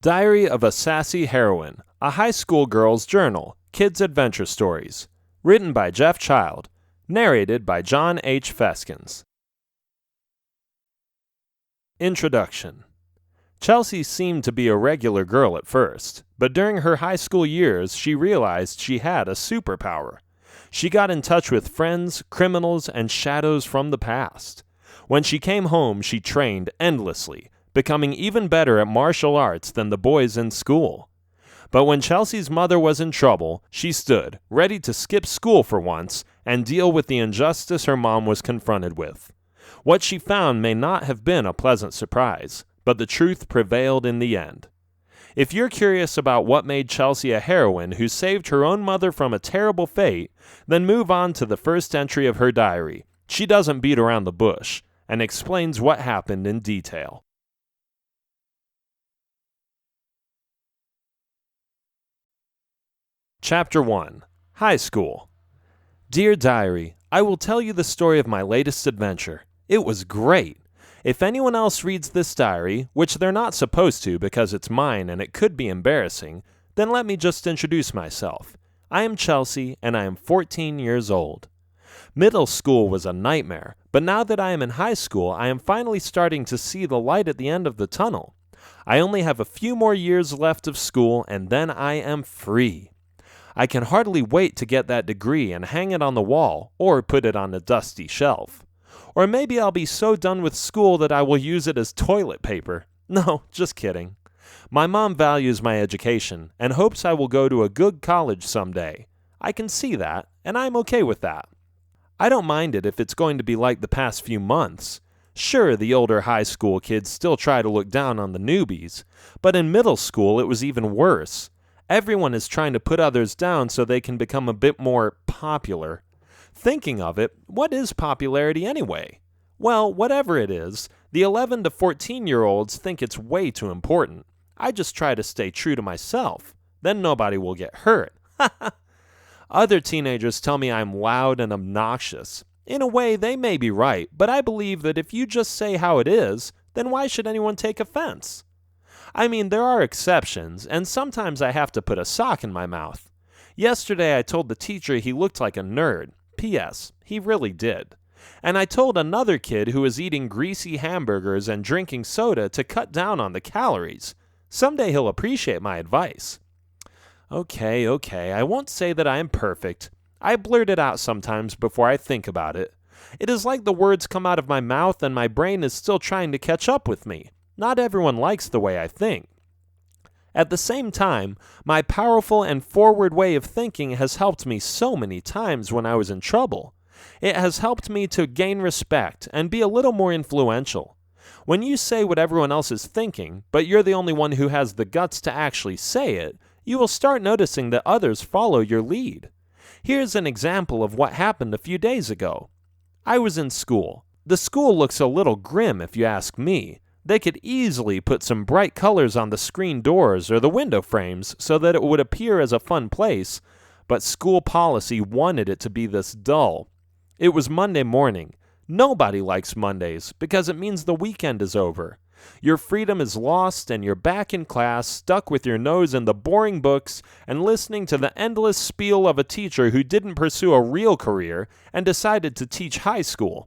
Diary of a Sassy Heroine, a high school girl's journal, kids' adventure stories. Written by Jeff Child. Narrated by John H. Feskins. Introduction. Chelsea seemed to be a regular girl at first, but during her high school years she realized she had a superpower. She got in touch with friends, criminals, and shadows from the past. When she came home, she trained endlessly, becoming even better at martial arts than the boys in school. But when Chelsea's mother was in trouble, she stood, ready to skip school for once and deal with the injustice her mom was confronted with. What she found may not have been a pleasant surprise, but the truth prevailed in the end. If you're curious about what made Chelsea a heroine who saved her own mother from a terrible fate, then move on to the first entry of her diary. She doesn't beat around the bush and explains what happened in detail. Chapter 1. High School. Dear Diary, I will tell you the story of my latest adventure. It was great. If anyone else reads this diary, which they're not supposed to because it's mine and it could be embarrassing, then let me just introduce myself. I am Chelsea and I am 14 years old. Middle school was a nightmare, but now that I am in high school, I am finally starting to see the light at the end of the tunnel. I only have a few more years left of school and then I am free. I can hardly wait to get that degree and hang it on the wall or put it on a dusty shelf. Or maybe I'll be so done with school that I will use it as toilet paper. No, just kidding. My mom values my education and hopes I will go to a good college someday. I can see that, and I'm okay with that. I don't mind it if it's going to be like the past few months. Sure, the older high school kids still try to look down on the newbies, but in middle school it was even worse. Everyone is trying to put others down so they can become a bit more popular. Thinking of it, what is popularity anyway? Well, whatever it is, the 11 to 14-year-olds think it's way too important. I just try to stay true to myself. Then nobody will get hurt. Other teenagers tell me I'm loud and obnoxious. In a way, they may be right, but I believe that if you just say how it is, then why should anyone take offense? I mean, there are exceptions, and sometimes I have to put a sock in my mouth. Yesterday I told the teacher he looked like a nerd. P.S. He really did. And I told another kid who was eating greasy hamburgers and drinking soda to cut down on the calories. Someday he'll appreciate my advice. Okay, I won't say that I am perfect. I blurt it out sometimes before I think about it. It is like the words come out of my mouth and my brain is still trying to catch up with me. Not everyone likes the way I think. At the same time, my powerful and forward way of thinking has helped me so many times when I was in trouble. It has helped me to gain respect and be a little more influential. When you say what everyone else is thinking, but you're the only one who has the guts to actually say it, you will start noticing that others follow your lead. Here's an example of what happened a few days ago. I was in school. The school looks a little grim if you ask me. They could easily put some bright colors on the screen doors or the window frames so that it would appear as a fun place, but school policy wanted it to be this dull. It was Monday morning. Nobody likes Mondays because it means the weekend is over. Your freedom is lost and you're back in class, stuck with your nose in the boring books and listening to the endless spiel of a teacher who didn't pursue a real career and decided to teach high school.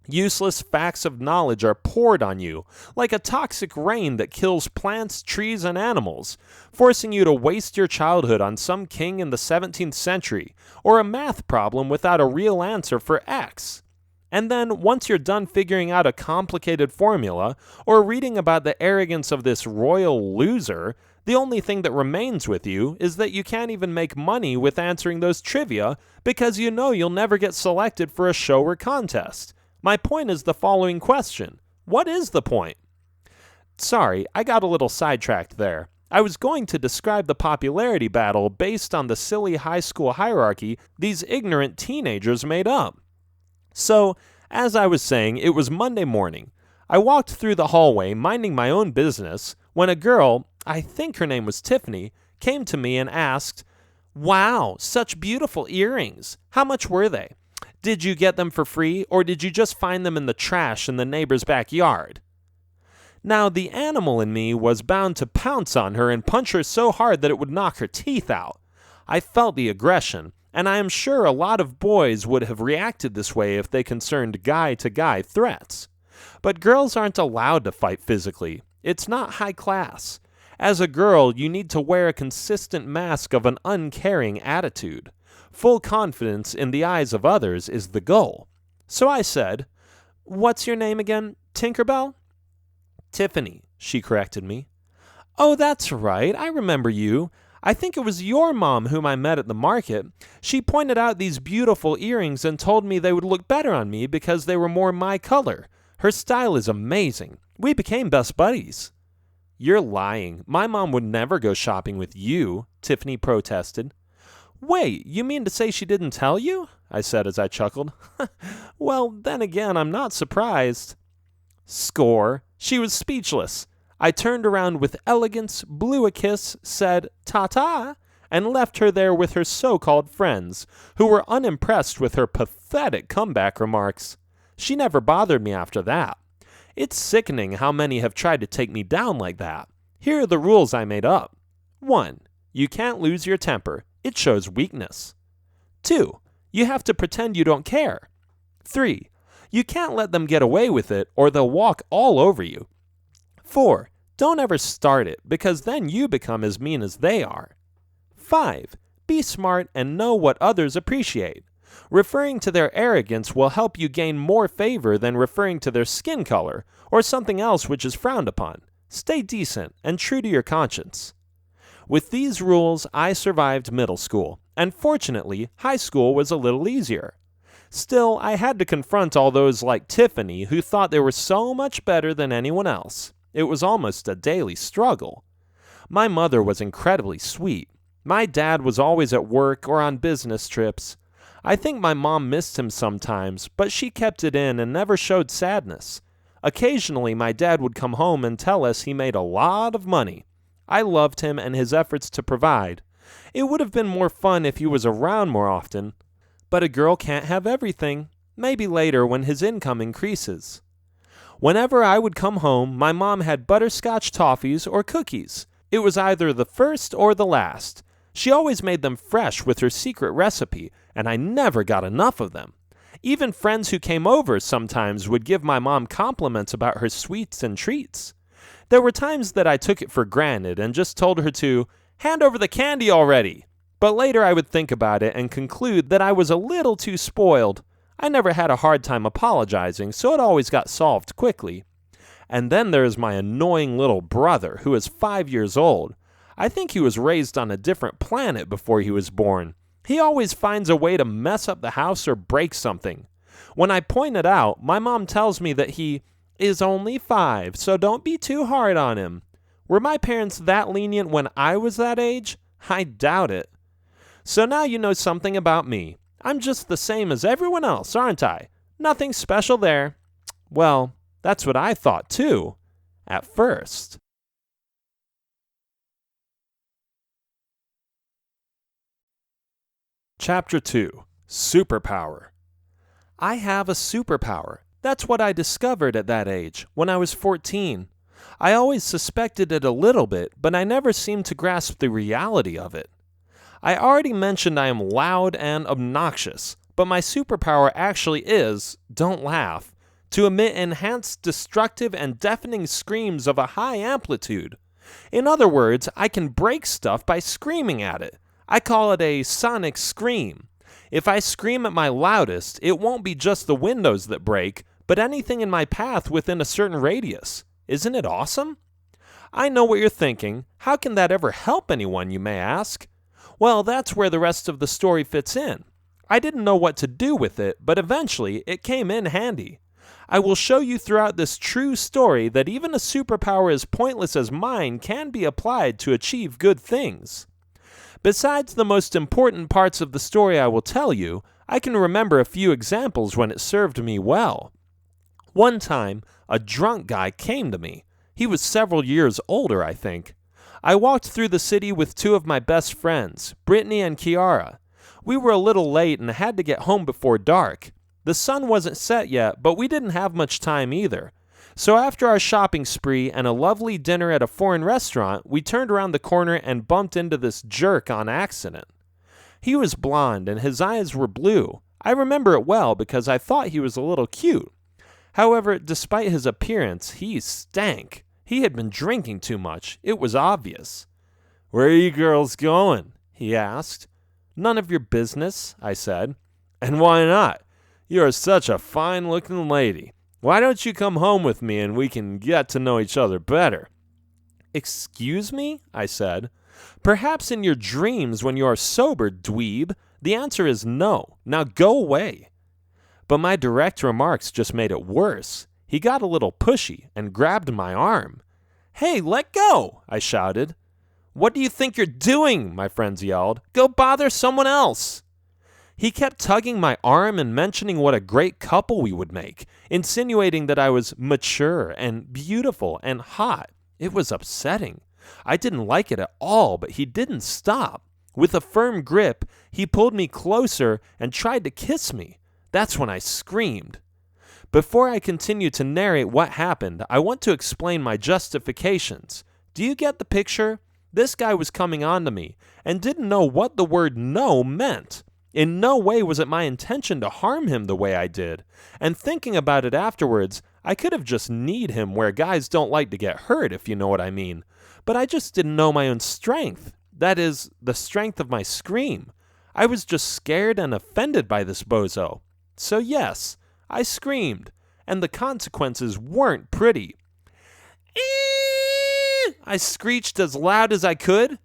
Useless facts of knowledge are poured on you, like a toxic rain that kills plants, trees, and animals, forcing you to waste your childhood on some king in the 17th century, or a math problem without a real answer for X. And then, once you're done figuring out a complicated formula, or reading about the arrogance of this royal loser, the only thing that remains with you is that you can't even make money with answering those trivia because you know you'll never get selected for a show or contest. My point is the following question. What is the point? Sorry, I got a little sidetracked there. I was going to describe the popularity battle based on the silly high school hierarchy these ignorant teenagers made up. So, as I was saying, it was Monday morning. I walked through the hallway minding my own business when a girl, I think her name was Tiffany, came to me and asked, "Wow, such beautiful earrings. How much were they? Did you get them for free, or did you just find them in the trash in the neighbor's backyard?" Now, the animal in me was bound to pounce on her and punch her so hard that it would knock her teeth out. I felt the aggression, and I am sure a lot of boys would have reacted this way if they concerned guy-to-guy threats. But girls aren't allowed to fight physically. It's not high class. As a girl, you need to wear a consistent mask of an uncaring attitude. Full confidence in the eyes of others is the goal. So I said, "What's your name again, Tinkerbell?" "Tiffany," she corrected me. "Oh, that's right. I remember you. I think it was your mom whom I met at the market. She pointed out these beautiful earrings and told me they would look better on me because they were more my color. Her style is amazing. We became best buddies." "You're lying. My mom would never go shopping with you," Tiffany protested. "Wait, you mean to say she didn't tell you?" I said as I chuckled. "Well, then again, I'm not surprised." Score. She was speechless. I turned around with elegance, blew a kiss, said ta-ta, and left her there with her so-called friends, who were unimpressed with her pathetic comeback remarks. She never bothered me after that. It's sickening how many have tried to take me down like that. Here are the rules I made up. 1. You can't lose your temper. It shows weakness. 2. You have to pretend you don't care. 3. You can't let them get away with it or they'll walk all over you. 4. Don't ever start it because then you become as mean as they are. 5. Be smart and know what others appreciate. Referring to their arrogance will help you gain more favor than referring to their skin color or something else which is frowned upon. Stay decent and true to your conscience. With these rules, I survived middle school, and fortunately, high school was a little easier. Still, I had to confront all those like Tiffany who thought they were so much better than anyone else. It was almost a daily struggle. My mother was incredibly sweet. My dad was always at work or on business trips. I think my mom missed him sometimes, but she kept it in and never showed sadness. Occasionally, my dad would come home and tell us he made a lot of money. I loved him and his efforts to provide. It would have been more fun if he was around more often. But a girl can't have everything. Maybe later when his income increases. Whenever I would come home, my mom had butterscotch toffees or cookies. It was either the first or the last. She always made them fresh with her secret recipe, and I never got enough of them. Even friends who came over sometimes would give my mom compliments about her sweets and treats. There were times that I took it for granted and just told her to hand over the candy already. But later I would think about it and conclude that I was a little too spoiled. I never had a hard time apologizing, so it always got solved quickly. And then there's my annoying little brother, who is 5 years old. I think he was raised on a different planet before he was born. He always finds a way to mess up the house or break something. When I point it out, my mom tells me that he is only 5, so don't be too hard on him. Were my parents that lenient when I was that age? I doubt it. So now you know something about me. I'm just the same as everyone else, aren't I? Nothing special there. Well, that's what I thought too, at first. Chapter 2. Superpower. I have a superpower. That's what I discovered at that age, when I was 14. I always suspected it a little bit, but I never seemed to grasp the reality of it. I already mentioned I am loud and obnoxious, but my superpower actually is, don't laugh, to emit enhanced destructive and deafening screams of a high amplitude. In other words, I can break stuff by screaming at it. I call it a sonic scream. If I scream at my loudest, it won't be just the windows that break, but anything in my path within a certain radius. Isn't it awesome? I know what you're thinking. How can that ever help anyone, you may ask? Well, that's where the rest of the story fits in. I didn't know what to do with it, but eventually it came in handy. I will show you throughout this true story that even a superpower as pointless as mine can be applied to achieve good things. Besides the most important parts of the story I will tell you, I can remember a few examples when it served me well. One time, a drunk guy came to me. He was several years older, I think. I walked through the city with two of my best friends, Brittany and Kiara. We were a little late and had to get home before dark. The sun wasn't set yet, but we didn't have much time either. So after our shopping spree and a lovely dinner at a foreign restaurant, we turned around the corner and bumped into this jerk on accident. He was blonde and his eyes were blue. I remember it well because I thought he was a little cute. However, despite his appearance, he stank. He had been drinking too much. It was obvious. "Where are you girls going?" he asked. "None of your business," I said. "And why not? You are such a fine-looking lady. Why don't you come home with me and we can get to know each other better?" "Excuse me?" I said. "Perhaps in your dreams when you are sober, dweeb. The answer is no. Now go away." But my direct remarks just made it worse. He got a little pushy and grabbed my arm. "Hey, let go!" I shouted. "What do you think you're doing?" my friends yelled. "Go bother someone else." He kept tugging my arm and mentioning what a great couple we would make, insinuating that I was mature and beautiful and hot. It was upsetting. I didn't like it at all, but he didn't stop. With a firm grip, he pulled me closer and tried to kiss me. That's when I screamed. Before I continue to narrate what happened, I want to explain my justifications. Do you get the picture? This guy was coming on to me and didn't know what the word no meant. In no way was it my intention to harm him the way I did. And thinking about it afterwards, I could have just kneed him where guys don't like to get hurt, if you know what I mean. But I just didn't know my own strength. That is, the strength of my scream. I was just scared and offended by this bozo. So yes, I screamed, and the consequences weren't pretty. I screeched as loud as I could.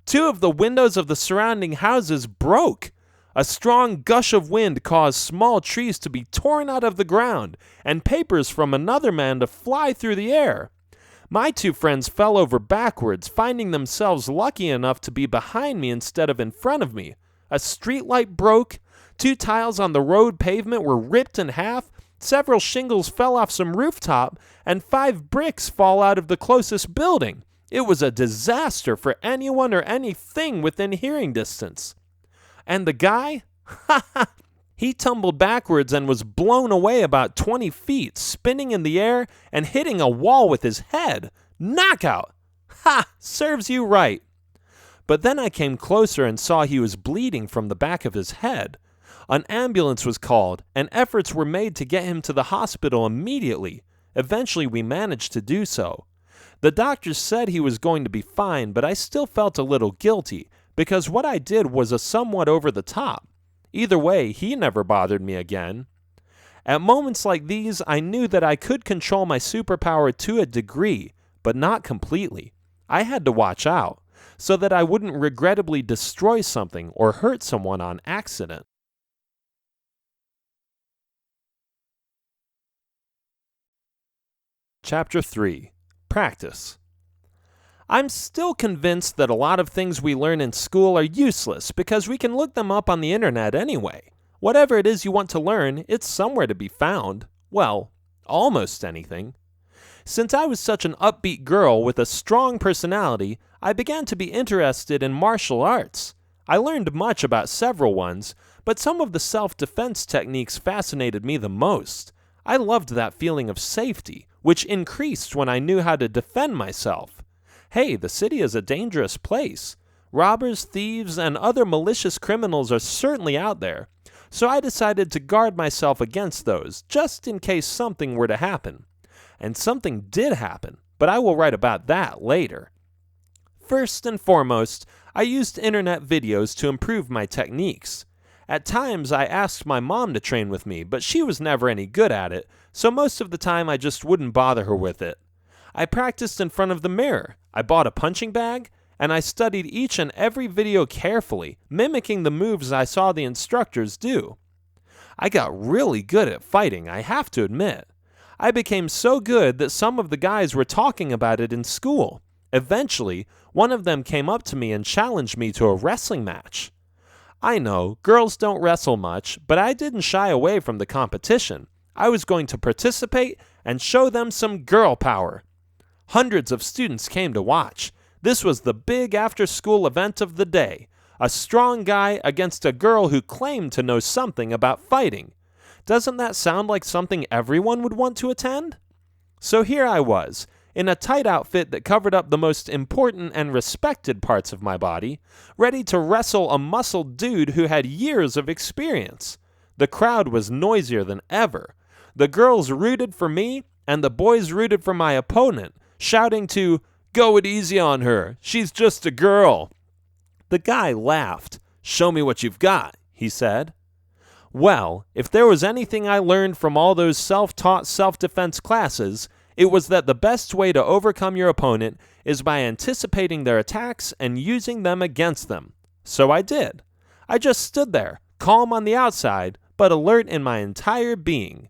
2 of the windows of the surrounding houses broke. A strong gush of wind caused small trees to be torn out of the ground and papers from another man to fly through the air. My 2 friends fell over backwards, finding themselves lucky enough to be behind me instead of in front of me. A streetlight broke. 2 tiles on the road pavement were ripped in half. Several shingles fell off some rooftop, and 5 bricks fall out of the closest building. It was a disaster for anyone or anything within hearing distance. And the guy? He tumbled backwards and was blown away about 20 feet, spinning in the air and hitting a wall with his head. Knockout! Ha! Serves you right. But then I came closer and saw he was bleeding from the back of his head. An ambulance was called, and efforts were made to get him to the hospital immediately. Eventually, we managed to do so. The doctors said he was going to be fine, but I still felt a little guilty, because what I did was a somewhat over the top. Either way, he never bothered me again. At moments like these, I knew that I could control my superpower to a degree, but not completely. I had to watch out, so that I wouldn't regrettably destroy something or hurt someone on accident. Chapter 3. Practice. I'm still convinced that a lot of things we learn in school are useless because we can look them up on the internet anyway. Whatever it is you want to learn, it's somewhere to be found. Well, almost anything. Since I was such an upbeat girl with a strong personality, I began to be interested in martial arts. I learned much about several ones, but some of the self-defense techniques fascinated me the most. I loved that feeling of safety, which increased when I knew how to defend myself. Hey, the city is a dangerous place. Robbers, thieves, and other malicious criminals are certainly out there, so I decided to guard myself against those, just in case something were to happen. And something did happen, but I will write about that later. First and foremost, I used internet videos to improve my techniques. At times, I asked my mom to train with me, but she was never any good at it, so most of the time I just wouldn't bother her with it. I practiced in front of the mirror. I bought a punching bag, and I studied each and every video carefully, mimicking the moves I saw the instructors do. I got really good at fighting, I have to admit. I became so good that some of the guys were talking about it in school. Eventually, one of them came up to me and challenged me to a wrestling match. I know, girls don't wrestle much, but I didn't shy away from the competition. I was going to participate and show them some girl power. Hundreds of students came to watch. This was the big after-school event of the day. A strong guy against a girl who claimed to know something about fighting. Doesn't that sound like something everyone would want to attend? So here I was, in a tight outfit that covered up the most important and respected parts of my body, ready to wrestle a muscled dude who had years of experience. The crowd was noisier than ever. The girls rooted for me, and the boys rooted for my opponent, shouting to, "Go it easy on her, she's just a girl." The guy laughed. "Show me what you've got," he said. Well, if there was anything I learned from all those self-taught self-defense classes, it was that the best way to overcome your opponent is by anticipating their attacks and using them against them. So I did. I just stood there, calm on the outside, but alert in my entire being.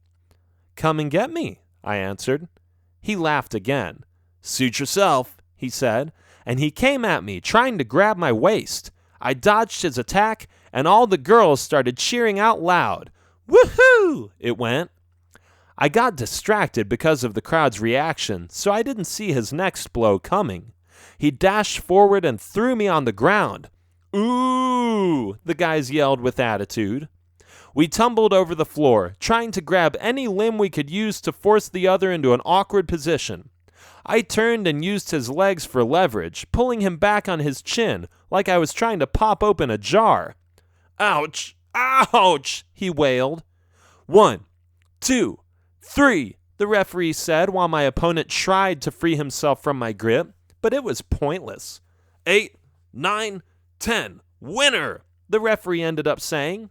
"Come and get me," I answered. He laughed again. "Suit yourself," he said, and he came at me, trying to grab my waist. I dodged his attack, and all the girls started cheering out loud. "Woohoo!" it went. I got distracted because of the crowd's reaction, so I didn't see his next blow coming. He dashed forward and threw me on the ground. "Ooh!" the guys yelled with attitude. We tumbled over the floor, trying to grab any limb we could use to force the other into an awkward position. I turned and used his legs for leverage, pulling him back on his chin like I was trying to pop open a jar. "Ouch! Ouch!" he wailed. "1, 2, 3, the referee said while my opponent tried to free himself from my grip, but it was pointless. 8, 9, 10, winner, the referee ended up saying.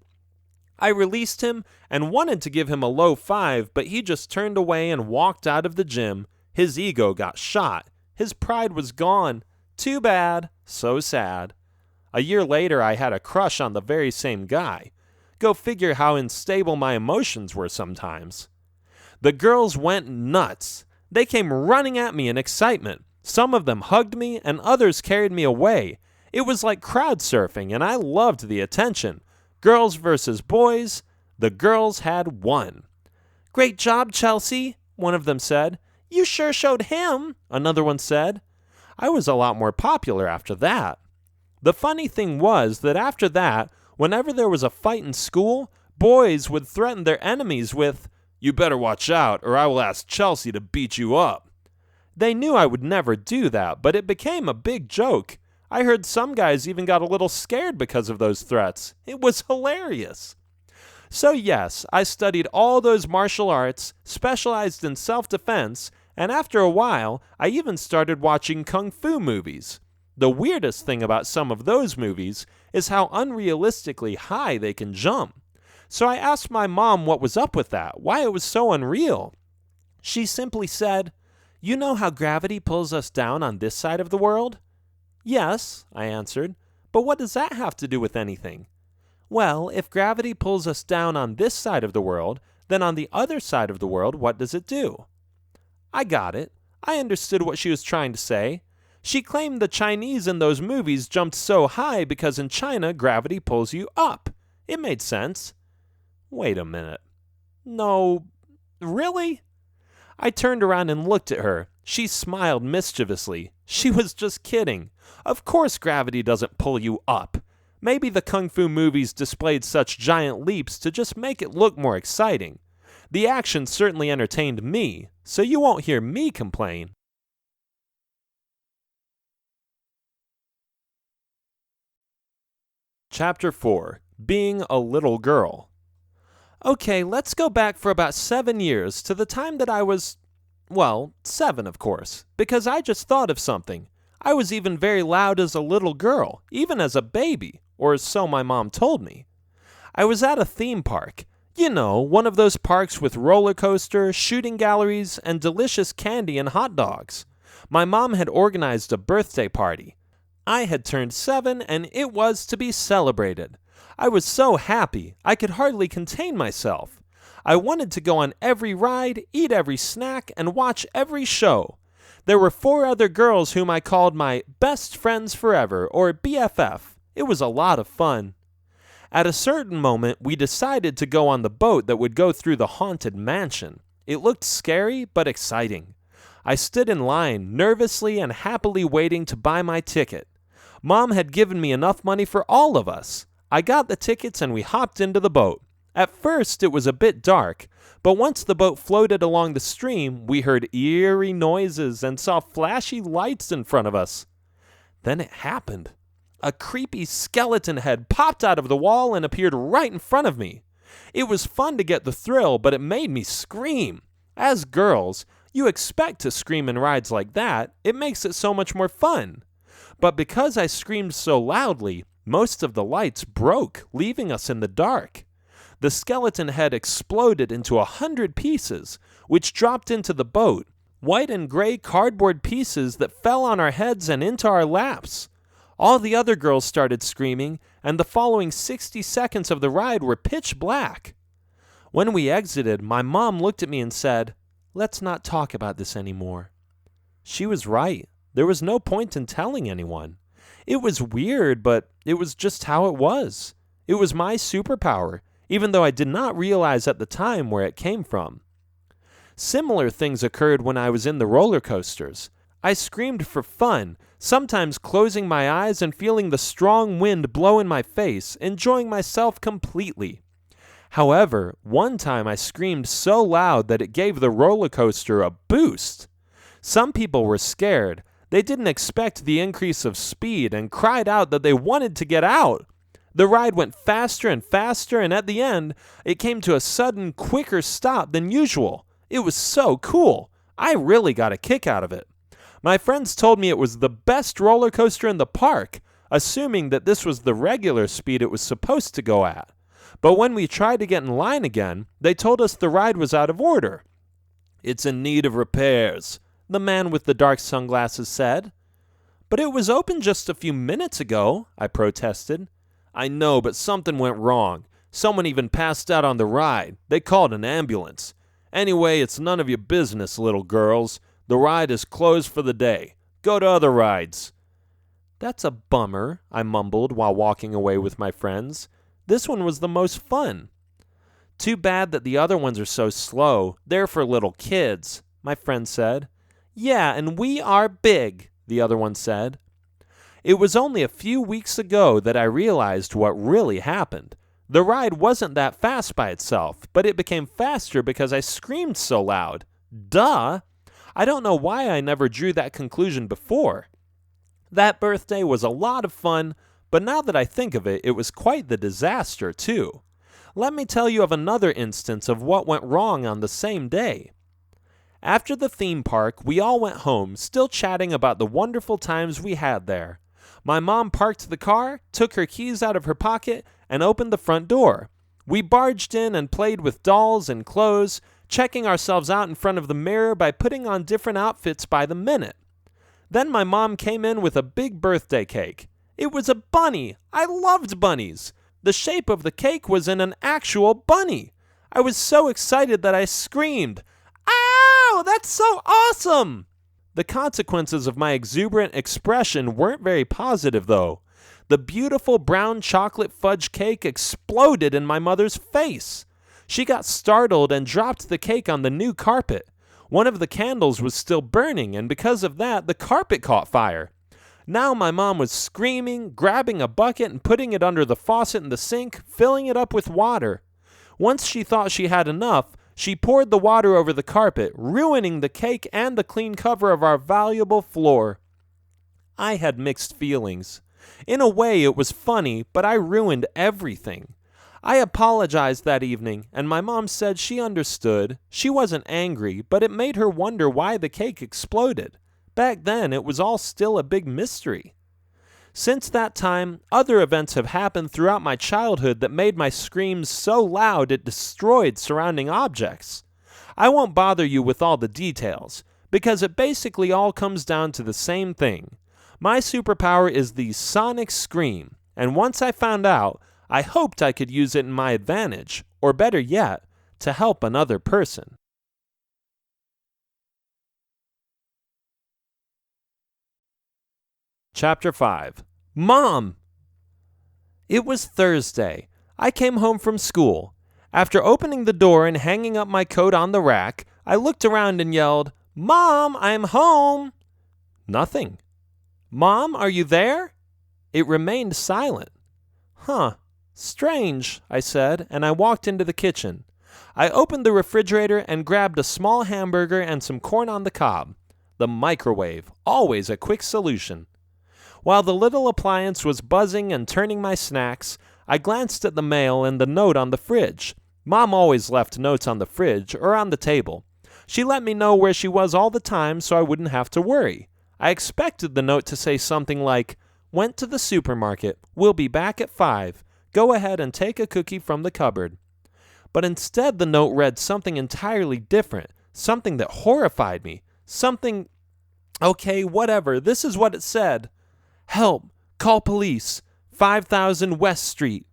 I released him and wanted to give him a low 5, but he just turned away and walked out of the gym. His ego got shot. His pride was gone. Too bad. So sad. A year later, I had a crush on the very same guy. Go figure how unstable my emotions were sometimes. The girls went nuts. They came running at me in excitement. Some of them hugged me and others carried me away. It was like crowd surfing and I loved the attention. Girls versus boys. The girls had won. "Great job, Chelsea," one of them said. "You sure showed him," another one said. I was a lot more popular after that. The funny thing was that after that, whenever there was a fight in school, boys would threaten their enemies with, "You better watch out or I will ask Chelsea to beat you up." They knew I would never do that, but it became a big joke. I heard some guys even got a little scared because of those threats. It was hilarious. So yes, I studied all those martial arts, specialized in self-defense, and after a while, I even started watching kung fu movies. The weirdest thing about some of those movies is how unrealistically high they can jump. So I asked my mom what was up with that, why it was so unreal. She simply said, "You know how gravity pulls us down on this side of the world?" "Yes," I answered, "but what does that have to do with anything?" "Well, if gravity pulls us down on this side of the world, then on the other side of the world, what does it do?" I got it. I understood what she was trying to say. She claimed the Chinese in those movies jumped so high because in China, gravity pulls you up. It made sense. Wait a minute. No, really? I turned around and looked at her. She smiled mischievously. She was just kidding. Of course gravity doesn't pull you up. Maybe the kung fu movies displayed such giant leaps to just make it look more exciting. The action certainly entertained me, so you won't hear me complain. Chapter 4. Being a Little Girl. Okay, let's go back for about 7 years to the time that I was, 7 of course, because I just thought of something. I was even very loud as a little girl, even as a baby, or so my mom told me. I was at a theme park. You know, one of those parks with roller coaster, shooting galleries, and delicious candy and hot dogs. My mom had organized a birthday party. I had turned 7 and it was to be celebrated. I was so happy, I could hardly contain myself. I wanted to go on every ride, eat every snack, and watch every show. There were 4 other girls whom I called my best friends forever, or BFF. It was a lot of fun. At a certain moment, we decided to go on the boat that would go through the haunted mansion. It looked scary, but exciting. I stood in line, nervously and happily waiting to buy my ticket. Mom had given me enough money for all of us. I got the tickets and we hopped into the boat. At first, it was a bit dark, but once the boat floated along the stream, we heard eerie noises and saw flashy lights in front of us. Then it happened. A creepy skeleton head popped out of the wall and appeared right in front of me. It was fun to get the thrill, but it made me scream. As girls, you expect to scream in rides like that. It makes it so much more fun. But because I screamed so loudly, most of the lights broke, leaving us in the dark. The skeleton head exploded into 100 pieces, which dropped into the boat, white and gray cardboard pieces that fell on our heads and into our laps. All the other girls started screaming, and the following 60 seconds of the ride were pitch black. When we exited, my mom looked at me and said, "Let's not talk about this anymore." She was right. There was no point in telling anyone. It was weird, but it was just how it was. It was my superpower, even though I did not realize at the time where it came from. Similar things occurred when I was in the roller coasters. I screamed for fun, sometimes closing my eyes and feeling the strong wind blow in my face, enjoying myself completely. However, one time I screamed so loud that it gave the roller coaster a boost. Some people were scared. They didn't expect the increase of speed and cried out that they wanted to get out. The ride went faster and faster, and at the end, it came to a sudden, quicker stop than usual. It was so cool. I really got a kick out of it. My friends told me it was the best roller coaster in the park, assuming that this was the regular speed it was supposed to go at. But when we tried to get in line again, they told us the ride was out of order. "It's in need of repairs," the man with the dark sunglasses said. "But it was open just a few minutes ago," I protested. "I know, but something went wrong. Someone even passed out on the ride. They called an ambulance. Anyway, it's none of your business, little girls. The ride is closed for the day. Go to other rides." "That's a bummer," I mumbled while walking away with my friends. "This one was the most fun." "Too bad that the other ones are so slow. They're for little kids," my friend said. "Yeah, and we are big," the other one said. It was only a few weeks ago that I realized what really happened. The ride wasn't that fast by itself, but it became faster because I screamed so loud. Duh! I don't know why I never drew that conclusion before. That birthday was a lot of fun, but now that I think of it, it was quite the disaster too. Let me tell you of another instance of what went wrong on the same day. After the theme park, we all went home, still chatting about the wonderful times we had there. My mom parked the car, took her keys out of her pocket, and opened the front door. We barged in and played with dolls and clothes, checking ourselves out in front of the mirror by putting on different outfits by the minute. Then my mom came in with a big birthday cake. It was a bunny. I loved bunnies. The shape of the cake was in an actual bunny. I was so excited that I screamed, "Ow, that's so awesome!" The consequences of my exuberant expression weren't very positive, though. The beautiful brown chocolate fudge cake exploded in my mother's face. She got startled and dropped the cake on the new carpet. One of the candles was still burning, and because of that, the carpet caught fire. Now my mom was screaming, grabbing a bucket and putting it under the faucet in the sink, filling it up with water. Once she thought she had enough, she poured the water over the carpet, ruining the cake and the clean cover of our valuable floor. I had mixed feelings. In a way, it was funny, but I ruined everything. I apologized that evening, and my mom said she understood. She wasn't angry, but it made her wonder why the cake exploded. Back then, it was all still a big mystery. Since that time, other events have happened throughout my childhood that made my screams so loud it destroyed surrounding objects. I won't bother you with all the details, because it basically all comes down to the same thing. My superpower is the sonic scream, and once I found out, I hoped I could use it in my advantage, or better yet, to help another person. Chapter 5. Mom! It was Thursday. I came home from school. After opening the door and hanging up my coat on the rack, I looked around and yelled, "Mom, I'm home!" Nothing. "Mom, are you there?" It remained silent. Huh. Strange, I said, and I walked into the kitchen. I opened the refrigerator and grabbed a small hamburger and some corn on the cob. The microwave, always a quick solution. While the little appliance was buzzing and turning my snacks, I glanced at the mail and the note on the fridge. Mom always left notes on the fridge or on the table. She let me know where she was all the time so I wouldn't have to worry. I expected the note to say something like, "Went to the supermarket. We'll be back at 5. Go ahead and take a cookie from the cupboard." But instead the note read something entirely different, something that horrified me, something... Okay, whatever, this is what it said. "Help, call police, 5000 West Street."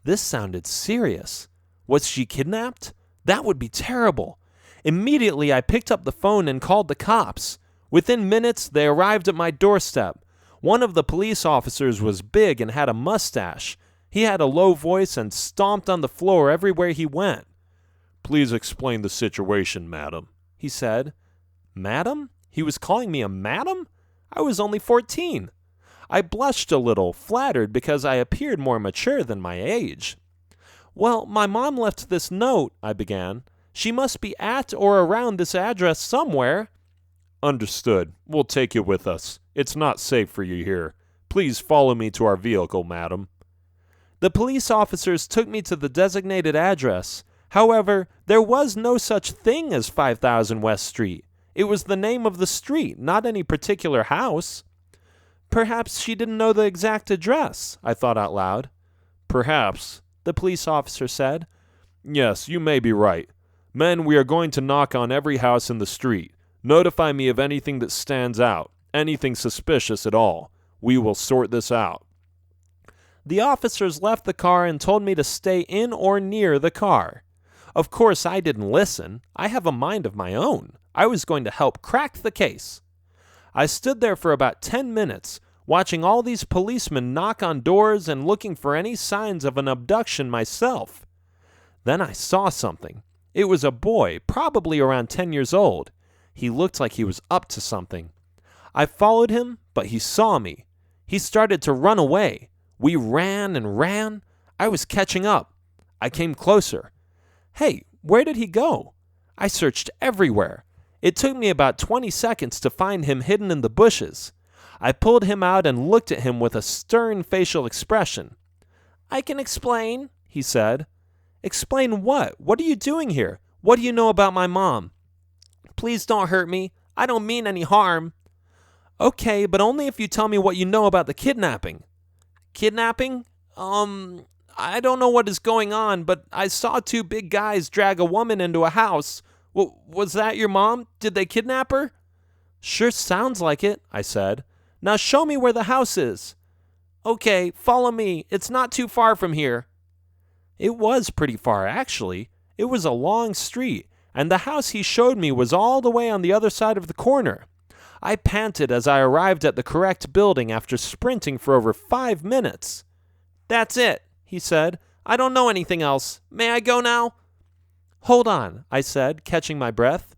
This sounded serious. Was she kidnapped? That would be terrible. Immediately I picked up the phone and called the cops. Within minutes they arrived at my doorstep. One of the police officers was big and had a mustache. He had a low voice and stomped on the floor everywhere he went. "Please explain the situation, madam," he said. Madam? He was calling me a madam? I was only 14. I blushed a little, flattered because I appeared more mature than my age. "Well, my mom left this note," I began. "She must be at or around this address somewhere." "Understood. We'll take you with us. It's not safe for you here. Please follow me to our vehicle, madam." The police officers took me to the designated address. However, there was no such thing as 5000 West Street. It was the name of the street, not any particular house. Perhaps she didn't know the exact address, I thought out loud. "Perhaps," the police officer said. "Yes, you may be right. Men, we are going to knock on every house in the street. Notify me of anything that stands out, anything suspicious at all. We will sort this out." The officers left the car and told me to stay in or near the car. Of course, I didn't listen. I have a mind of my own. I was going to help crack the case. I stood there for about 10 minutes, watching all these policemen knock on doors and looking for any signs of an abduction myself. Then I saw something. It was a boy, probably around 10 years old. He looked like he was up to something. I followed him, but he saw me. He started to run away. We ran and ran. I was catching up. I came closer. Hey, where did he go? I searched everywhere. It took me about 20 seconds to find him hidden in the bushes. I pulled him out and looked at him with a stern facial expression. "I can explain," he said. "Explain what? What are you doing here? What do you know about my mom?" "Please don't hurt me. I don't mean any harm." "Okay, but only if you tell me what you know about the kidnapping." "Kidnapping? I don't know what is going on, but I saw 2 big guys drag a woman into a house. Was that your mom? Did they kidnap her?" "Sure sounds like it," I said. "Now show me where the house is." "Okay, follow me. It's not too far from here." It was pretty far, actually. It was a long street, and the house he showed me was all the way on the other side of the corner. I panted as I arrived at the correct building after sprinting for over 5 minutes. "That's it," he said. "I don't know anything else. May I go now?" "Hold on," I said, catching my breath.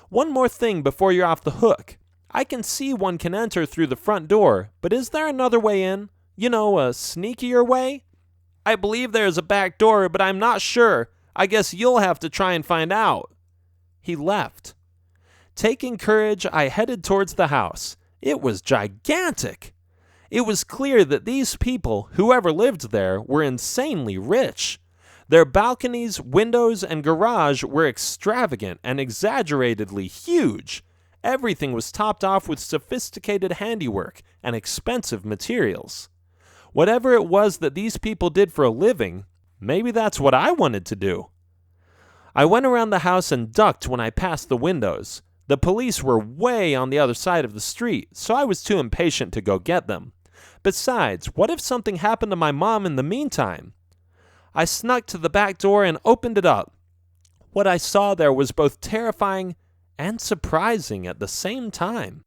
"One more thing before you're off the hook. I can see one can enter through the front door, but is there another way in? You know, a sneakier way?" "I believe there is a back door, but I'm not sure. I guess you'll have to try and find out." He left. Taking courage, I headed towards the house. It was gigantic. It was clear that these people, whoever lived there, were insanely rich. Their balconies, windows, and garage were extravagant and exaggeratedly huge. Everything was topped off with sophisticated handiwork and expensive materials. Whatever it was that these people did for a living, maybe that's what I wanted to do. I went around the house and ducked when I passed the windows. The police were way on the other side of the street, so I was too impatient to go get them. Besides, what if something happened to my mom in the meantime? I snuck to the back door and opened it up. What I saw there was both terrifying and surprising at the same time.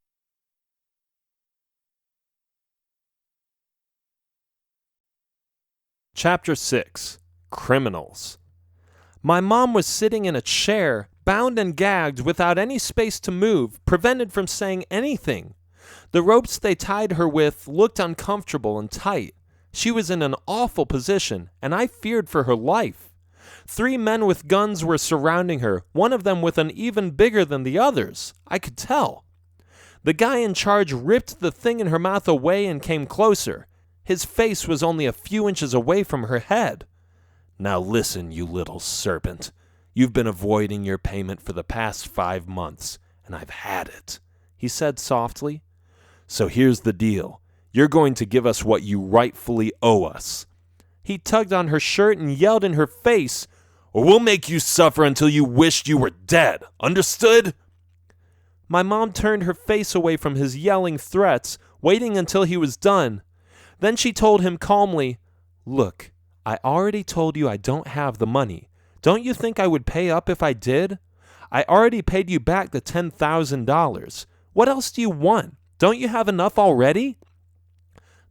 Chapter 6. Criminals. My mom was sitting in a chair, bound and gagged without any space to move, prevented from saying anything. The ropes they tied her with looked uncomfortable and tight. She was in an awful position, and I feared for her life. 3 men with guns were surrounding her, one of them with an even bigger than the others. I could tell. The guy in charge ripped the thing in her mouth away and came closer. His face was only a few inches away from her head. "Now listen, you little serpent. You've been avoiding your payment for the past 5 months, and I've had it," he said softly. "So here's the deal. You're going to give us what you rightfully owe us." He tugged on her shirt and yelled in her face, "Or we'll make you suffer until you wished you were dead. Understood?" My mom turned her face away from his yelling threats, waiting until he was done. Then she told him calmly, "Look, I already told you I don't have the money. Don't you think I would pay up if I did? I already paid you back the $10,000. What else do you want? Don't you have enough already?"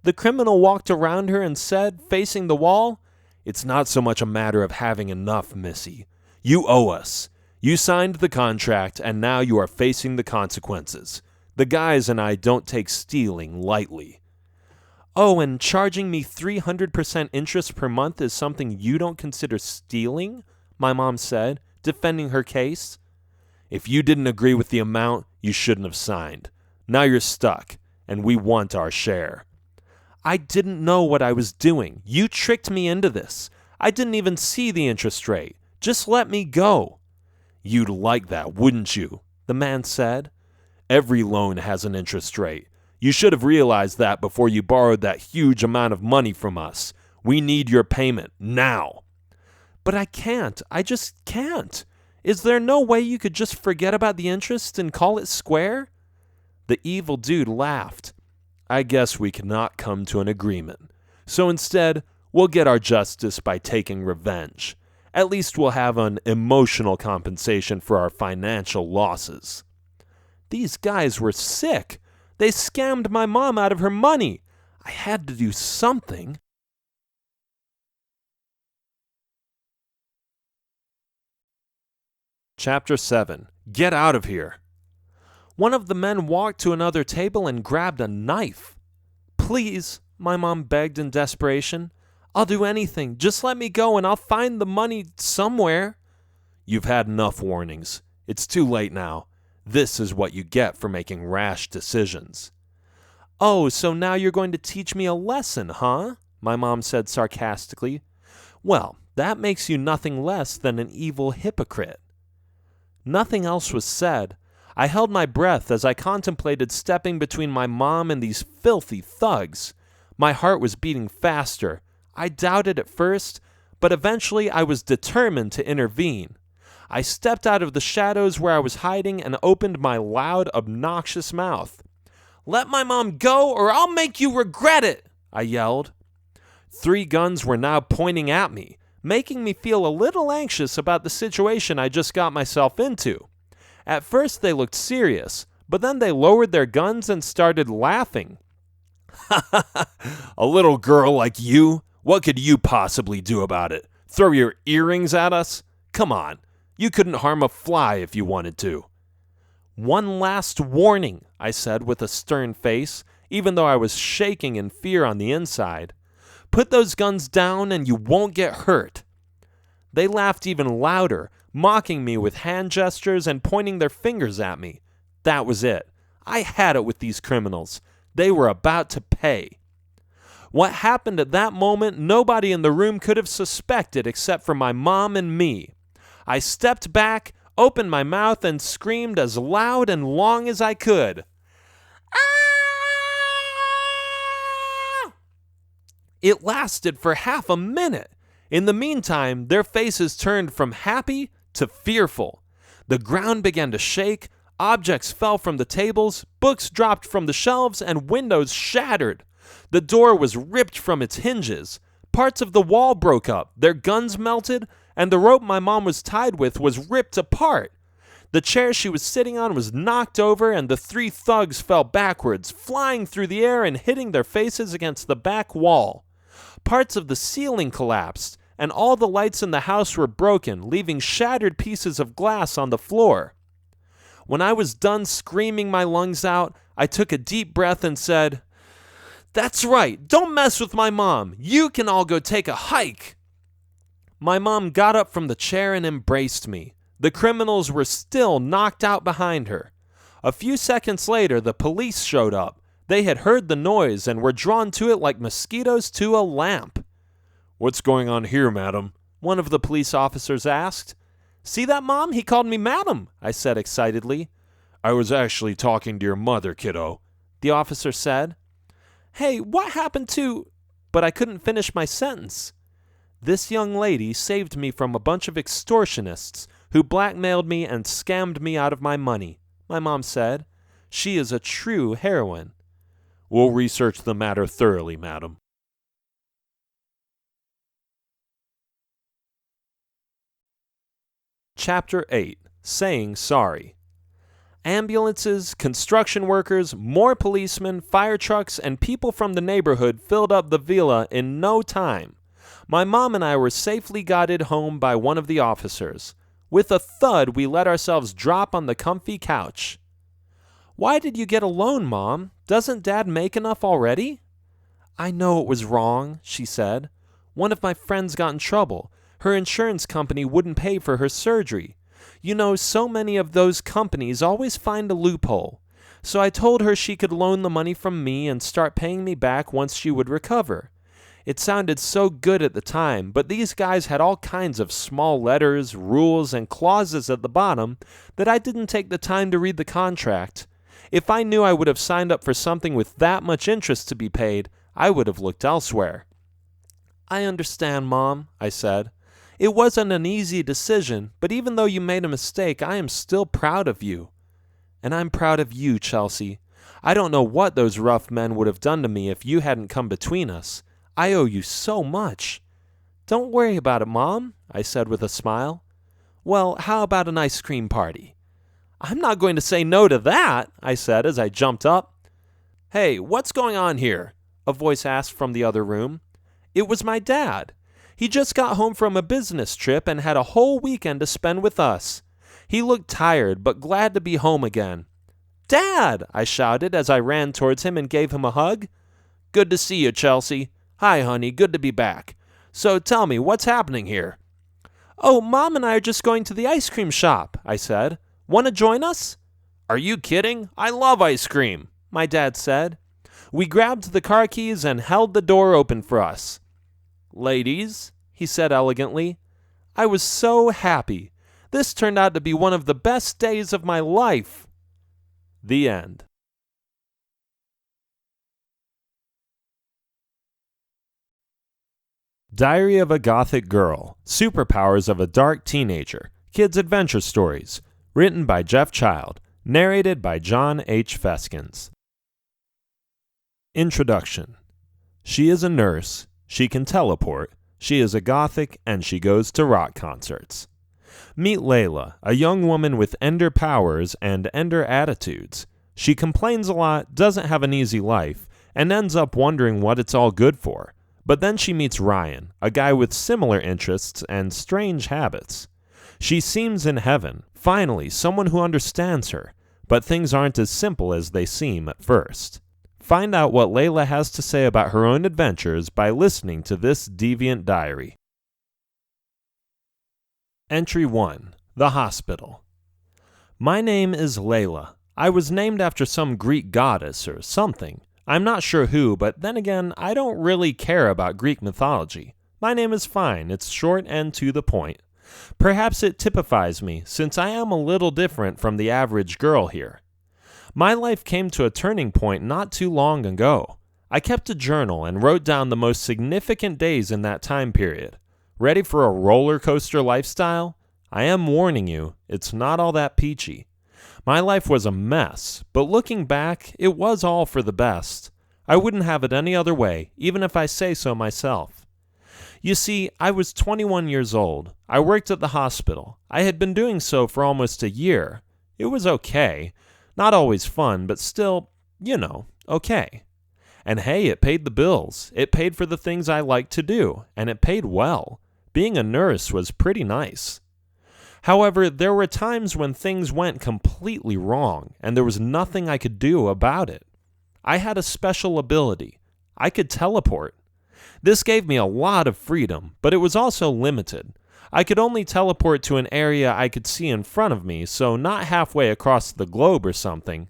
The criminal walked around her and said, facing the wall, "It's not so much a matter of having enough, Missy. You owe us. You signed the contract, and now you are facing the consequences. The guys and I don't take stealing lightly." "Oh, and charging me 300% interest per month is something you don't consider stealing?" my mom said, defending her case. "If you didn't agree with the amount, you shouldn't have signed. Now you're stuck, and we want our share." "I didn't know what I was doing. You tricked me into this. I didn't even see the interest rate. Just let me go." "You'd like that, wouldn't you?" the man said. "Every loan has an interest rate. You should have realized that before you borrowed that huge amount of money from us. We need your payment now." "But I can't. I just can't. Is there no way you could just forget about the interest and call it square?" The evil dude laughed. "I guess we cannot come to an agreement. So instead, we'll get our justice by taking revenge. At least we'll have an emotional compensation for our financial losses." These guys were sick. They scammed my mom out of her money. I had to do something. Chapter 7. Get out of here. One of the men walked to another table and grabbed a knife. "Please," my mom begged in desperation. "I'll do anything. Just let me go and I'll find the money somewhere." "You've had enough warnings. It's too late now. This is what you get for making rash decisions." "Oh, so now you're going to teach me a lesson, huh?" my mom said sarcastically. "Well, that makes you nothing less than an evil hypocrite." Nothing else was said. I held my breath as I contemplated stepping between my mom and these filthy thugs. My heart was beating faster. I doubted at first, but eventually I was determined to intervene. I stepped out of the shadows where I was hiding and opened my loud, obnoxious mouth. "Let my mom go or I'll make you regret it," I yelled. 3 guns were now pointing at me, making me feel a little anxious about the situation I just got myself into. At first they looked serious, but then they lowered their guns and started laughing. "A little girl like you? What could you possibly do about it? Throw your earrings at us? Come on, you couldn't harm a fly if you wanted to." "One last warning," I said with a stern face, even though I was shaking in fear on the inside. "Put those guns down and you won't get hurt." They laughed even louder, mocking me with hand gestures and pointing their fingers at me. That was it. I had it with these criminals. They were about to pay. What happened at that moment, nobody in the room could have suspected except for my mom and me. I stepped back, opened my mouth, and screamed as loud and long as I could. "Ah!" It lasted for half a minute. In the meantime, their faces turned from happy to fearful. The ground began to shake, objects fell from the tables, books dropped from the shelves, and windows shattered. The door was ripped from its hinges. Parts of the wall broke up, their guns melted, and the rope my mom was tied with was ripped apart. The chair she was sitting on was knocked over, and the 3 thugs fell backwards, flying through the air and hitting their faces against the back wall. Parts of the ceiling collapsed, and all the lights in the house were broken, leaving shattered pieces of glass on the floor. When I was done screaming my lungs out, I took a deep breath and said, "That's right, don't mess with my mom. You can all go take a hike." My mom got up from the chair and embraced me. The criminals were still knocked out behind her. A few seconds later, the police showed up. They had heard the noise and were drawn to it like mosquitoes to a lamp. "What's going on here, madam?" one of the police officers asked. "See that, Mom? He called me madam," I said excitedly. "I was actually talking to your mother, kiddo," the officer said. "Hey, what happened to—" But I couldn't finish my sentence. "This young lady saved me from a bunch of extortionists who blackmailed me and scammed me out of my money," my mom said. "She is a true heroine." "We'll research the matter thoroughly, madam." Chapter 8. Saying Sorry. Ambulances, construction workers, more policemen, fire trucks, and people from the neighborhood filled up the villa in no time. My mom and I were safely guided home by one of the officers. With a thud, we let ourselves drop on the comfy couch. "Why did you get a loan, Mom? Doesn't Dad make enough already?" "I know it was wrong," she said. "One of my friends got in trouble. Her insurance company wouldn't pay for her surgery. You know, so many of those companies always find a loophole. So I told her she could loan the money from me and start paying me back once she would recover. It sounded so good at the time, but these guys had all kinds of small letters, rules, and clauses at the bottom that I didn't take the time to read the contract. If I knew I would have signed up for something with that much interest to be paid, I would have looked elsewhere." "I understand, Mom," I said. "It wasn't an easy decision, but even though you made a mistake, I am still proud of you." "And I'm proud of you, Chelsea. I don't know what those rough men would have done to me if you hadn't come between us. I owe you so much." "Don't worry about it, Mom," I said with a smile. "Well, how about an ice cream party?" "I'm not going to say no to that," I said as I jumped up. "Hey, what's going on here?" a voice asked from the other room. It was my dad. He just got home from a business trip and had a whole weekend to spend with us. He looked tired, but glad to be home again. "Dad!" I shouted as I ran towards him and gave him a hug. "Good to see you, Chelsea." "Hi, honey, good to be back. So tell me, what's happening here?" "Oh, Mom and I are just going to the ice cream shop," I said. "Want to join us?" "Are you kidding? I love ice cream," my dad said. We grabbed the car keys and held the door open for us. "Ladies," he said elegantly. I was so happy. This turned out to be one of the best days of my life. The end. Diary of a Gothic Girl, Superpowers of a Dark Teenager, Kids' Adventure Stories, written by Jeff Child, narrated by John H. Feskins. Introduction. She is a nurse, she can teleport, she is a Gothic, and she goes to rock concerts. Meet Layla, a young woman with Ender powers and Ender attitudes. She complains a lot, doesn't have an easy life, and ends up wondering what it's all good for. But then she meets Ryan, a guy with similar interests and strange habits. She seems in heaven, finally someone who understands her, but things aren't as simple as they seem at first. Find out what Layla has to say about her own adventures by listening to this deviant diary. Entry 1. The Hospital. My name is Layla. I was named after some Greek goddess or something. I'm not sure who, but then again, I don't really care about Greek mythology. My name is fine, it's short and to the point. Perhaps it typifies me, since I am a little different from the average girl here. My life came to a turning point not too long ago. I kept a journal and wrote down the most significant days in that time period. Ready for a roller coaster lifestyle? I am warning you, it's not all that peachy. My life was a mess, but looking back, it was all for the best. I wouldn't have it any other way, even if I say so myself. You see, I was 21 years old. I worked at the hospital. I had been doing so for almost a year. It was okay. Not always fun, but still, okay. And hey, it paid the bills. It paid for the things I liked to do, and it paid well. Being a nurse was pretty nice. However, there were times when things went completely wrong, and there was nothing I could do about it. I had a special ability. I could teleport. This gave me a lot of freedom, but it was also limited. I could only teleport to an area I could see in front of me, so not halfway across the globe or something.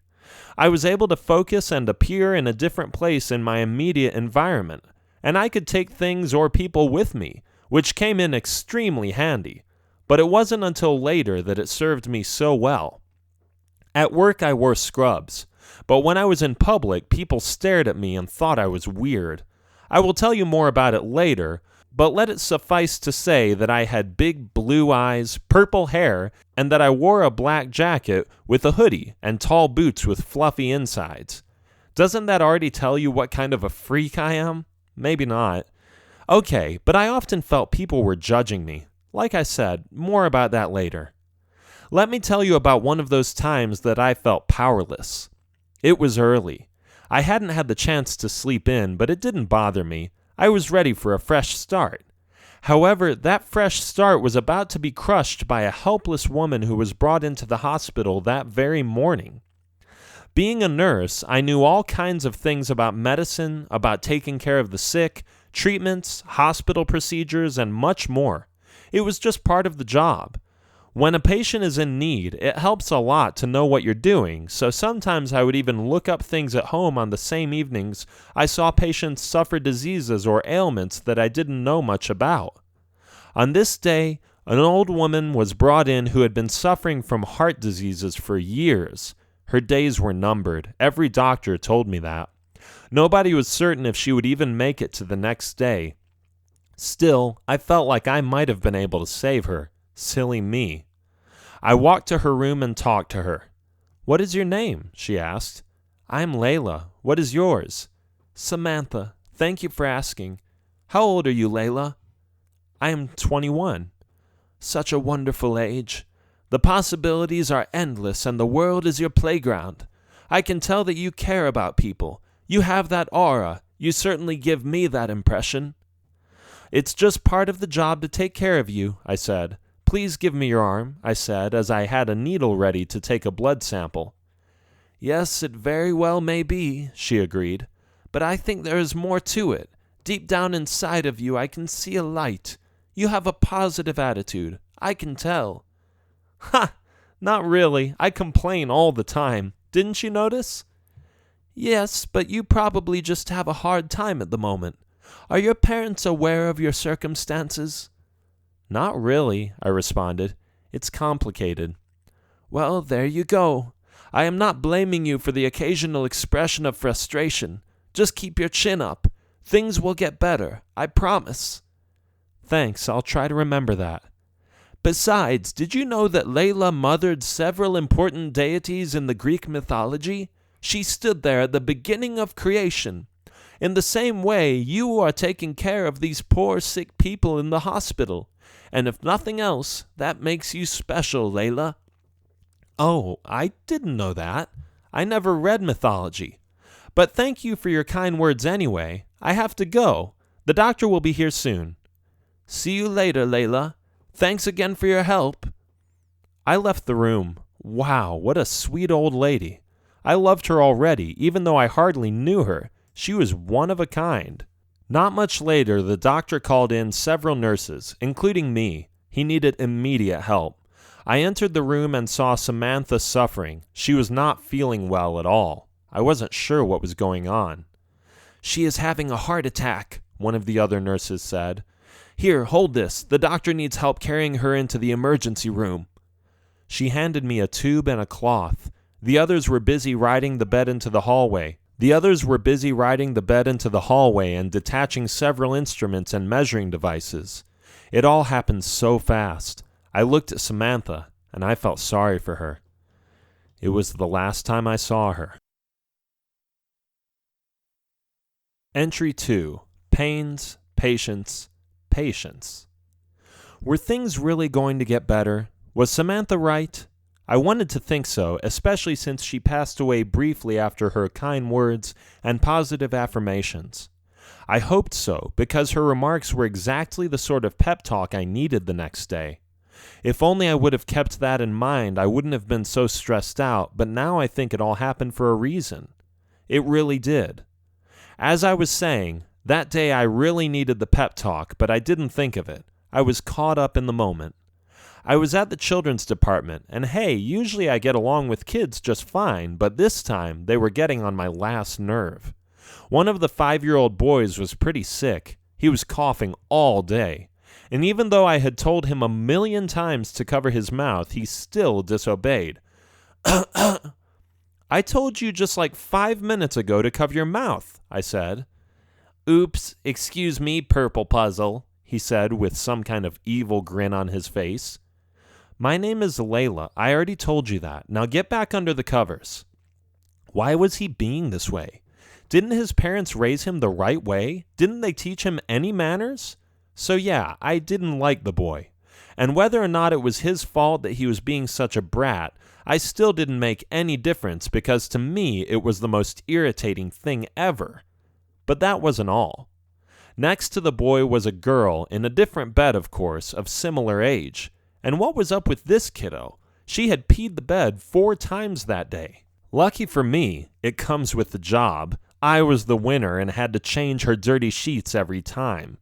I was able to focus and appear in a different place in my immediate environment, and I could take things or people with me, which came in extremely handy. But it wasn't until later that it served me so well. At work I wore scrubs, but when I was in public, people stared at me and thought I was weird. I will tell you more about it later, but let it suffice to say that I had big blue eyes, purple hair, and that I wore a black jacket with a hoodie and tall boots with fluffy insides. Doesn't that already tell you what kind of a freak I am? Maybe not. Okay, but I often felt people were judging me. Like I said, more about that later. Let me tell you about one of those times that I felt powerless. It was early. I hadn't had the chance to sleep in, but it didn't bother me. I was ready for a fresh start. However, that fresh start was about to be crushed by a helpless woman who was brought into the hospital that very morning. Being a nurse, I knew all kinds of things about medicine, about taking care of the sick, treatments, hospital procedures, and much more. It was just part of the job. When a patient is in need, it helps a lot to know what you're doing, so sometimes I would even look up things at home on the same evenings I saw patients suffer diseases or ailments that I didn't know much about. On this day, an old woman was brought in who had been suffering from heart diseases for years. Her days were numbered. Every doctor told me that. Nobody was certain if she would even make it to the next day. Still, I felt like I might have been able to save her. Silly me. I walked to her room and talked to her. "What is your name?" she asked. "I'm Layla. What is yours?" "Samantha. Thank you for asking. How old are you, Layla?" "I am 21. "Such a wonderful age. The possibilities are endless and the world is your playground. I can tell that you care about people. You have that aura. You certainly give me that impression." "It's just part of the job to take care of you," I said. "Please give me your arm," I said, as I had a needle ready to take a blood sample. "Yes, it very well may be," she agreed. "But I think there is more to it. Deep down inside of you, I can see a light. You have a positive attitude. I can tell." "Ha! Not really. I complain all the time. Didn't you notice?" "Yes, but you probably just have a hard time at the moment. Are your parents aware of your circumstances?" "Not really," I responded. "It's complicated." "Well, there you go. I am not blaming you for the occasional expression of frustration. Just keep your chin up. Things will get better, I promise." "Thanks, I'll try to remember that." "Besides, did you know that Layla mothered several important deities in the Greek mythology? She stood there at the beginning of creation. In the same way, you are taking care of these poor sick people in the hospital. And if nothing else, that makes you special, Layla." "Oh, I didn't know that. I never read mythology. But thank you for your kind words anyway. I have to go. The doctor will be here soon." "See you later, Layla. Thanks again for your help." I left the room. Wow, what a sweet old lady. I loved her already, even though I hardly knew her. She was one of a kind. Not much later, the doctor called in several nurses, including me. He needed immediate help. I entered the room and saw Samantha suffering. She was not feeling well at all. I wasn't sure what was going on. "She is having a heart attack," one of the other nurses said. "Here, hold this. The doctor needs help carrying her into the emergency room." She handed me a tube and a cloth. The others were busy riding the bed into the hallway. And detaching several instruments and measuring devices. It all happened so fast. I looked at Samantha, and I felt sorry for her. It was the last time I saw her. Entry 2. Pains, Patience, Patience. Were things really going to get better? Was Samantha right? I wanted to think so, especially since she passed away briefly after her kind words and positive affirmations. I hoped so, because her remarks were exactly the sort of pep talk I needed the next day. If only I would have kept that in mind, I wouldn't have been so stressed out, but now I think it all happened for a reason. It really did. As I was saying, that day I really needed the pep talk, but I didn't think of it. I was caught up in the moment. I was at the children's department, and hey, usually I get along with kids just fine, but this time they were getting on my last nerve. One of the 5-year-old boys was pretty sick. He was coughing all day. And even though I had told him 1,000,000 times to cover his mouth, he still disobeyed. I told you just like 5 minutes ago to cover your mouth, I said. Oops, excuse me, Purple Puzzle, he said with some kind of evil grin on his face. My name is Layla. I already told you that. Now get back under the covers. Why was he being this way? Didn't his parents raise him the right way? Didn't they teach him any manners? So yeah, I didn't like the boy. And whether or not it was his fault that he was being such a brat, I still didn't make any difference because to me it was the most irritating thing ever. But that wasn't all. Next to the boy was a girl, in a different bed of course, of similar age. And what was up with this kiddo? She had peed the bed 4 times that day. Lucky for me, it comes with the job. I was the winner and had to change her dirty sheets every time.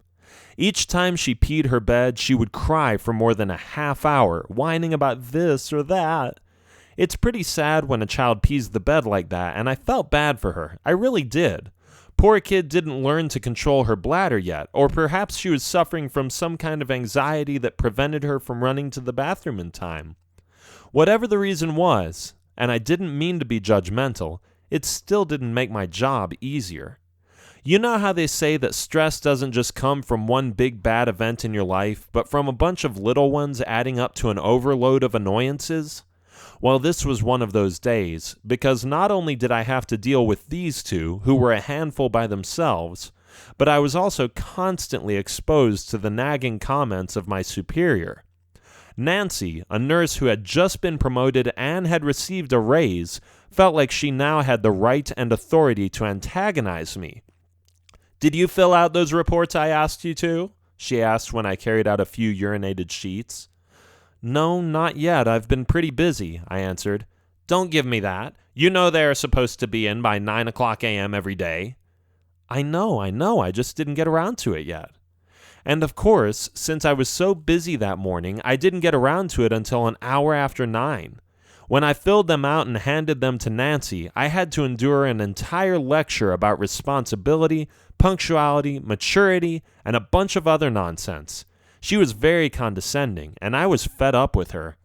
Each time she peed her bed, she would cry for more than a half hour, whining about this or that. It's pretty sad when a child pees the bed like that, and I felt bad for her. I really did. Poor kid didn't learn to control her bladder yet, or perhaps she was suffering from some kind of anxiety that prevented her from running to the bathroom in time. Whatever the reason was, and I didn't mean to be judgmental, it still didn't make my job easier. You know how they say that stress doesn't just come from one big bad event in your life, but from a bunch of little ones adding up to an overload of annoyances? Well, this was one of those days, because not only did I have to deal with these two, who were a handful by themselves, but I was also constantly exposed to the nagging comments of my superior. Nancy, a nurse who had just been promoted and had received a raise, felt like she now had the right and authority to antagonize me. Did you fill out those reports I asked you to? She asked when I carried out a few urinated sheets. No, not yet. I've been pretty busy, I answered. Don't give me that. You know they are supposed to be in by 9 o'clock a.m. every day. I know. I just didn't get around to it yet. And of course, since I was so busy that morning, I didn't get around to it until an hour after 9. When I filled them out and handed them to Nancy, I had to endure an entire lecture about responsibility, punctuality, maturity, and a bunch of other nonsense. She was very condescending, and I was fed up with her.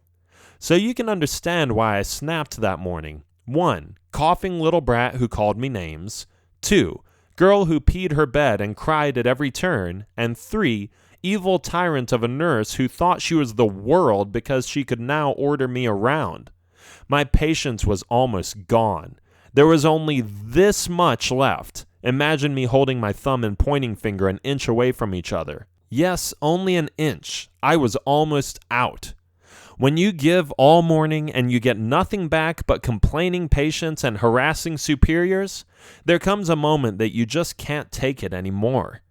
So you can understand why I snapped that morning. 1, coughing little brat who called me names. 2, girl who peed her bed and cried at every turn. And 3, evil tyrant of a nurse who thought she was the world because she could now order me around. My patience was almost gone. There was only this much left. Imagine me holding my thumb and pointing finger an inch away from each other. Yes, only an inch. I was almost out. When you give all morning and you get nothing back but complaining patients and harassing superiors, there comes a moment that you just can't take it anymore.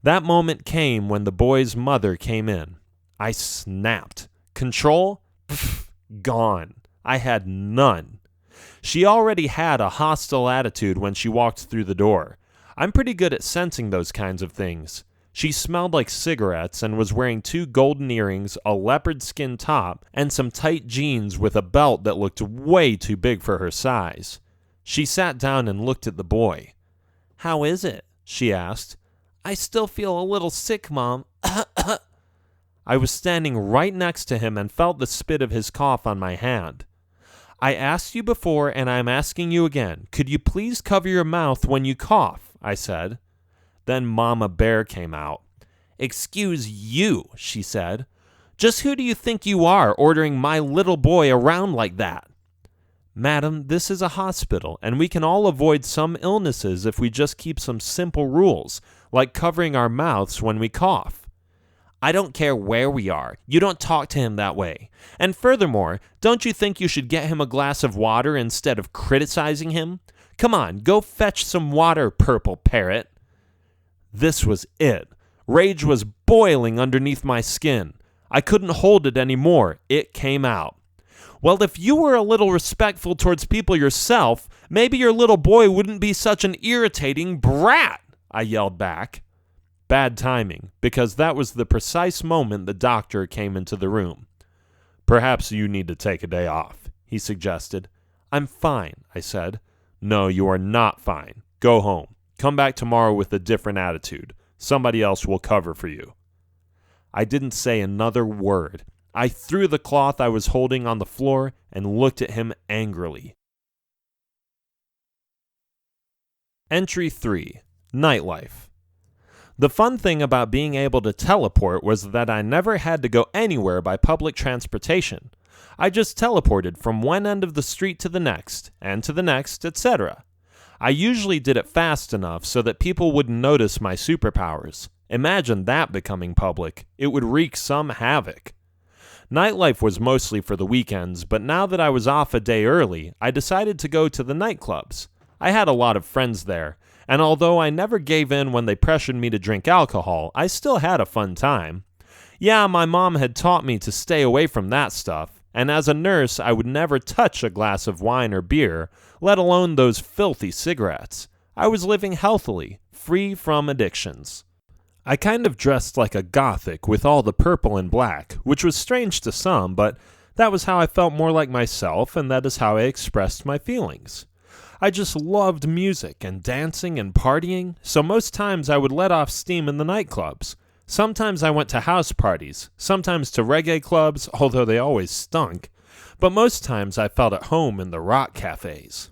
That moment came when the boy's mother came in. I snapped. Control? Pfft, gone. I had none. She already had a hostile attitude when she walked through the door. I'm pretty good at sensing those kinds of things. She smelled like cigarettes and was wearing 2 golden earrings, a leopard skin top, and some tight jeans with a belt that looked way too big for her size. She sat down and looked at the boy. How is it? She asked. I still feel a little sick, Mom. I was standing right next to him and felt the spit of his cough on my hand. I asked you before and I'm asking you again. Could you please cover your mouth when you cough? I said. Then Mama Bear came out. Excuse you, she said. Just who do you think you are ordering my little boy around like that? Madam, this is a hospital, and we can all avoid some illnesses if we just keep some simple rules, like covering our mouths when we cough. I don't care where we are. You don't talk to him that way. And furthermore, don't you think you should get him a glass of water instead of criticizing him? Come on, go fetch some water, Purple Parrot. This was it. Rage was boiling underneath my skin. I couldn't hold it anymore. It came out. Well, if you were a little respectful towards people yourself, Maybe your little boy wouldn't be such an irritating brat, I yelled back. Bad timing, because that was the precise moment the doctor came into the room. Perhaps you need to take a day off, he suggested. I'm fine, I said. No, you are not fine. Go home. Come back tomorrow with a different attitude. Somebody else will cover for you. I didn't say another word. I threw the cloth I was holding on the floor and looked at him angrily. Entry 3. Nightlife. The fun thing about being able to teleport was that I never had to go anywhere by public transportation. I just teleported from one end of the street to the next, and to the next, etc. I usually did it fast enough so that people wouldn't notice my superpowers. Imagine that becoming public. It would wreak some havoc. Nightlife was mostly for the weekends, but now that I was off a day early, I decided to go to the nightclubs. I had a lot of friends there, and although I never gave in when they pressured me to drink alcohol, I still had a fun time. Yeah, my mom had taught me to stay away from that stuff, and as a nurse, I would never touch a glass of wine or beer, let alone those filthy cigarettes. I was living healthily, free from addictions. I kind of dressed like a gothic with all the purple and black, which was strange to some, but that was how I felt more like myself, and that is how I expressed my feelings. I just loved music and dancing and partying, so most times I would let off steam in the nightclubs. Sometimes I went to house parties, sometimes to reggae clubs, although they always stunk, but most times I felt at home in the rock cafes.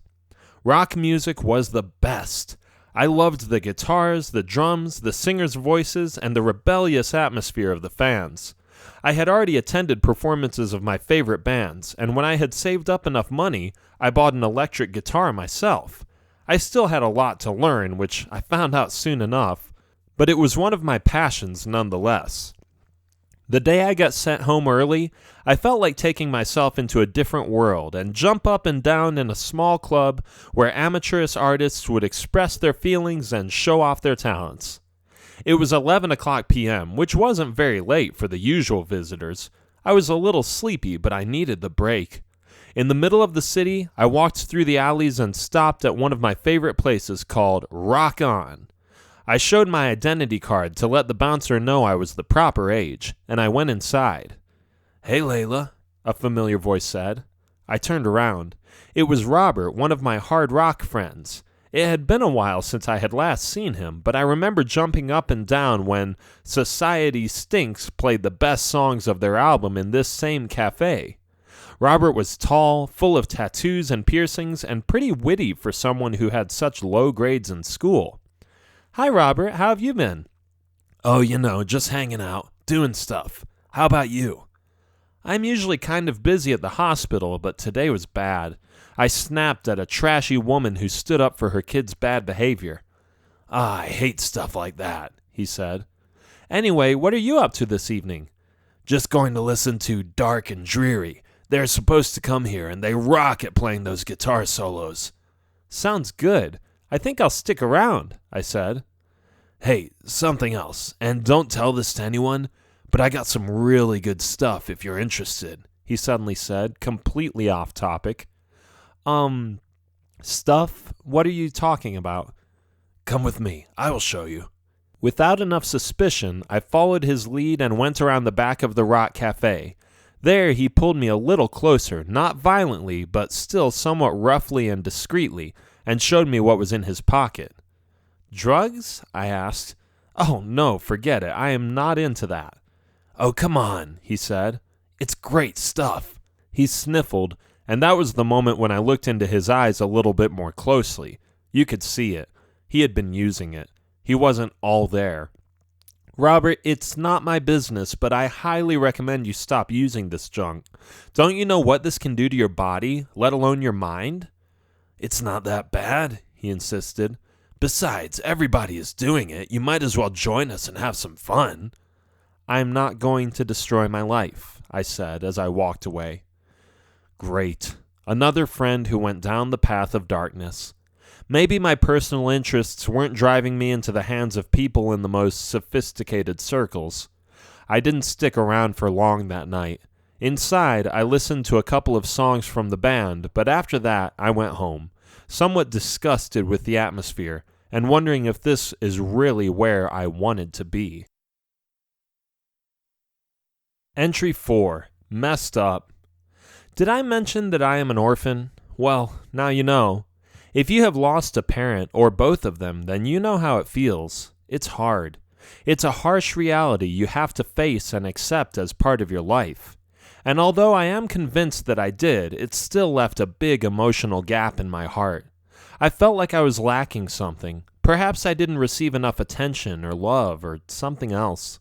Rock music was the best. I loved the guitars, the drums, the singers' voices, and the rebellious atmosphere of the fans. I had already attended performances of my favorite bands, and when I had saved up enough money, I bought an electric guitar myself. I still had a lot to learn, which I found out soon enough, but it was one of my passions nonetheless. The day I got sent home early, I felt like taking myself into a different world and jump up and down in a small club where amateurish artists would express their feelings and show off their talents. It was 11 o'clock p.m., which wasn't very late for the usual visitors. I was a little sleepy, but I needed the break. In the middle of the city, I walked through the alleys and stopped at one of my favorite places called Rock On. I showed my identity card to let the bouncer know I was the proper age, and I went inside. "Hey, Layla," a familiar voice said. I turned around. It was Robert, one of my hard rock friends. It had been a while since I had last seen him, but I remember jumping up and down when Society Stinks played the best songs of their album in this same cafe. Robert was tall, full of tattoos and piercings, and pretty witty for someone who had such low grades in school. "Hi, Robert. How have you been?" "Oh, just hanging out, doing stuff. How about you?" "I'm usually kind of busy at the hospital, but today was bad. I snapped at a trashy woman who stood up for her kid's bad behavior." "I hate stuff like that," he said. "Anyway, what are you up to this evening?" "Just going to listen to Dark and Dreary. They're supposed to come here, and they rock at playing those guitar solos." "Sounds good. I think I'll stick around," I said. "Hey, something else, and don't tell this to anyone, but I got some really good stuff if you're interested," he suddenly said, completely off topic. Stuff? What are you talking about?" "Come with me. I will show you." Without enough suspicion, I followed his lead and went around the back of the Rock Cafe. There he pulled me a little closer, not violently, but still somewhat roughly and discreetly, and showed me what was in his pocket. "Drugs?" I asked. "Oh, no, forget it. I am not into that." "Oh, come on," he said. "It's great stuff." He sniffled, and that was the moment when I looked into his eyes a little bit more closely. You could see it. He had been using it. He wasn't all there. "Robert, it's not my business, but I highly recommend you stop using this junk. Don't you know what this can do to your body, let alone your mind?" "It's not that bad," he insisted. "Besides, everybody is doing it. You might as well join us and have some fun." "I'm not going to destroy my life," I said as I walked away. Great. Another friend who went down the path of darkness. Maybe my personal interests weren't driving me into the hands of people in the most sophisticated circles. I didn't stick around for long that night. Inside, I listened to a couple of songs from the band, but after that, I went home. somewhat disgusted with the atmosphere, and wondering if this is really where I wanted to be. Entry 4. Messed up. Did I mention that I am an orphan? Well, now you know. If you have lost a parent or both of them, then you know how it feels. It's hard. It's a harsh reality you have to face and accept as part of your life. And although I am convinced that I did, it still left a big emotional gap in my heart. I felt like I was lacking something. Perhaps I didn't receive enough attention or love or something else.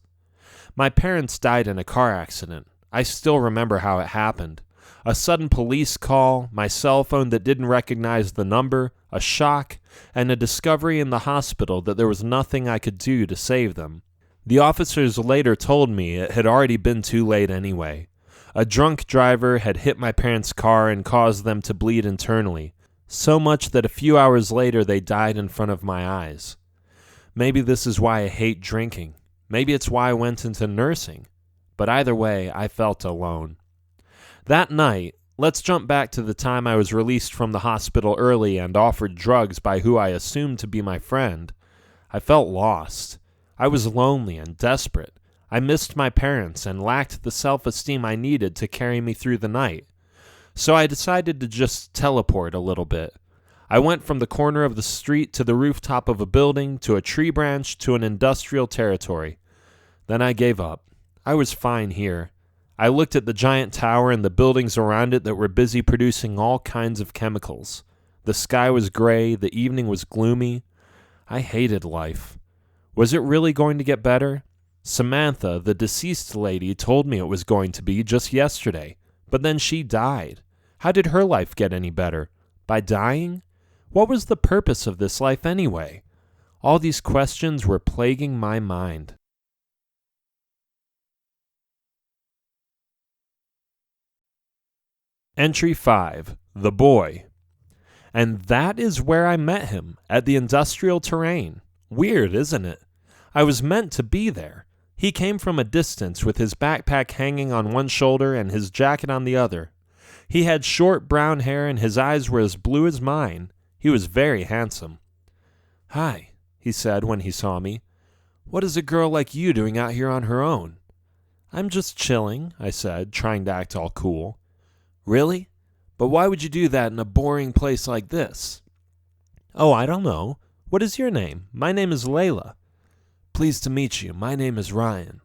My parents died in a car accident. I still remember how it happened. A sudden police call, my cell phone that didn't recognize the number, a shock, and a discovery in the hospital that there was nothing I could do to save them. The officers later told me it had already been too late anyway. A drunk driver had hit my parents' car and caused them to bleed internally, so much that a few hours later they died in front of my eyes. Maybe this is why I hate drinking. Maybe it's why I went into nursing. But either way, I felt alone. That night, let's jump back to the time I was released from the hospital early and offered drugs by who I assumed to be my friend. I felt lost. I was lonely and desperate. I missed my parents and lacked the self-esteem I needed to carry me through the night. So I decided to just teleport a little bit. I went from the corner of the street to the rooftop of a building to a tree branch to an industrial territory. Then I gave up. I was fine here. I looked at the giant tower and the buildings around it that were busy producing all kinds of chemicals. The sky was gray, the evening was gloomy. I hated life. Was it really going to get better? Samantha, the deceased lady, told me it was going to be just yesterday, but then she died. How did her life get any better? By dying? What was the purpose of this life anyway? All these questions were plaguing my mind. Entry 5. The Boy. And that is where I met him, at the industrial terrain. Weird, isn't it? I was meant to be there. He came from a distance with his backpack hanging on one shoulder and his jacket on the other. He had short brown hair and his eyes were as blue as mine. He was very handsome. "Hi," he said when he saw me. "What is a girl like you doing out here on her own?" "I'm just chilling," I said, trying to act all cool. "Really? But why would you do that in a boring place like this?" "Oh, I don't know. What is your name? My name is Layla." "Pleased to meet you. My name is Ryan."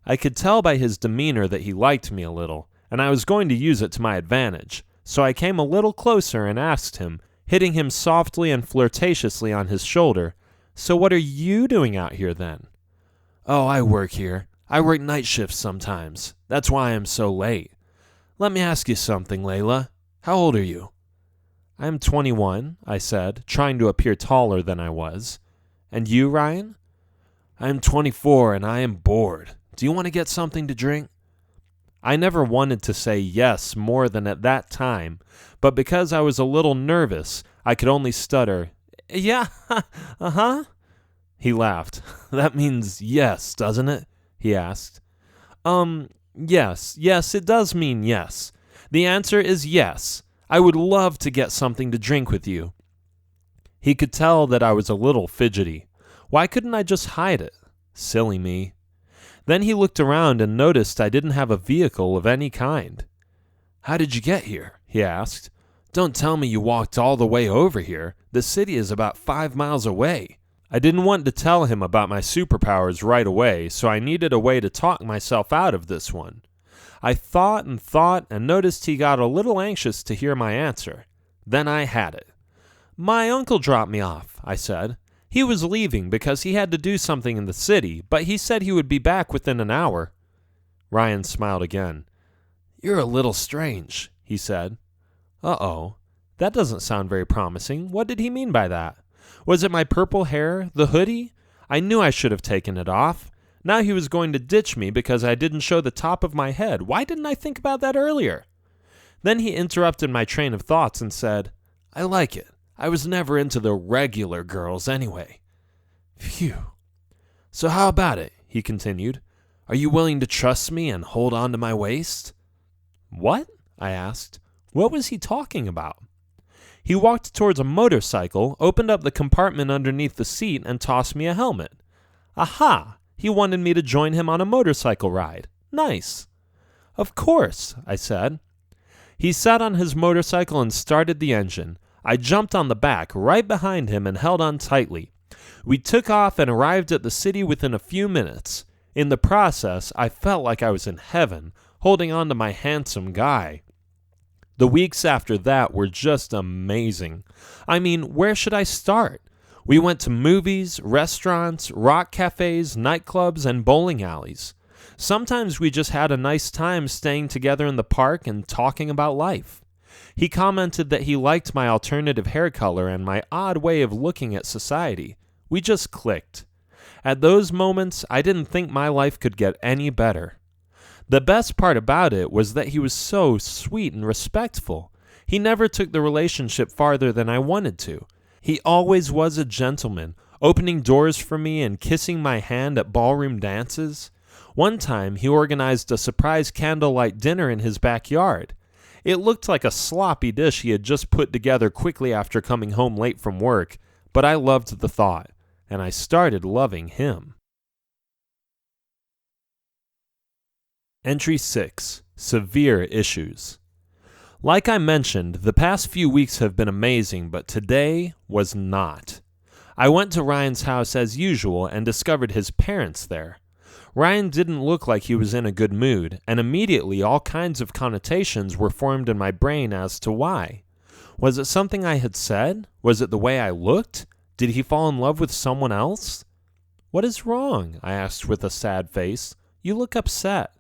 I could tell by his demeanor that he liked me a little, and I was going to use it to my advantage, so I came a little closer and asked him, hitting him softly and flirtatiously on his shoulder, "So what are you doing out here then?" "Oh, I work here. I work night shifts sometimes. That's why I am so late. Let me ask you something, Layla. How old are you?" "I am 21, I said, trying to appear taller than I was. "And you, Ryan?" "I am 24 and I am bored. Do you want to get something to drink?" I never wanted to say yes more than at that time, but because I was a little nervous, I could only stutter, "Yeah, uh-huh." He laughed. "That means yes, doesn't it?" he asked. Yes, it does mean yes. The answer is yes. I would love to get something to drink with you." He could tell that I was a little fidgety. Why couldn't I just hide it? Silly me. Then he looked around and noticed I didn't have a vehicle of any kind. "How did you get here?" he asked. "Don't tell me you walked all the way over here. The city is about 5 miles away." I didn't want to tell him about my superpowers right away, so I needed a way to talk myself out of this one. I thought and noticed he got a little anxious to hear my answer. Then I had it. "My uncle dropped me off," I said. "He was leaving because he had to do something in the city, but he said he would be back within an hour." Ryan smiled again. "You're a little strange," he said. Uh-oh. That doesn't sound very promising. What did he mean by that? Was it my purple hair, the hoodie? I knew I should have taken it off. Now he was going to ditch me because I didn't show the top of my head. Why didn't I think about that earlier? Then he interrupted my train of thoughts and said, "I like it. I was never into the regular girls anyway." Phew. "So how about it?" he continued. "Are you willing to trust me and hold on to my waist?" "What?" I asked. What was he talking about? He walked towards a motorcycle, opened up the compartment underneath the seat, and tossed me a helmet. Aha! He wanted me to join him on a motorcycle ride. Nice. Of course, I said. He sat on his motorcycle and started the engine. I jumped on the back, right behind him, and held on tightly. We took off and arrived at the city within a few minutes. In the process, I felt like I was in heaven, holding on to my handsome guy. The weeks after that were just amazing. I mean, where should I start? We went to movies, restaurants, rock cafes, nightclubs, and bowling alleys. Sometimes we just had a nice time staying together in the park and talking about life. He commented that he liked my alternative hair color and my odd way of looking at society. We just clicked. At those moments, I didn't think my life could get any better. The best part about it was that he was so sweet and respectful. He never took the relationship farther than I wanted to. He always was a gentleman, opening doors for me and kissing my hand at ballroom dances. One time, he organized a surprise candlelight dinner in his backyard. It looked like a sloppy dish he had just put together quickly after coming home late from work, but I loved the thought, and I started loving him. Entry 6. Severe Issues. Like I mentioned, the past few weeks have been amazing, but today was not. I went to Ryan's house as usual and discovered his parents there. Ryan didn't look like he was in a good mood, and immediately all kinds of connotations were formed in my brain as to why. Was it something I had said? Was it the way I looked? Did he fall in love with someone else? "What is wrong?" I asked with a sad face. "You look upset."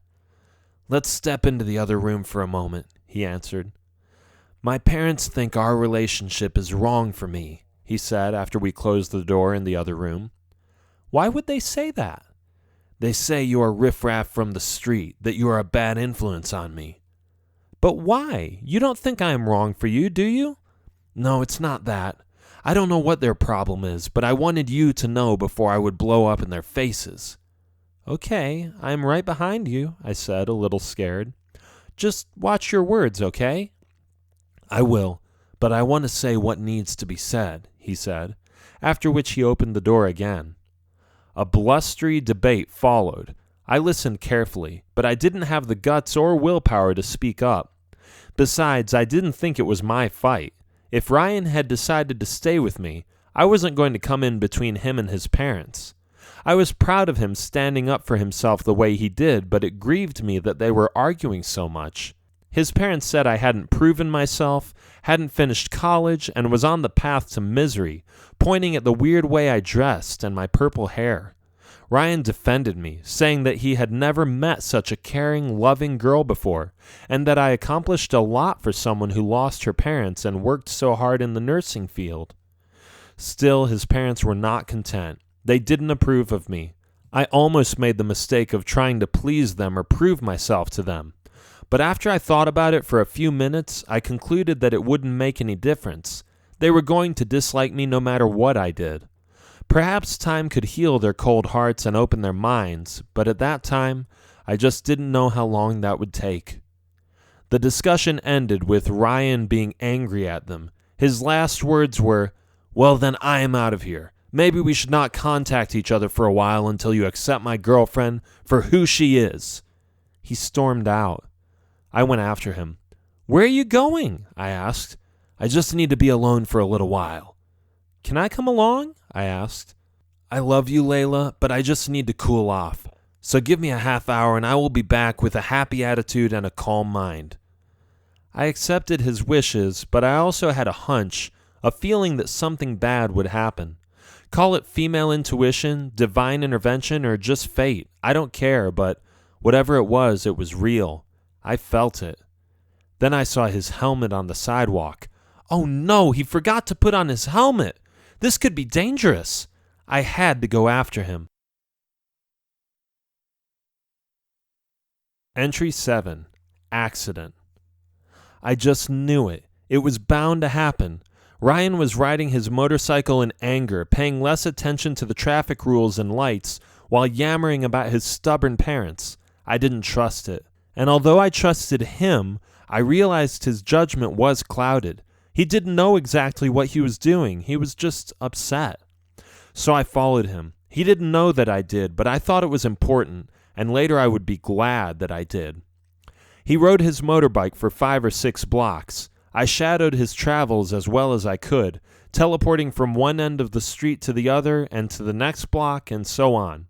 "Let's step into the other room for a moment," he answered. "My parents think our relationship is wrong for me," he said after we closed the door in the other room. "Why would they say that?" "They say you are riffraff from the street, that you are a bad influence on me." "But why? You don't think I am wrong for you, do you?" "No, it's not that. I don't know what their problem is, but I wanted you to know before I would blow up in their faces." "Okay, I am right behind you," I said, a little scared. "Just watch your words, okay?" "I will, but I want to say what needs to be said," he said, after which he opened the door again. A blustery debate followed. I listened carefully, but I didn't have the guts or willpower to speak up. Besides, I didn't think it was my fight. If Ryan had decided to stay with me, I wasn't going to come in between him and his parents. I was proud of him standing up for himself the way he did, but it grieved me that they were arguing so much. His parents said I hadn't proven myself, hadn't finished college, and was on the path to misery, pointing at the weird way I dressed and my purple hair. Ryan defended me, saying that he had never met such a caring, loving girl before, and that I accomplished a lot for someone who lost her parents and worked so hard in the nursing field. Still, his parents were not content. They didn't approve of me. I almost made the mistake of trying to please them or prove myself to them. But after I thought about it for a few minutes, I concluded that it wouldn't make any difference. They were going to dislike me no matter what I did. Perhaps time could heal their cold hearts and open their minds, but at that time, I just didn't know how long that would take. The discussion ended with Ryan being angry at them. His last words were, "Well, then I am out of here. Maybe we should not contact each other for a while until you accept my girlfriend for who she is." He stormed out. I went after him. "Where are you going?" I asked. "I just need to be alone for a little while." "Can I come along?" I asked. "I love you, Layla, but I just need to cool off. So give me a half hour and I will be back with a happy attitude and a calm mind." I accepted his wishes, but I also had a hunch, a feeling that something bad would happen. Call it female intuition, divine intervention, or just fate. I don't care, but whatever it was real. I felt it. Then I saw his helmet on the sidewalk. Oh no, he forgot to put on his helmet. This could be dangerous. I had to go after him. Entry 7. Accident. I just knew it. It was bound to happen. Ryan was riding his motorcycle in anger, paying less attention to the traffic rules and lights, while yammering about his stubborn parents. I didn't trust it. And although I trusted him, I realized his judgment was clouded. He didn't know exactly what he was doing. He was just upset. So I followed him. He didn't know that I did, but I thought it was important, and later I would be glad that I did. He rode his motorbike for 5 or 6 blocks. I shadowed his travels as well as I could, teleporting from one end of the street to the other and to the next block and so on.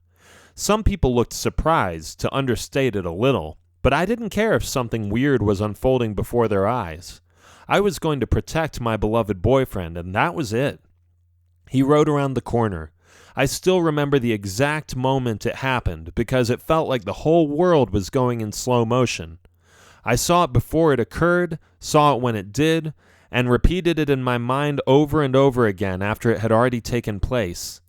Some people looked surprised, to understate it a little, but I didn't care if something weird was unfolding before their eyes. I was going to protect my beloved boyfriend, and that was it. He rode around the corner. I still remember the exact moment it happened because it felt like the whole world was going in slow motion. I saw it before it occurred, saw it when it did, and repeated it in my mind over and over again after it had already taken place.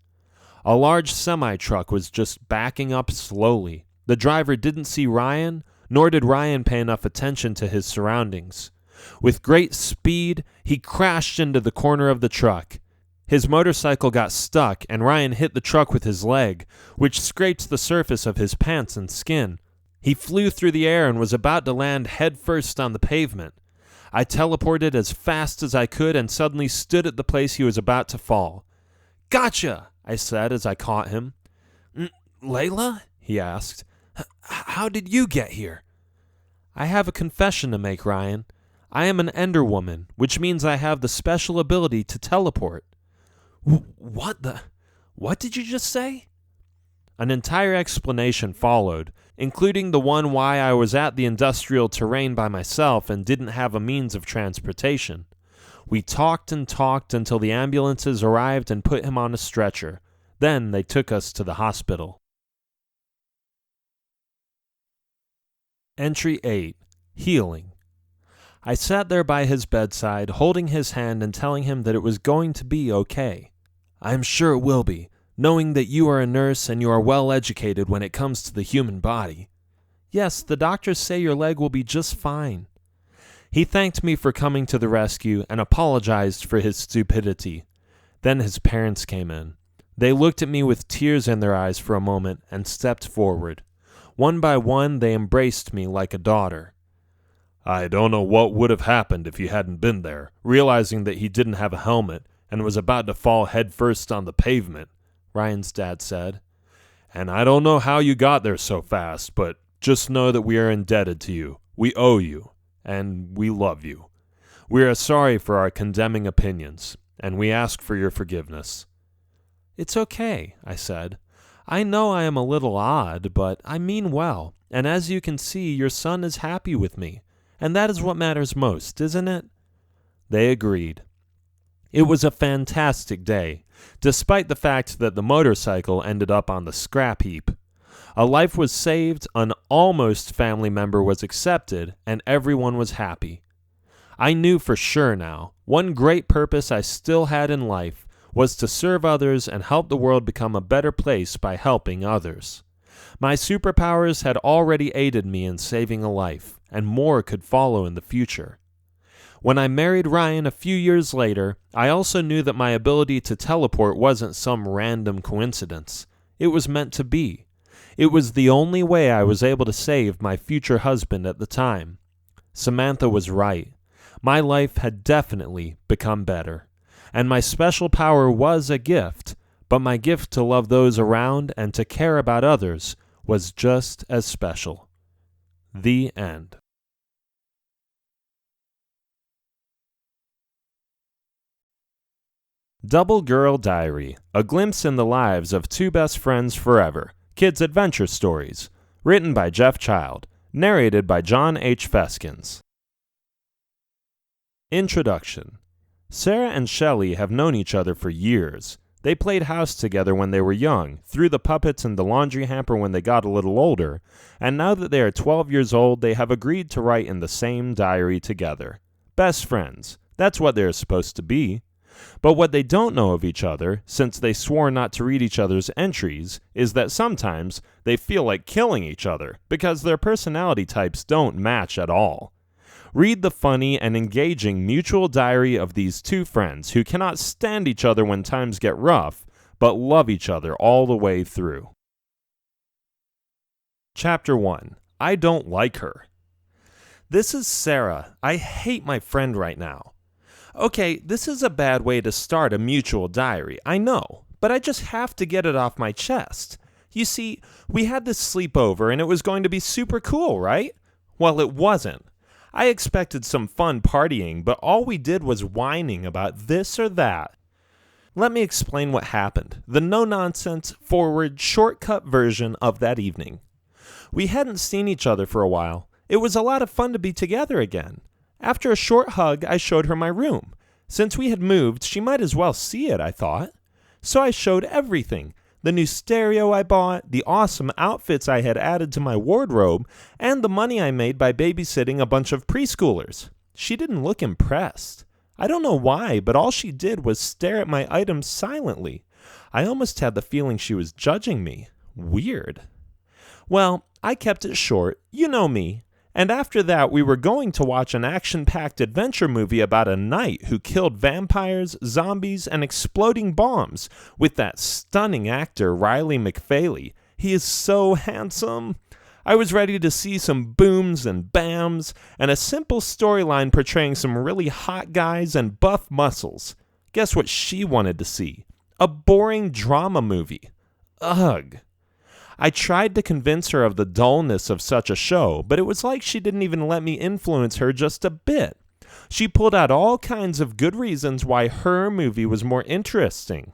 A large semi-truck was just backing up slowly. The driver didn't see Ryan, nor did Ryan pay enough attention to his surroundings. With great speed, he crashed into the corner of the truck. His motorcycle got stuck, and Ryan hit the truck with his leg, which scraped the surface of his pants and skin. He flew through the air and was about to land headfirst on the pavement. I teleported as fast as I could and suddenly stood at the place he was about to fall. "Gotcha!" I said as I caught him. "Layla?" he asked. "How did you get here?" "I have a confession to make, Ryan. I am an Ender Woman, which means I have the special ability to teleport." What did you just say?" An entire explanation followed, including the one why I was at the industrial terrain by myself and didn't have a means of transportation. We talked and talked until the ambulances arrived and put him on a stretcher. Then they took us to the hospital. Entry 8. Healing. I sat there by his bedside, holding his hand and telling him that it was going to be okay. "I am sure it will be, knowing that you are a nurse and you are well educated when it comes to the human body." "Yes, the doctors say your leg will be just fine." He thanked me for coming to the rescue and apologized for his stupidity. Then his parents came in. They looked at me with tears in their eyes for a moment and stepped forward. One by one, they embraced me like a daughter. "I don't know what would have happened if you hadn't been there," realizing that he didn't have a helmet and was about to fall headfirst on the pavement, Ryan's dad said. "And I don't know how you got there so fast, but just know that we are indebted to you. We owe you, and we love you. We are sorry for our condemning opinions, and we ask for your forgiveness." "It's okay," I said. "I know I am a little odd, but I mean well, and as you can see, your son is happy with me, and that is what matters most, isn't it?" They agreed. It was a fantastic day, despite the fact that the motorcycle ended up on the scrap heap. A life was saved, an almost family member was accepted, and everyone was happy. I knew for sure now, one great purpose I still had in life was to serve others and help the world become a better place by helping others. My superpowers had already aided me in saving a life, and more could follow in the future. When I married Ryan a few years later, I also knew that my ability to teleport wasn't some random coincidence. It was meant to be. It was the only way I was able to save my future husband at the time. Samantha was right. My life had definitely become better. And my special power was a gift, but my gift to love those around and to care about others was just as special. The end. Double Girl Diary, a glimpse in the lives of two best friends forever, kids' adventure stories, written by Jeff Child, narrated by John H. Feskins. Introduction. Sarah and Shelley have known each other for years. They played house together when they were young, threw the puppets in the laundry hamper when they got a little older, and now that they are 12 years old, they have agreed to write in the same diary together. Best friends. That's what they are supposed to be. But what they don't know of each other, since they swore not to read each other's entries, is that sometimes they feel like killing each other because their personality types don't match at all. Read the funny and engaging mutual diary of these two friends who cannot stand each other when times get rough, but love each other all the way through. Chapter 1. I don't like her. This is Sarah. I hate my friend right now. Okay, this is a bad way to start a mutual diary, I know, but I just have to get it off my chest. You see, we had this sleepover and it was going to be super cool, right? Well, it wasn't. I expected some fun partying, but all we did was whining about this or that. Let me explain what happened, the no-nonsense, forward, shortcut version of that evening. We hadn't seen each other for a while. It was a lot of fun to be together again. After a short hug, I showed her my room. Since we had moved, she might as well see it, I thought. So I showed everything. The new stereo I bought, the awesome outfits I had added to my wardrobe, and the money I made by babysitting a bunch of preschoolers. She didn't look impressed. I don't know why, but all she did was stare at my items silently. I almost had the feeling she was judging me. Weird. Well, I kept it short. You know me. And after that, we were going to watch an action-packed adventure movie about a knight who killed vampires, zombies, and exploding bombs with that stunning actor Riley McFaley. He is so handsome. I was ready to see some booms and bams and a simple storyline portraying some really hot guys and buff muscles. Guess what she wanted to see? A boring drama movie. Ugh. I tried to convince her of the dullness of such a show, but it was like she didn't even let me influence her just a bit. She pulled out all kinds of good reasons why her movie was more interesting.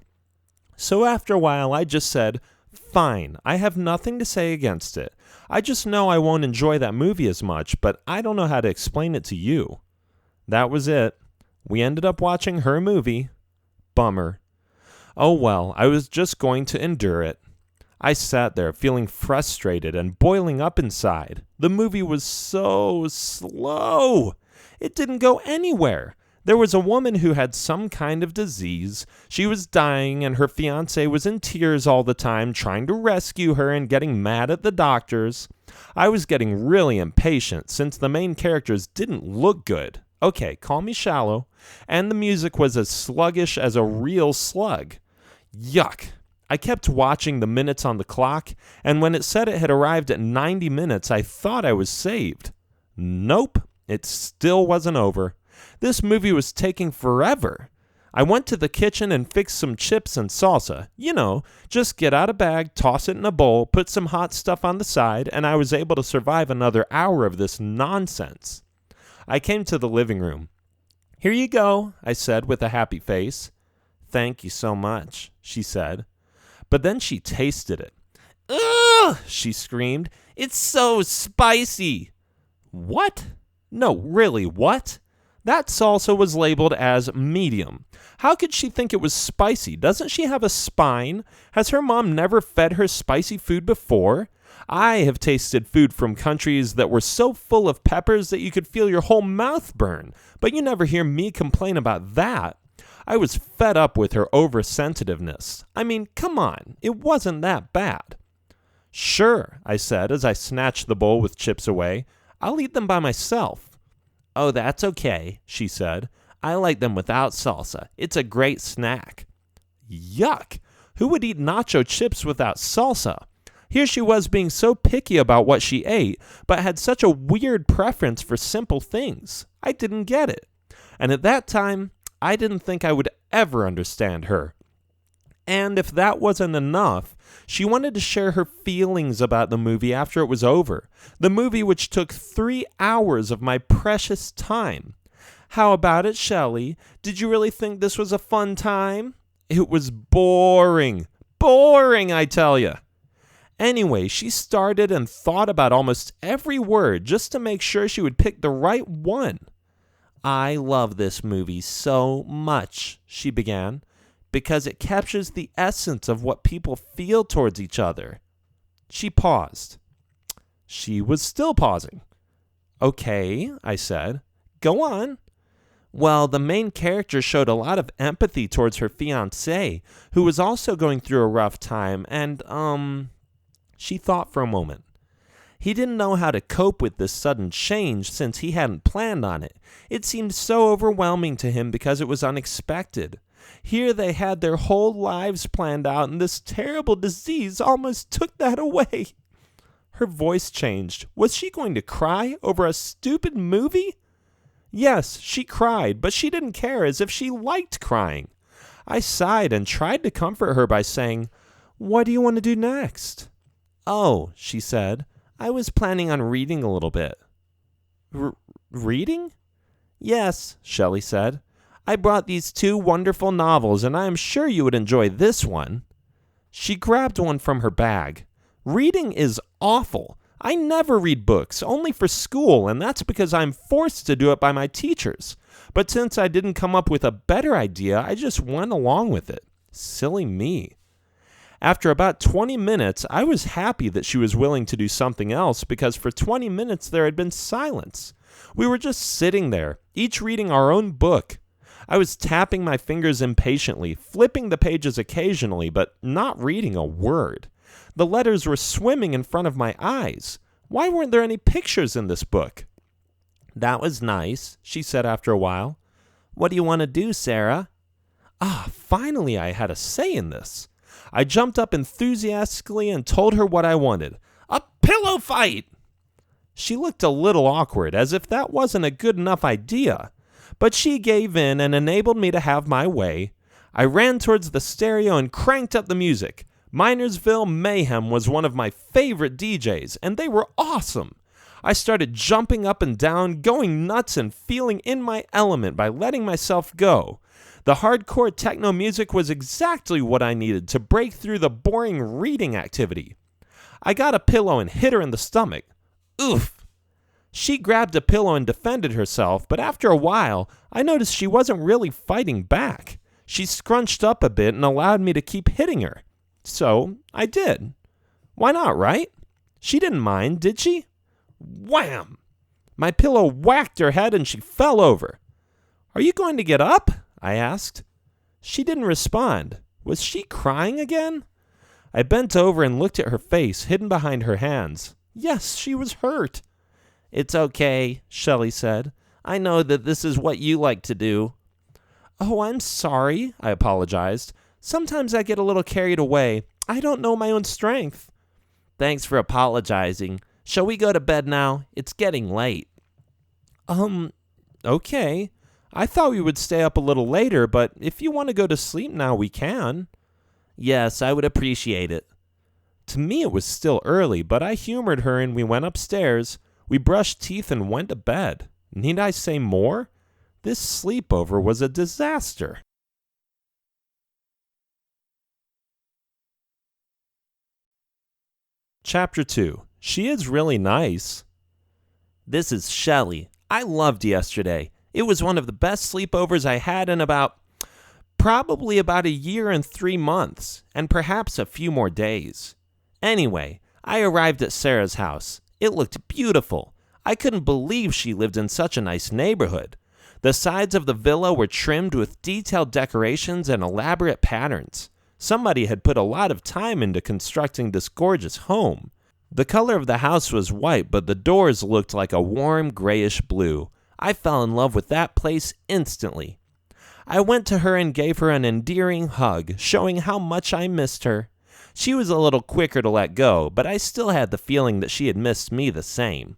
So after a while, I just said, fine, I have nothing to say against it. I just know I won't enjoy that movie as much, but I don't know how to explain it to you. That was it. We ended up watching her movie. Bummer. Oh well, I was just going to endure it. I sat there feeling frustrated and boiling up inside. The movie was so slow. It didn't go anywhere. There was a woman who had some kind of disease. She was dying and her fiancé was in tears all the time trying to rescue her and getting mad at the doctors. I was getting really impatient since the main characters didn't look good. Okay, call me shallow. And the music was as sluggish as a real slug. Yuck. I kept watching the minutes on the clock, and when it said it had arrived at 90 minutes, I thought I was saved. Nope, it still wasn't over. This movie was taking forever. I went to the kitchen and fixed some chips and salsa. You know, just get out a bag, toss it in a bowl, put some hot stuff on the side, and I was able to survive another hour of this nonsense. I came to the living room. Here you go, I said with a happy face. Thank you so much, she said. But then she tasted it. Ugh, she screamed. It's so spicy. What? No, really, what? That salsa was labeled as medium. How could she think it was spicy? Doesn't she have a spine? Has her mom never fed her spicy food before? I have tasted food from countries that were so full of peppers that you could feel your whole mouth burn, but you never hear me complain about that. I was fed up with her oversensitiveness. I mean, come on, it wasn't that bad. Sure, I said as I snatched the bowl with chips away. I'll eat them by myself. Oh, that's okay, she said. I like them without salsa. It's a great snack. Yuck! Who would eat nacho chips without salsa? Here she was being so picky about what she ate, but had such a weird preference for simple things. I didn't get it. And at that time, I didn't think I would ever understand her. And if that wasn't enough, she wanted to share her feelings about the movie after it was over. The movie which took 3 hours of my precious time. How about it, Shelley? Did you really think this was a fun time? It was boring. Boring, I tell you. Anyway, she started and thought about almost every word just to make sure she would pick the right one. I love this movie so much, she began, because it captures the essence of what people feel towards each other. She paused. She was still pausing. Okay, I said. Go on. Well, the main character showed a lot of empathy towards her fiancé, who was also going through a rough time, and, she thought for a moment. He didn't know how to cope with this sudden change since he hadn't planned on it. It seemed so overwhelming to him because it was unexpected. Here they had their whole lives planned out, and this terrible disease almost took that away. Her voice changed. Was she going to cry over a stupid movie? Yes, she cried, but she didn't care as if she liked crying. I sighed and tried to comfort her by saying, "What do you want to do next?" "Oh," she said, "I was planning on reading a little bit." Reading? "Yes," Shelley said. "I brought these 2 wonderful novels, and I am sure you would enjoy this one." She grabbed one from her bag. Reading is awful. I never read books, only for school, and that's because I'm forced to do it by my teachers. But since I didn't come up with a better idea, I just went along with it. Silly me. After about 20 minutes, I was happy that she was willing to do something else because for 20 minutes there had been silence. We were just sitting there, each reading our own book. I was tapping my fingers impatiently, flipping the pages occasionally, but not reading a word. The letters were swimming in front of my eyes. Why weren't there any pictures in this book? "That was nice," she said after a while. "What do you want to do, Sarah?" Finally I had a say in this. I jumped up enthusiastically and told her what I wanted. "A pillow fight!" She looked a little awkward, as if that wasn't a good enough idea. But she gave in and enabled me to have my way. I ran towards the stereo and cranked up the music. Minersville Mayhem was one of my favorite DJs, and they were awesome. I started jumping up and down, going nuts and feeling in my element by letting myself go. The hardcore techno music was exactly what I needed to break through the boring reading activity. I got a pillow and hit her in the stomach. Oof! She grabbed a pillow and defended herself, but after a while, I noticed she wasn't really fighting back. She scrunched up a bit and allowed me to keep hitting her. So I did. Why not, right? She didn't mind, did she? Wham! My pillow whacked her head and she fell over. "Are you going to get up?" I asked. She didn't respond. Was she crying again? I bent over and looked at her face, hidden behind her hands. Yes, she was hurt. "It's okay," Shelley said. "I know that this is what you like to do." "Oh, I'm sorry," I apologized. "Sometimes I get a little carried away. I don't know my own strength." "Thanks for apologizing. Shall we go to bed now? It's getting late." Okay. I thought we would stay up a little later, but if you want to go to sleep now, we can." "Yes, I would appreciate it." To me, it was still early, but I humored her and we went upstairs. We brushed teeth and went to bed. Need I say more? This sleepover was a disaster. Chapter 2. She is really nice. This is Shelley. I loved yesterday. It was one of the best sleepovers I had in probably about a year and 3 months, and perhaps a few more days. Anyway, I arrived at Sarah's house. It looked beautiful. I couldn't believe she lived in such a nice neighborhood. The sides of the villa were trimmed with detailed decorations and elaborate patterns. Somebody had put a lot of time into constructing this gorgeous home. The color of the house was white, but the doors looked like a warm grayish blue. I fell in love with that place instantly. I went to her and gave her an endearing hug, showing how much I missed her. She was a little quicker to let go, but I still had the feeling that she had missed me the same.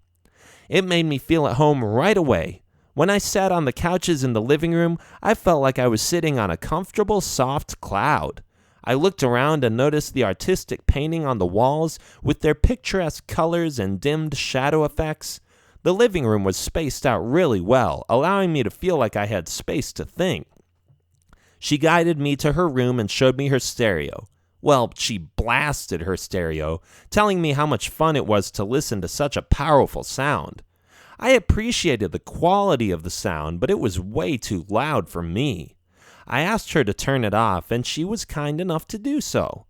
It made me feel at home right away. When I sat on the couches in the living room, I felt like I was sitting on a comfortable, soft cloud. I looked around and noticed the artistic painting on the walls with their picturesque colors and dimmed shadow effects. The living room was spaced out really well, allowing me to feel like I had space to think. She guided me to her room and showed me her stereo. Well, she blasted her stereo, telling me how much fun it was to listen to such a powerful sound. I appreciated the quality of the sound, but it was way too loud for me. I asked her to turn it off, and she was kind enough to do so.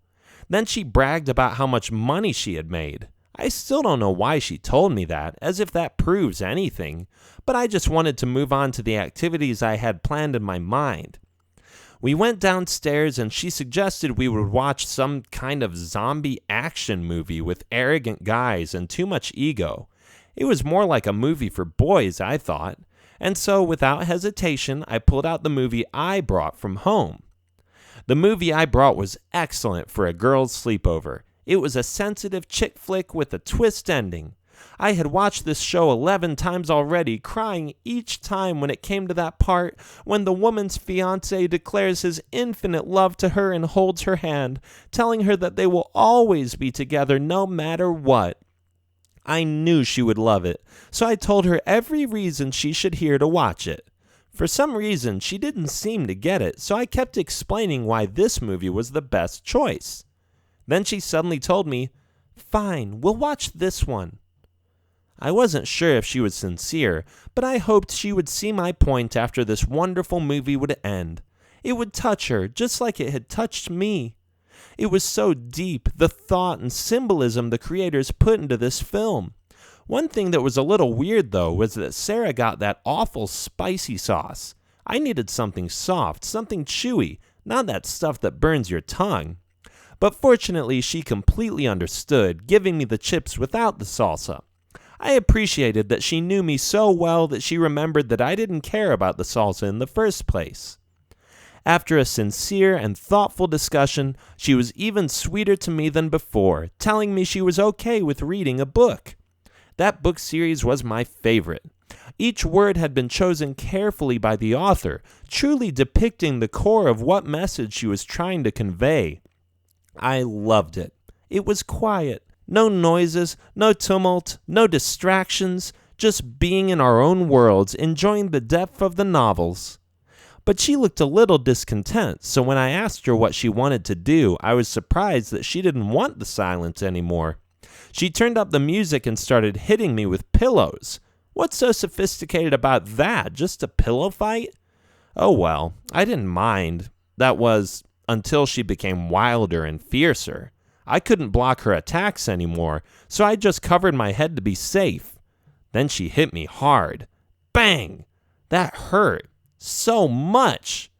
Then she bragged about how much money she had made. I still don't know why she told me that, as if that proves anything, but I just wanted to move on to the activities I had planned in my mind. We went downstairs and she suggested we would watch some kind of zombie action movie with arrogant guys and too much ego. It was more like a movie for boys, I thought. And so, without hesitation, I pulled out the movie I brought from home. The movie I brought was excellent for a girls' sleepover. It was a sensitive chick flick with a twist ending. I had watched this show 11 times already, crying each time when it came to that part when the woman's fiancé declares his infinite love to her and holds her hand, telling her that they will always be together no matter what. I knew she would love it, so I told her every reason she should hear to watch it. For some reason, she didn't seem to get it, so I kept explaining why this movie was the best choice. Then she suddenly told me, "Fine, we'll watch this one." I wasn't sure if she was sincere, but I hoped she would see my point after this wonderful movie would end. It would touch her, just like it had touched me. It was so deep, the thought and symbolism the creators put into this film. One thing that was a little weird, though, was that Sarah got that awful spicy sauce. I needed something soft, something chewy, not that stuff that burns your tongue. But fortunately, she completely understood, giving me the chips without the salsa. I appreciated that she knew me so well that she remembered that I didn't care about the salsa in the first place. After a sincere and thoughtful discussion, she was even sweeter to me than before, telling me she was okay with reading a book. That book series was my favorite. Each word had been chosen carefully by the author, truly depicting the core of what message she was trying to convey. I loved it. It was quiet. No noises, no tumult, no distractions, just being in our own worlds, enjoying the depth of the novels. But she looked a little discontent, so when I asked her what she wanted to do, I was surprised that she didn't want the silence anymore. She turned up the music and started hitting me with pillows. What's so sophisticated about that? Just a pillow fight? Oh well, I didn't mind. That was until she became wilder and fiercer. I couldn't block her attacks anymore, so I just covered my head to be safe. Then she hit me hard. Bang! That hurt. So much.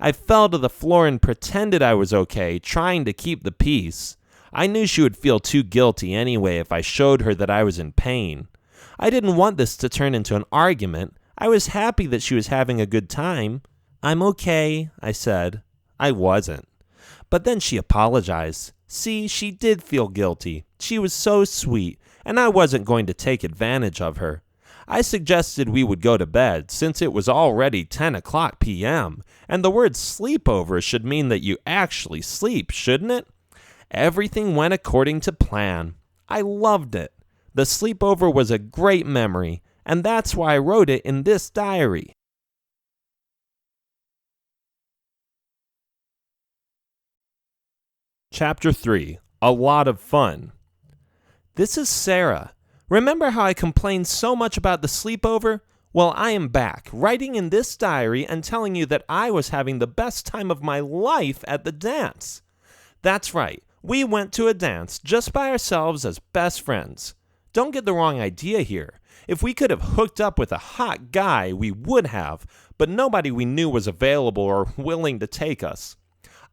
I fell to the floor and pretended I was okay, trying to keep the peace. I knew she would feel too guilty anyway if I showed her that I was in pain. I didn't want this to turn into an argument. I was happy that she was having a good time. "I'm okay," I said. I wasn't. But then she apologized. See, she did feel guilty. She was so sweet, and I wasn't going to take advantage of her. I suggested we would go to bed, since it was already 10 o'clock p.m., and the word sleepover should mean that you actually sleep, shouldn't it? Everything went according to plan. I loved it. The sleepover was a great memory, and that's why I wrote it in this diary. Chapter 3. A Lot of Fun. This is Sarah. Remember how I complained so much about the sleepover? Well, I am back, writing in this diary and telling you that I was having the best time of my life at the dance. That's right, we went to a dance just by ourselves as best friends. Don't get the wrong idea here. If we could have hooked up with a hot guy, we would have, but nobody we knew was available or willing to take us.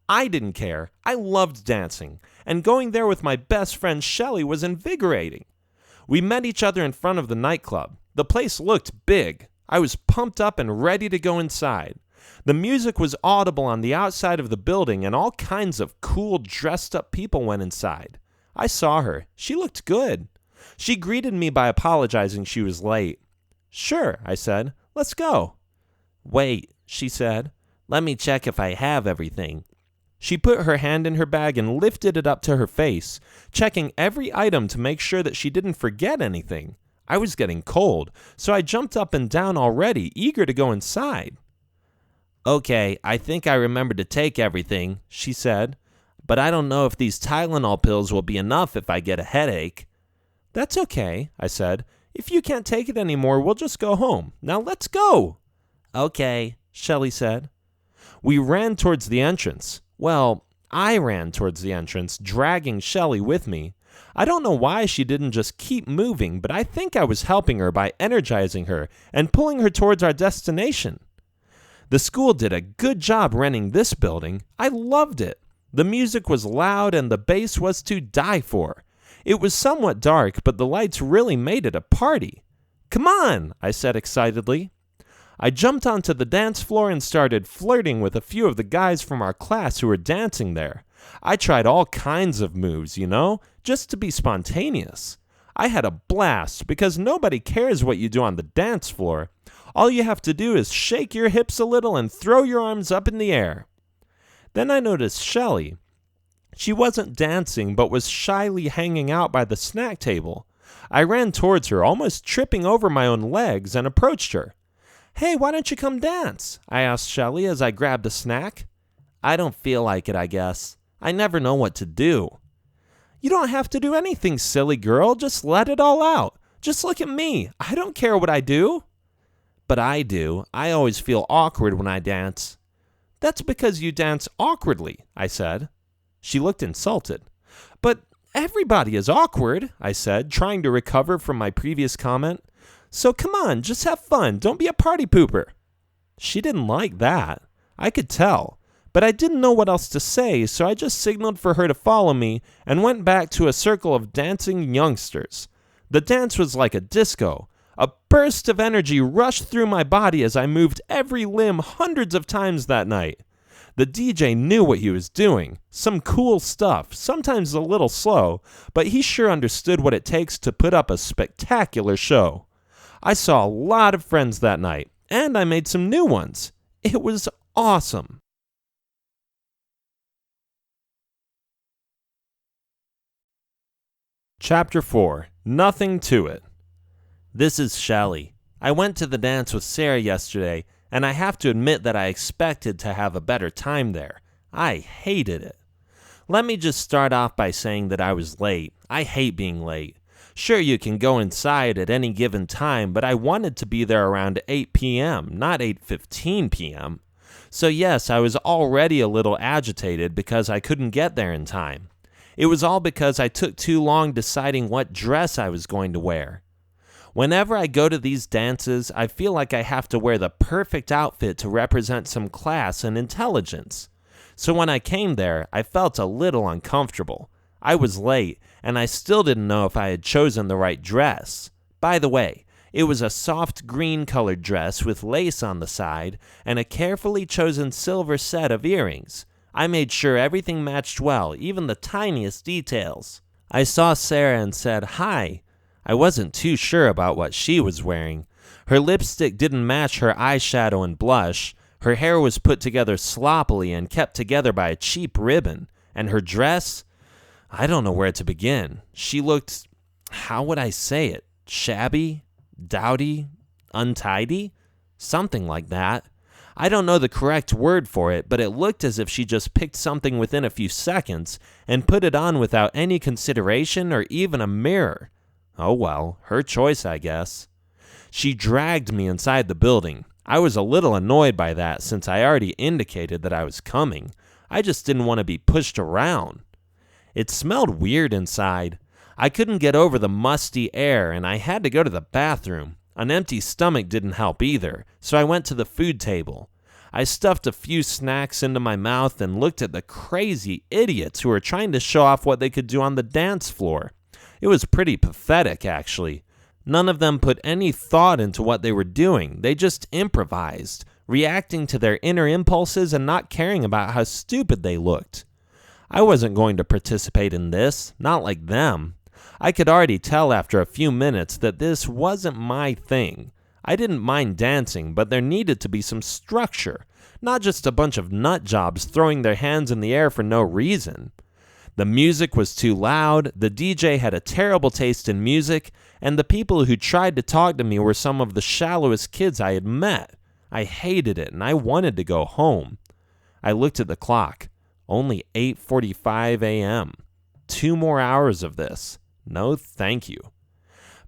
I didn't care. I loved dancing, and going there with my best friend Shelley was invigorating. We met each other in front of the nightclub. The place looked big. I was pumped up and ready to go inside. The music was audible on the outside of the building, and all kinds of cool, dressed-up people went inside. I saw her. She looked good. She greeted me by apologizing she was late. "Sure," I said. "Let's go." "Wait," she said. "Let me check if I have everything." She put her hand in her bag and lifted it up to her face, checking every item to make sure that she didn't forget anything. I was getting cold, so I jumped up and down already, eager to go inside. "Okay, I think I remember to take everything," she said, "but I don't know if these Tylenol pills will be enough if I get a headache." "That's okay," I said. "If you can't take it anymore, we'll just go home. Now let's go." "Okay," Shelley said. We ran towards the entrance. Well, I ran towards the entrance, dragging Shelley with me. I don't know why she didn't just keep moving, but I think I was helping her by energizing her and pulling her towards our destination. The school did a good job renting this building. I loved it. The music was loud and the bass was to die for. It was somewhat dark, but the lights really made it a party. "Come on," I said excitedly. I jumped onto the dance floor and started flirting with a few of the guys from our class who were dancing there. I tried all kinds of moves, just to be spontaneous. I had a blast because nobody cares what you do on the dance floor. All you have to do is shake your hips a little and throw your arms up in the air. Then I noticed Shelley. She wasn't dancing but was shyly hanging out by the snack table. I ran towards her, almost tripping over my own legs, and approached her. "Hey, why don't you come dance?" I asked Shelley as I grabbed a snack. "I don't feel like it, I guess. I never know what to do." "You don't have to do anything, silly girl. Just let it all out. Just look at me. I don't care what I do." "But I do. I always feel awkward when I dance." "That's because you dance awkwardly," I said. She looked insulted. "But everybody is awkward," I said, trying to recover from my previous comment. "So come on, just have fun. Don't be a party pooper." She didn't like that. I could tell. But I didn't know what else to say, so I just signaled for her to follow me and went back to a circle of dancing youngsters. The dance was like a disco. A burst of energy rushed through my body as I moved every limb hundreds of times that night. The DJ knew what he was doing. Some cool stuff, sometimes a little slow, but he sure understood what it takes to put up a spectacular show. I saw a lot of friends that night, and I made some new ones. It was awesome. Chapter 4. Nothing to it. This is Shelley. I went to the dance with Sarah yesterday, and I have to admit that I expected to have a better time there. I hated it. Let me just start off by saying that I was late. I hate being late. Sure, you can go inside at any given time, but I wanted to be there around 8 p.m., not 8:15 p.m. So yes, I was already a little agitated because I couldn't get there in time. It was all because I took too long deciding what dress I was going to wear. Whenever I go to these dances, I feel like I have to wear the perfect outfit to represent some class and intelligence. So when I came there, I felt a little uncomfortable. I was late, and I still didn't know if I had chosen the right dress. By the way, it was a soft green-colored dress with lace on the side and a carefully chosen silver set of earrings. I made sure everything matched well, even the tiniest details. I saw Sarah and said, "Hi." I wasn't too sure about what she was wearing. Her lipstick didn't match her eyeshadow and blush. Her hair was put together sloppily and kept together by a cheap ribbon. And her dress? I don't know where to begin. She looked, how would I say it? Shabby? Dowdy? Untidy? Something like that. I don't know the correct word for it, but it looked as if she just picked something within a few seconds and put it on without any consideration or even a mirror. Oh well, her choice, I guess. She dragged me inside the building. I was a little annoyed by that since I already indicated that I was coming. I just didn't want to be pushed around. It smelled weird inside. I couldn't get over the musty air and I had to go to the bathroom. An empty stomach didn't help either, so I went to the food table. I stuffed a few snacks into my mouth and looked at the crazy idiots who were trying to show off what they could do on the dance floor. It was pretty pathetic, actually. None of them put any thought into what they were doing. They just improvised, reacting to their inner impulses and not caring about how stupid they looked. I wasn't going to participate in this, not like them. I could already tell after a few minutes that this wasn't my thing. I didn't mind dancing, but there needed to be some structure, not just a bunch of nut jobs throwing their hands in the air for no reason. The music was too loud, the DJ had a terrible taste in music, and the people who tried to talk to me were some of the shallowest kids I had met. I hated it, and I wanted to go home. I looked at the clock. Only 8:45 a.m. 2 more hours of this. No, thank you.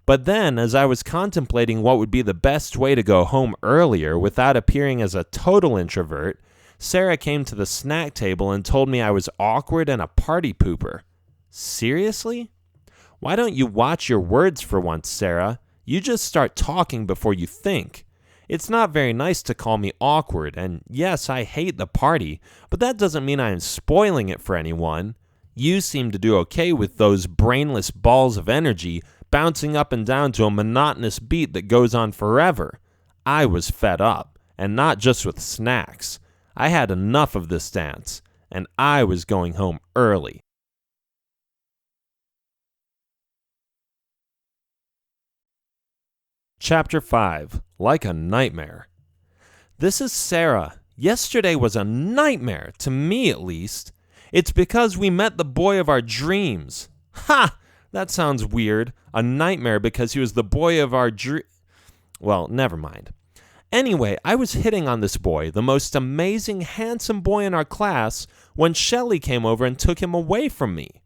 But then, as I was contemplating what would be the best way to go home earlier without appearing as a total introvert, Sarah came to the snack table and told me I was awkward and a party pooper. Seriously? Why don't you watch your words for once, Sarah? You just start talking before you think. It's not very nice to call me awkward, and yes, I hate the party, but that doesn't mean I am spoiling it for anyone. You seem to do okay with those brainless balls of energy bouncing up and down to a monotonous beat that goes on forever. I was fed up, and not just with snacks. I had enough of this dance, and I was going home early. Chapter 5, Like a Nightmare. This is Sarah. Yesterday was a nightmare, to me at least. It's because we met the boy of our dreams. Ha! That sounds weird. A nightmare because he was the boy of our Well, never mind. Anyway, I was hitting on this boy, the most amazing, handsome boy in our class, when Shelley came over and took him away from me.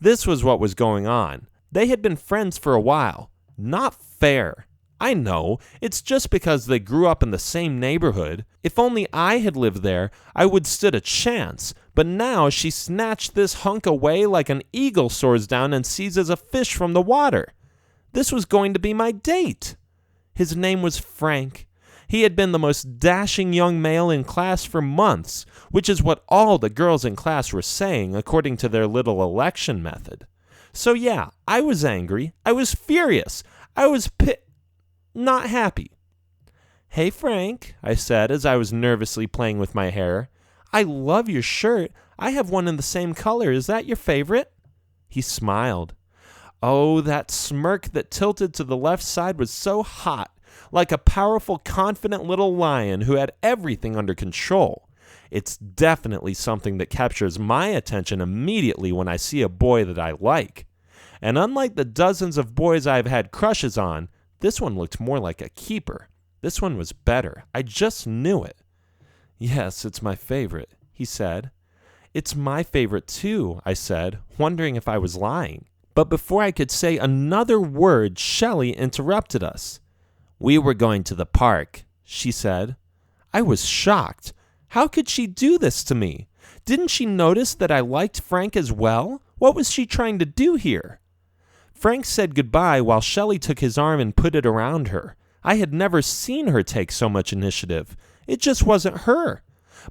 This was what was going on. They had been friends for a while. Not fair. I know, it's just because they grew up in the same neighborhood. If only I had lived there, I would stood a chance. But now she snatched this hunk away like an eagle soars down and seizes a fish from the water. This was going to be my date. His name was Frank. He had been the most dashing young male in class for months, which is what all the girls in class were saying according to their little election method. So yeah, I was angry. I was furious. I was not happy. "Hey, Frank," I said as I was nervously playing with my hair. "I love your shirt. I have one in the same color. Is that your favorite?" He smiled. Oh, that smirk that tilted to the left side was so hot, like a powerful, confident little lion who had everything under control. It's definitely something that captures my attention immediately when I see a boy that I like. And unlike the dozens of boys I've had crushes on, this one looked more like a keeper. This one was better. I just knew it. "Yes, it's my favorite," he said. "It's my favorite too," I said, wondering if I was lying. But before I could say another word, Shelley interrupted us. "We were going to the park," she said. I was shocked. How could she do this to me? Didn't she notice that I liked Frank as well? What was she trying to do here? Frank said goodbye while Shelley took his arm and put it around her. I had never seen her take so much initiative. It just wasn't her.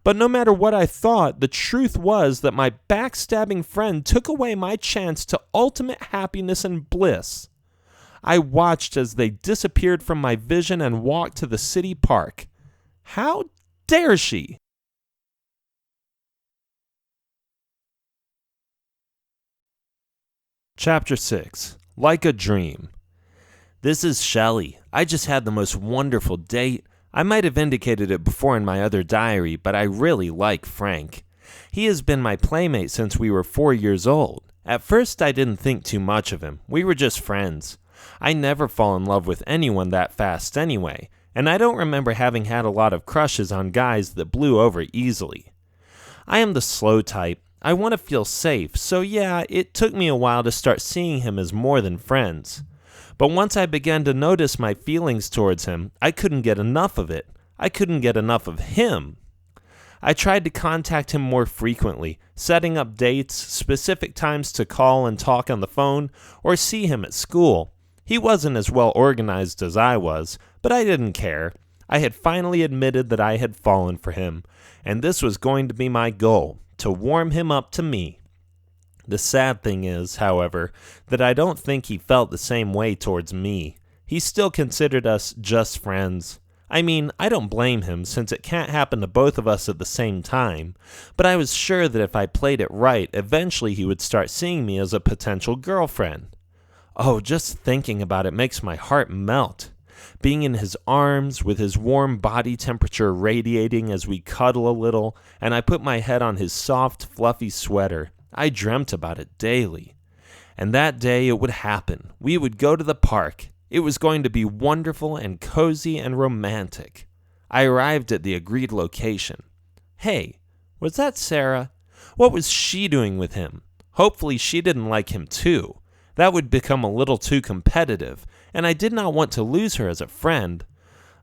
But no matter what I thought, the truth was that my backstabbing friend took away my chance to ultimate happiness and bliss. I watched as they disappeared from my vision and walked to the city park. How dare she? Chapter 6, Like a Dream. This is Shelley. I just had the most wonderful date. I might have indicated it before in my other diary, but I really like Frank. He has been my playmate since we were 4 years old. At first, I didn't think too much of him. We were just friends. I never fall in love with anyone that fast anyway, and I don't remember having had a lot of crushes on guys that blew over easily. I am the slow type. I want to feel safe, so yeah, it took me a while to start seeing him as more than friends. But once I began to notice my feelings towards him, I couldn't get enough of it. I couldn't get enough of him. I tried to contact him more frequently, setting up dates, specific times to call and talk on the phone, or see him at school. He wasn't as well organized as I was, but I didn't care. I had finally admitted that I had fallen for him, and this was going to be my goal, to warm him up to me. The sad thing is, however, that I don't think he felt the same way towards me. He still considered us just friends. I mean, I don't blame him since it can't happen to both of us at the same time, but I was sure that if I played it right, eventually he would start seeing me as a potential girlfriend. Oh, just thinking about it makes my heart melt. Being in his arms, with his warm body temperature radiating as we cuddle a little, and I put my head on his soft, fluffy sweater. I dreamt about it daily. And that day it would happen. We would go to the park. It was going to be wonderful and cozy and romantic. I arrived at the agreed location. Hey, was that Sarah? What was she doing with him? Hopefully she didn't like him too. That would become a little too competitive, and I did not want to lose her as a friend.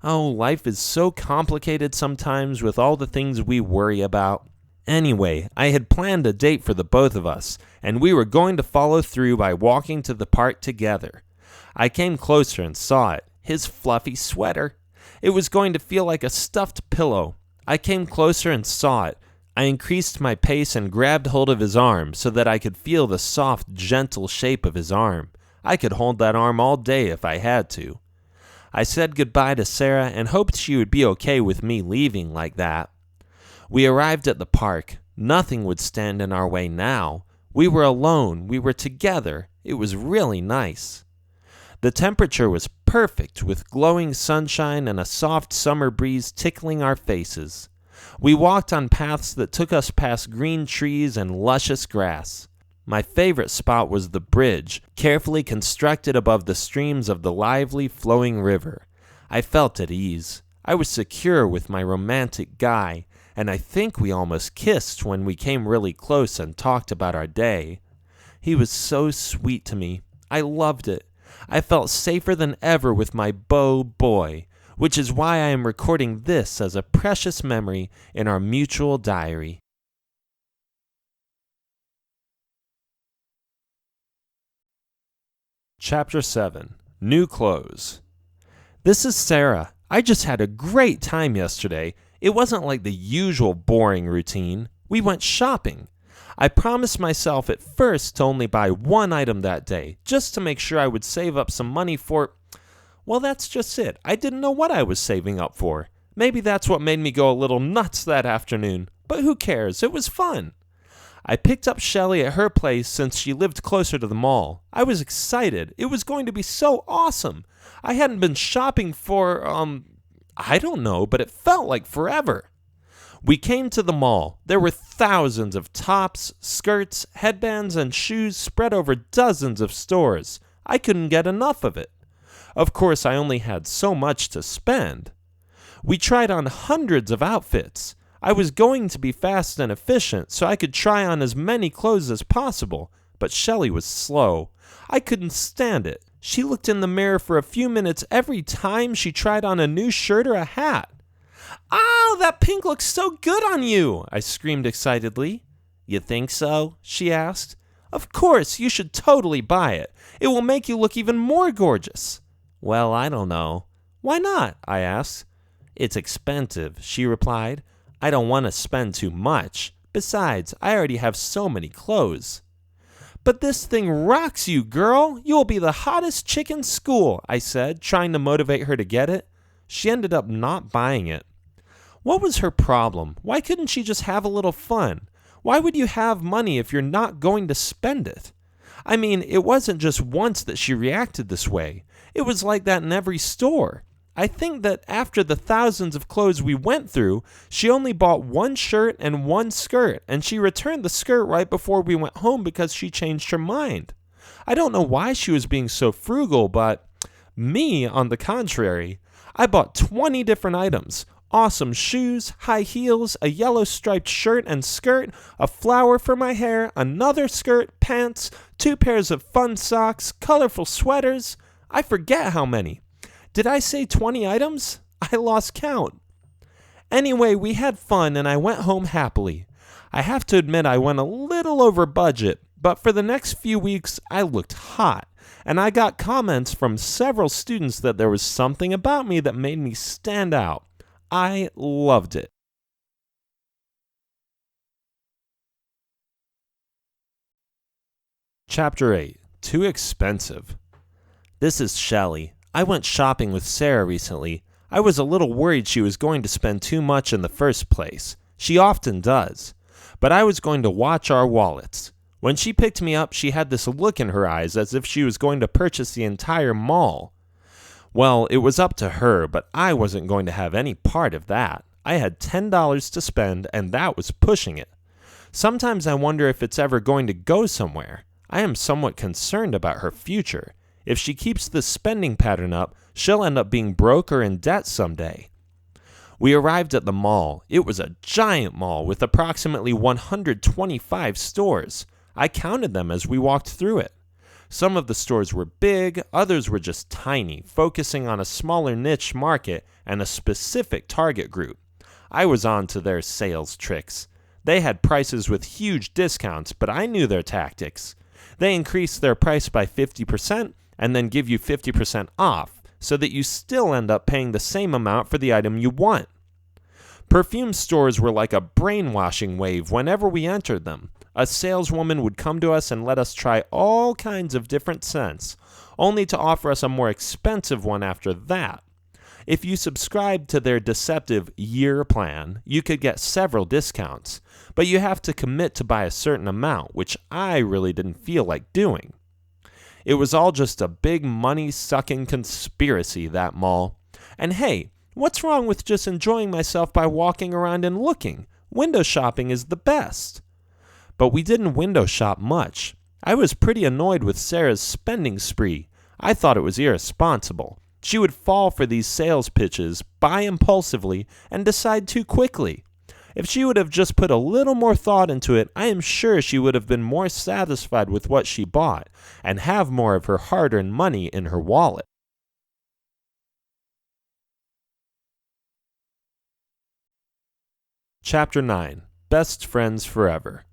Oh, life is so complicated sometimes with all the things we worry about. Anyway, I had planned a date for the both of us, and we were going to follow through by walking to the park together. I came closer and saw it, his fluffy sweater. It was going to feel like a stuffed pillow. I came closer and saw it. I increased my pace and grabbed hold of his arm so that I could feel the soft, gentle shape of his arm. I could hold that arm all day if I had to. I said goodbye to Sarah and hoped she would be okay with me leaving like that. We arrived at the park. Nothing would stand in our way now. We were alone. We were together. It was really nice. The temperature was perfect, with glowing sunshine and a soft summer breeze tickling our faces. We walked on paths that took us past green trees and luscious grass. My favorite spot was the bridge, carefully constructed above the streams of the lively flowing river. I felt at ease. I was secure with my romantic guy, and I think we almost kissed when we came really close and talked about our day. He was so sweet to me. I loved it. I felt safer than ever with my beau boy, which is why I am recording this as a precious memory in our mutual diary. Chapter 7. New Clothes. This is Sarah. I just had a great time yesterday. It wasn't like the usual boring routine. We went shopping. I promised myself at first to only buy one item that day, just to make sure I would save up some money for... Well, that's just it. I didn't know what I was saving up for. Maybe that's what made me go a little nuts that afternoon. But who cares? It was fun. I picked up Shelly at her place since she lived closer to the mall. I was excited. It was going to be so awesome. I hadn't been shopping for, I don't know, but it felt like forever. We came to the mall. There were thousands of tops, skirts, headbands, and shoes spread over dozens of stores. I couldn't get enough of it. Of course, I only had so much to spend. We tried on hundreds of outfits. I was going to be fast and efficient so I could try on as many clothes as possible, but Shelly was slow. I couldn't stand it. She looked in the mirror for a few minutes every time she tried on a new shirt or a hat. "Oh, that pink looks so good on you!" I screamed excitedly. "You think so?" she asked. "Of course, you should totally buy it. It will make you look even more gorgeous." "Well, I don't know." "Why not?" I asked. "It's expensive," she replied. "I don't want to spend too much. Besides, I already have so many clothes." "But this thing rocks you, girl. You will be the hottest chick in school," I said, trying to motivate her to get it. She ended up not buying it. What was her problem? Why couldn't she just have a little fun? Why would you have money if you're not going to spend it? I mean, it wasn't just once that she reacted this way. It was like that in every store. I think that after the thousands of clothes we went through, she only bought one shirt and one skirt, and she returned the skirt right before we went home because she changed her mind. I don't know why she was being so frugal, but me, on the contrary, I bought 20 different items. Awesome shoes, high heels, a yellow striped shirt and skirt, a flower for my hair, another skirt, pants, 2 pairs of fun socks, colorful sweaters. I forget how many. Did I say 20 items? I lost count. Anyway, we had fun and I went home happily. I have to admit I went a little over budget, but for the next few weeks I looked hot, and I got comments from several students that there was something about me that made me stand out. I loved it. Chapter 8. Too expensive. This is Shelly. I went shopping with Sarah recently. I was a little worried she was going to spend too much in the first place. She often does. But I was going to watch our wallets. When she picked me up, she had this look in her eyes as if she was going to purchase the entire mall. Well, it was up to her, but I wasn't going to have any part of that. I had $10 to spend, and that was pushing it. Sometimes I wonder if it's ever going to go somewhere. I am somewhat concerned about her future. If she keeps this spending pattern up, she'll end up being broke or in debt someday. We arrived at the mall. It was a giant mall with approximately 125 stores. I counted them as we walked through it. Some of the stores were big, others were just tiny, focusing on a smaller niche market and a specific target group. I was on to their sales tricks. They had prices with huge discounts, but I knew their tactics. They increased their price by 50% and then give you 50% off, so that you still end up paying the same amount for the item you want. Perfume stores were like a brainwashing wave whenever we entered them. A saleswoman would come to us and let us try all kinds of different scents, only to offer us a more expensive one after that. If you subscribed to their deceptive year plan, you could get several discounts, but you have to commit to buy a certain amount, which I really didn't feel like doing. It was all just a big money-sucking conspiracy, that mall. And hey, what's wrong with just enjoying myself by walking around and looking? Window shopping is the best. But we didn't window shop much. I was pretty annoyed with Sarah's spending spree. I thought it was irresponsible. She would fall for these sales pitches, buy impulsively, and decide too quickly. If she would have just put a little more thought into it, I am sure she would have been more satisfied with what she bought and have more of her hard-earned money in her wallet. Chapter 9. Best Friends Forever.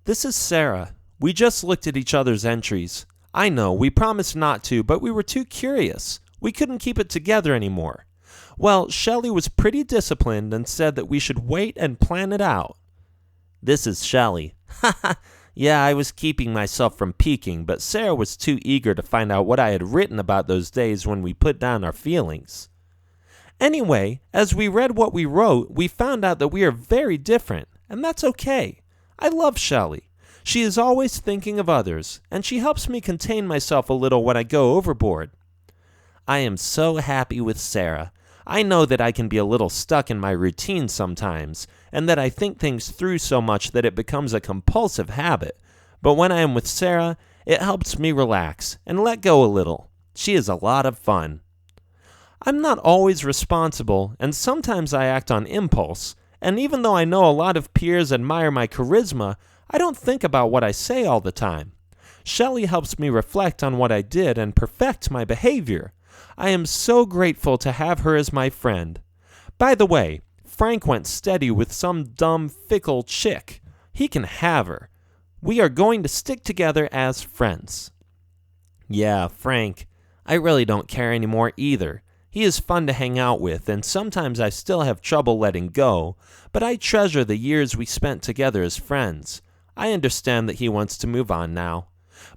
This is Sarah. We just looked at each other's entries. I know, we promised not to, but we were too curious. We couldn't keep it together anymore. Well, Shelley was pretty disciplined and said that we should wait and plan it out. This is Shelley. Yeah, I was keeping myself from peeking, but Sarah was too eager to find out what I had written about those days when we put down our feelings. Anyway, as we read what we wrote, we found out that we are very different, and that's okay. I love Shelley. She is always thinking of others, and she helps me contain myself a little when I go overboard. I am so happy with Sarah. I know that I can be a little stuck in my routine sometimes, and that I think things through so much that it becomes a compulsive habit. But when I am with Sarah, it helps me relax and let go a little. She is a lot of fun. I'm not always responsible, and sometimes I act on impulse, and even though I know a lot of peers admire my charisma, I don't think about what I say all the time. Shelley helps me reflect on what I did and perfect my behavior. I am so grateful to have her as my friend. By the way, Frank went steady with some dumb, fickle chick. He can have her. We are going to stick together as friends. Yeah, Frank. I really don't care anymore either. He is fun to hang out with, and sometimes I still have trouble letting go, but I treasure the years we spent together as friends. I understand that he wants to move on now.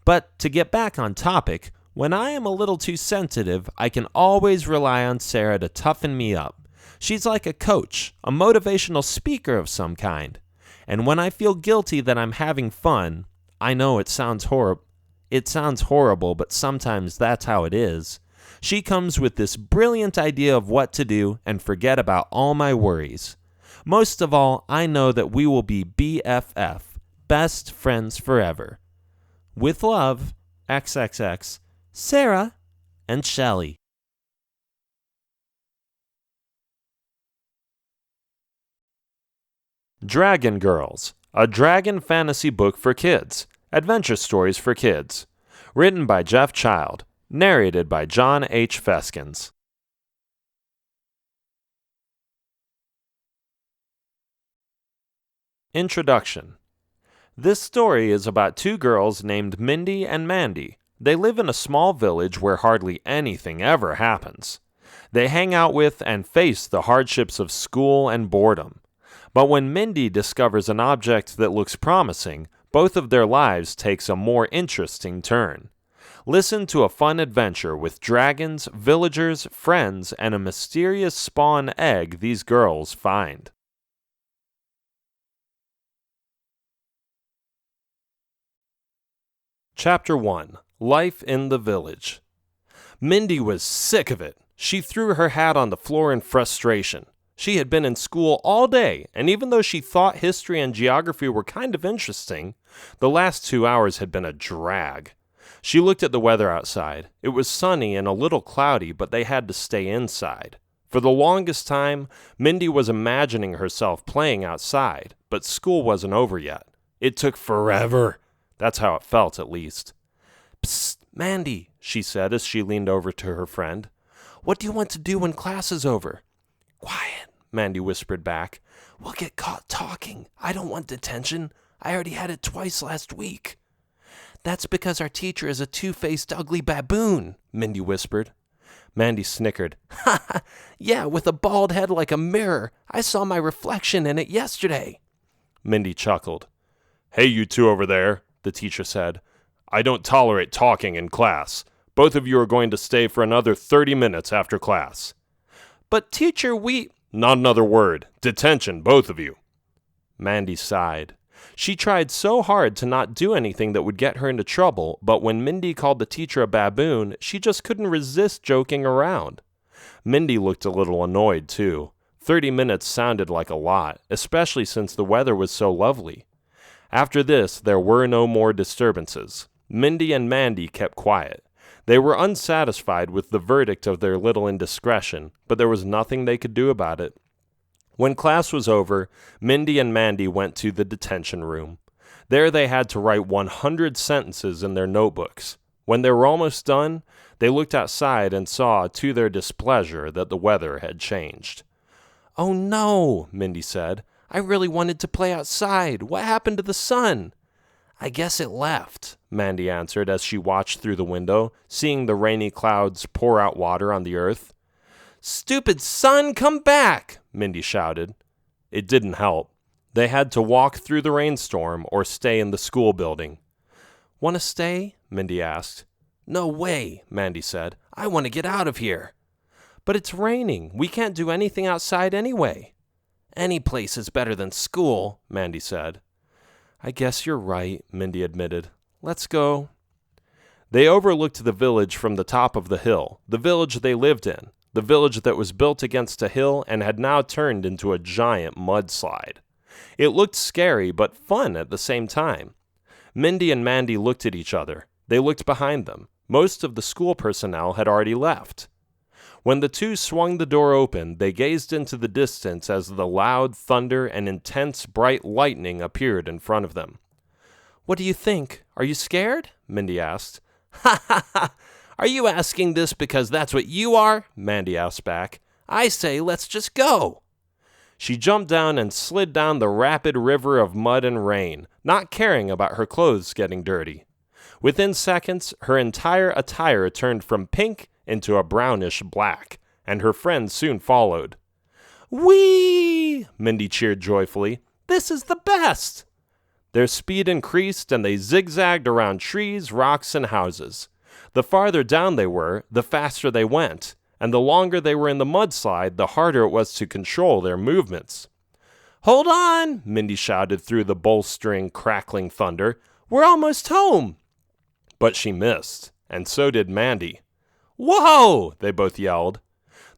But to get back on topic, when I am a little too sensitive, I can always rely on Sarah to toughen me up. She's like a coach, a motivational speaker of some kind. And when I feel guilty that I'm having fun, I know it sounds horrible, but sometimes that's how it is. She comes with this brilliant idea of what to do and forget about all my worries. Most of all, I know that we will be BFF, best friends forever. With love, XXX, Sarah and Shelley. Dragon Girls, a dragon fantasy book for kids. Adventure stories for kids. Written by Jeff Child. Narrated by John H. Feskins. Introduction. This story is about two girls named Mindy and Mandy. They live in a small village where hardly anything ever happens. They hang out with and face the hardships of school and boredom. But when Mindy discovers an object that looks promising, both of their lives takes a more interesting turn. Listen to a fun adventure with dragons, villagers, friends, and a mysterious spawn egg these girls find. Chapter 1. Life in the Village. Mindy was sick of it. She threw her hat on the floor in frustration. She had been in school all day, and even though she thought history and geography were kind of interesting, the last 2 hours had been a drag. She looked at the weather outside. It was sunny and a little cloudy, but they had to stay inside. For the longest time, Mindy was imagining herself playing outside, but school wasn't over yet. It took forever. That's how it felt, at least. Psst, Mandy, she said as she leaned over to her friend. What do you want to do when class is over? Quiet, Mandy whispered back. We'll get caught talking. I don't want detention. I already had it twice last week. That's because our teacher is a two-faced ugly baboon, Mindy whispered. Mandy snickered. Ha ha, yeah, with a bald head like a mirror. I saw my reflection in it yesterday. Mindy chuckled. Hey, you two over there, the teacher said. I don't tolerate talking in class. Both of you are going to stay for another 30 minutes after class. But teacher, we... Not another word. Detention, both of you. Mandy sighed. She tried so hard to not do anything that would get her into trouble, but when Mindy called the teacher a baboon, she just couldn't resist joking around. Mindy looked a little annoyed, too. 30 minutes sounded like a lot, especially since the weather was so lovely. After this, there were no more disturbances. Mindy and Mandy kept quiet. They were unsatisfied with the verdict of their little indiscretion, but there was nothing they could do about it. When class was over, Mindy and Mandy went to the detention room. There they had to write 100 sentences in their notebooks. When they were almost done, they looked outside and saw, to their displeasure, that the weather had changed. "Oh no," Mindy said. "I really wanted to play outside. What happened to the sun?" "I guess it left," Mandy answered as she watched through the window, seeing the rainy clouds pour out water on the earth. "Stupid sun, come back!" Mindy shouted. It didn't help. They had to walk through the rainstorm or stay in the school building. "Want to stay?" Mindy asked. "No way," Mandy said. "I want to get out of here." "But it's raining. We can't do anything outside anyway." "Any place is better than school," Mandy said. "I guess you're right," Mindy admitted. "Let's go." They overlooked the village from the top of the hill, the village they lived in, the village that was built against a hill and had now turned into a giant mudslide. It looked scary but fun at the same time. Mindy and Mandy looked at each other. They looked behind them. Most of the school personnel had already left. When the two swung the door open, they gazed into the distance as the loud thunder and intense bright lightning appeared in front of them. "What do you think? Are you scared?" Mindy asked. "Ha ha ha! Are you asking this because that's what you are?" Mandy asked back. "I say let's just go." She jumped down and slid down the rapid river of mud and rain, not caring about her clothes getting dirty. Within seconds, her entire attire turned from pink into a brownish black, and her friends soon followed. "Whee!" Mindy cheered joyfully. "This is the best!" Their speed increased, and they zigzagged around trees, rocks, and houses. The farther down they were, the faster they went, and the longer they were in the mudslide, the harder it was to control their movements. "Hold on!" Mindy shouted through the bolstering, crackling thunder. "We're almost home!" But she missed, and so did Mandy. "Whoa!" they both yelled.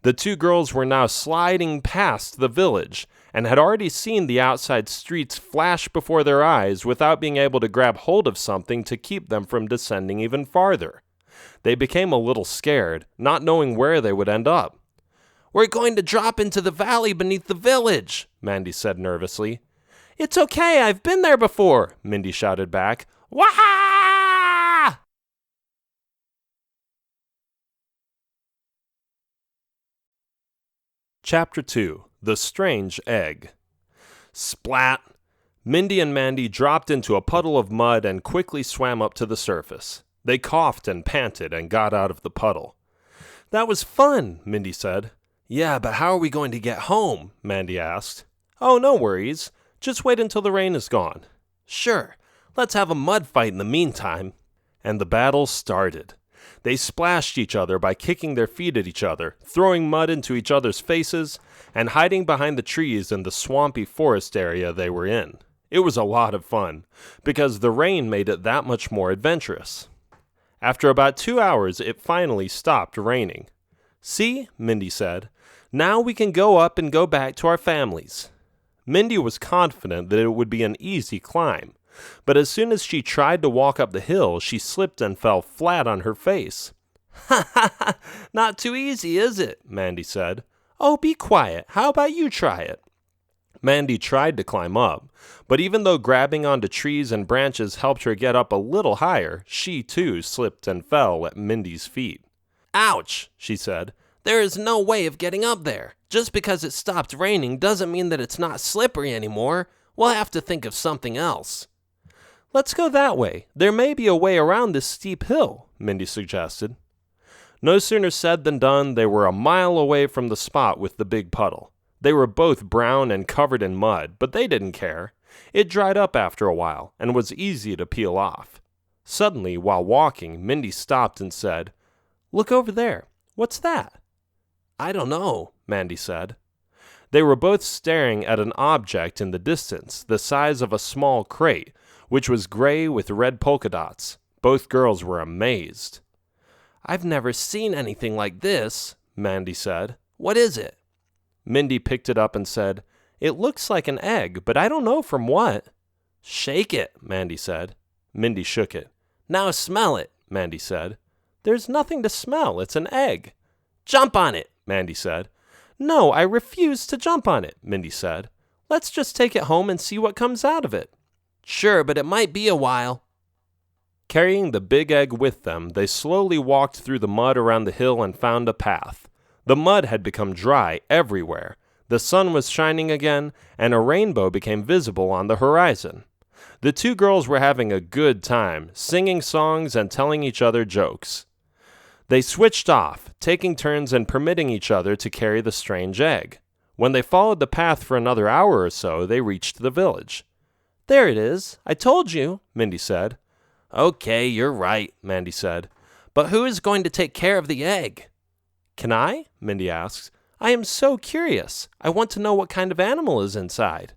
The two girls were now sliding past the village and had already seen the outside streets flash before their eyes without being able to grab hold of something to keep them from descending even farther. They became a little scared, not knowing where they would end up. "We're going to drop into the valley beneath the village," Mandy said nervously. "It's okay, I've been there before," Mindy shouted back. "Wah-ha!" Chapter 2. The Strange Egg. Splat! Mindy and Mandy dropped into a puddle of mud and quickly swam up to the surface. They coughed and panted and got out of the puddle. "That was fun," Mindy said. "Yeah, but how are we going to get home?" Mandy asked. "Oh, no worries. Just wait until the rain is gone." "Sure. Let's have a mud fight in the meantime." And the battle started. They splashed each other by kicking their feet at each other, throwing mud into each other's faces, and hiding behind the trees in the swampy forest area they were in. It was a lot of fun, because the rain made it that much more adventurous. After about 2 hours, it finally stopped raining. "See," Mindy said, "now we can go up and go back to our families." Mindy was confident that it would be an easy climb, but as soon as she tried to walk up the hill, she slipped and fell flat on her face. "Ha ha ha! Not too easy, is it?" Mandy said. "Oh, be quiet. How about you try it?" Mandy tried to climb up, but even though grabbing onto trees and branches helped her get up a little higher, she too slipped and fell at Mindy's feet. "Ouch!" she said. "There is no way of getting up there. Just because it stopped raining doesn't mean that it's not slippery anymore. We'll have to think of something else." "Let's go that way. There may be a way around this steep hill," Mindy suggested. No sooner said than done. They were a mile away from the spot with the big puddle. They were both brown and covered in mud, but they didn't care. It dried up after a while and was easy to peel off. Suddenly, while walking, Mindy stopped and said, "Look over there. What's that?" "I don't know," Mandy said. They were both staring at an object in the distance, the size of a small crate, which was gray with red polka dots. Both girls were amazed. "I've never seen anything like this," Mandy said. "What is it?" Mindy picked it up and said, "It looks like an egg, but I don't know from what." "Shake it," Mandy said. Mindy shook it. "Now smell it," Mandy said. "There's nothing to smell. It's an egg." "Jump on it," Mandy said. "No, I refuse to jump on it," Mindy said. "Let's just take it home and see what comes out of it." "Sure, but it might be a while." Carrying the big egg with them, they slowly walked through the mud around the hill and found a path. The mud had become dry everywhere. The sun was shining again, and a rainbow became visible on the horizon. The two girls were having a good time, singing songs and telling each other jokes. They switched off, taking turns and permitting each other to carry the strange egg. When they followed the path for another hour or so, they reached the village. "There it is. I told you," Mindy said. "Okay, you're right," Mandy said. "But who is going to take care of the egg?" "Can I?" Mindy asked. "I am so curious. I want to know what kind of animal is inside."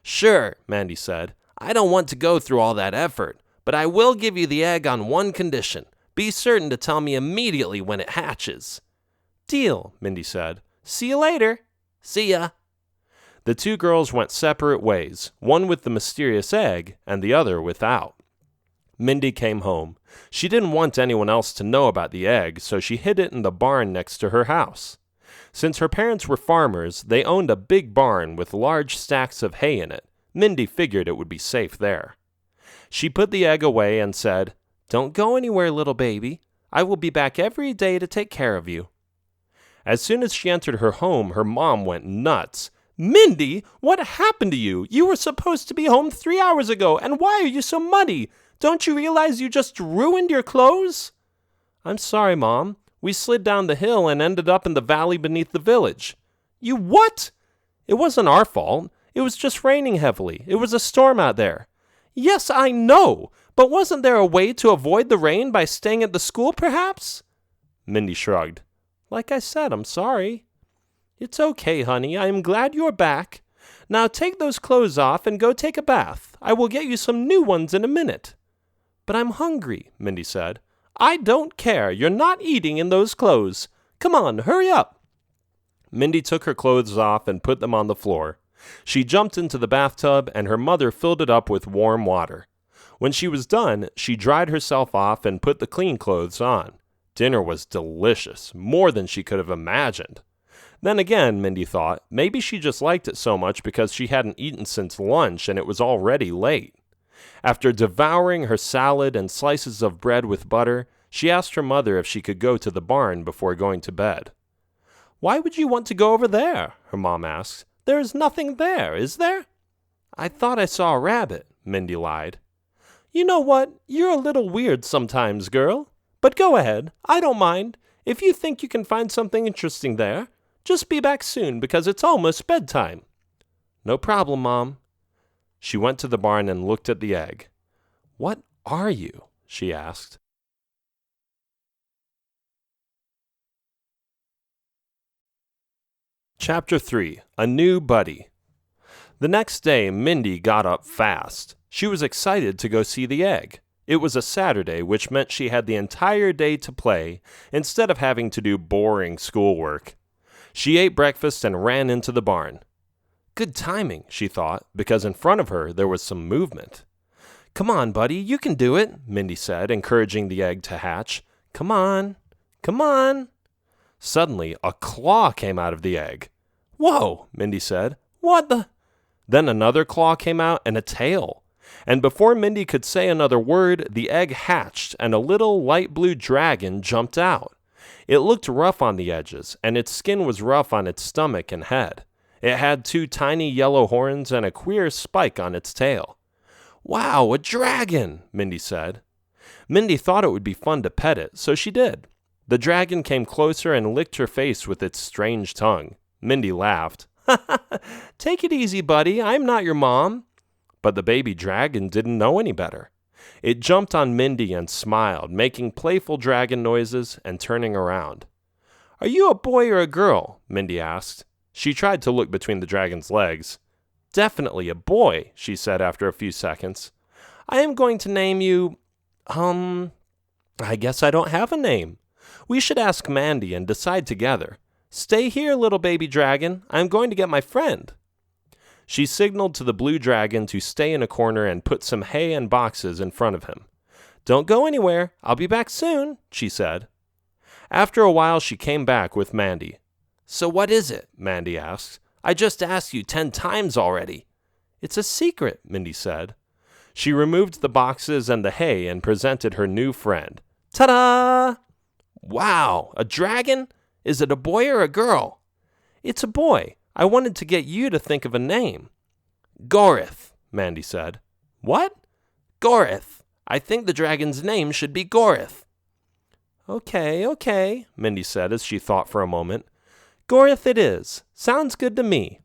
"Sure," Mandy said. "I don't want to go through all that effort, but I will give you the egg on one condition. Be certain to tell me immediately when it hatches." "Deal," Mindy said. "See you later." "See ya." The two girls went separate ways, one with the mysterious egg and the other without. Mindy came home. She didn't want anyone else to know about the egg, so she hid it in the barn next to her house. Since her parents were farmers, they owned a big barn with large stacks of hay in it. Mindy figured it would be safe there. She put the egg away and said, "Don't go anywhere, little baby. I will be back every day to take care of you." As soon as she entered her home, her mom went nuts. "Mindy, what happened to you? You were supposed to be home 3 hours ago, and why are you so muddy? Don't you realize you just ruined your clothes?" "I'm sorry, Mom. We slid down the hill and ended up in the valley beneath the village." "You what?" "It wasn't our fault. It was just raining heavily. It was a storm out there." "Yes, I know. But wasn't there a way to avoid the rain by staying at the school, perhaps?" Mindy shrugged. "Like I said, I'm sorry." "It's okay, honey. I am glad you're back. Now take those clothes off and go take a bath. I will get you some new ones in a minute." "But I'm hungry," Mindy said. "I don't care. You're not eating in those clothes. Come on, hurry up." Mindy took her clothes off and put them on the floor. She jumped into the bathtub, and her mother filled it up with warm water. When she was done, she dried herself off and put the clean clothes on. Dinner was delicious, more than she could have imagined. Then again, Mindy thought, maybe she just liked it so much because she hadn't eaten since lunch and it was already late. After devouring her salad and slices of bread with butter, she asked her mother if she could go to the barn before going to bed. "Why would you want to go over there?" her mom asked. "There is nothing there, is there?" "I thought I saw a rabbit," Mindy lied. "You know what? You're a little weird sometimes, girl. But go ahead. I don't mind. If you think you can find something interesting there, just be back soon because it's almost bedtime." "No problem, Mom." She went to the barn and looked at the egg. "What are you?" she asked. Chapter 3. A New Buddy. The next day, Mindy got up fast. She was excited to go see the egg. It was a Saturday, which meant she had the entire day to play instead of having to do boring schoolwork. She ate breakfast and ran into the barn. Good timing, she thought, because in front of her there was some movement. "Come on, buddy, you can do it," Mindy said, encouraging the egg to hatch. "Come on, come on." Suddenly, a claw came out of the egg. "Whoa," Mindy said. "What the?" Then another claw came out and a tail. And before Mindy could say another word, the egg hatched and a little light blue dragon jumped out. It looked rough on the edges, and its skin was rough on its stomach and head. It had 2 tiny yellow horns and a queer spike on its tail. "Wow, a dragon," Mindy said. Mindy thought it would be fun to pet it, so she did. The dragon came closer and licked her face with its strange tongue. Mindy laughed. "Take it easy, buddy. I'm not your mom." But the baby dragon didn't know any better. It jumped on Mindy and smiled, making playful dragon noises and turning around. "Are you a boy or a girl?" Mindy asked. She tried to look between the dragon's legs. "Definitely a boy," she said after a few seconds. "I am going to name you, I guess I don't have a name. We should ask Mandy and decide together. Stay here, little baby dragon. I am going to get my friend." She signaled to the blue dragon to stay in a corner and put some hay and boxes in front of him. "Don't go anywhere. I'll be back soon," she said. After a while, she came back with Mandy. "So what is it?" Mandy asked. "I just asked you 10 times already." "It's a secret," Mindy said. She removed the boxes and the hay and presented her new friend. Ta-da! "Wow, a dragon? Is it a boy or a girl?" "It's a boy. I wanted to get you to think of a name." "Gorith," Mandy said. "What?" "Gorith. I think the dragon's name should be Gorith." Okay, Mindy said as she thought for a moment. "Gorith it is. Sounds good to me."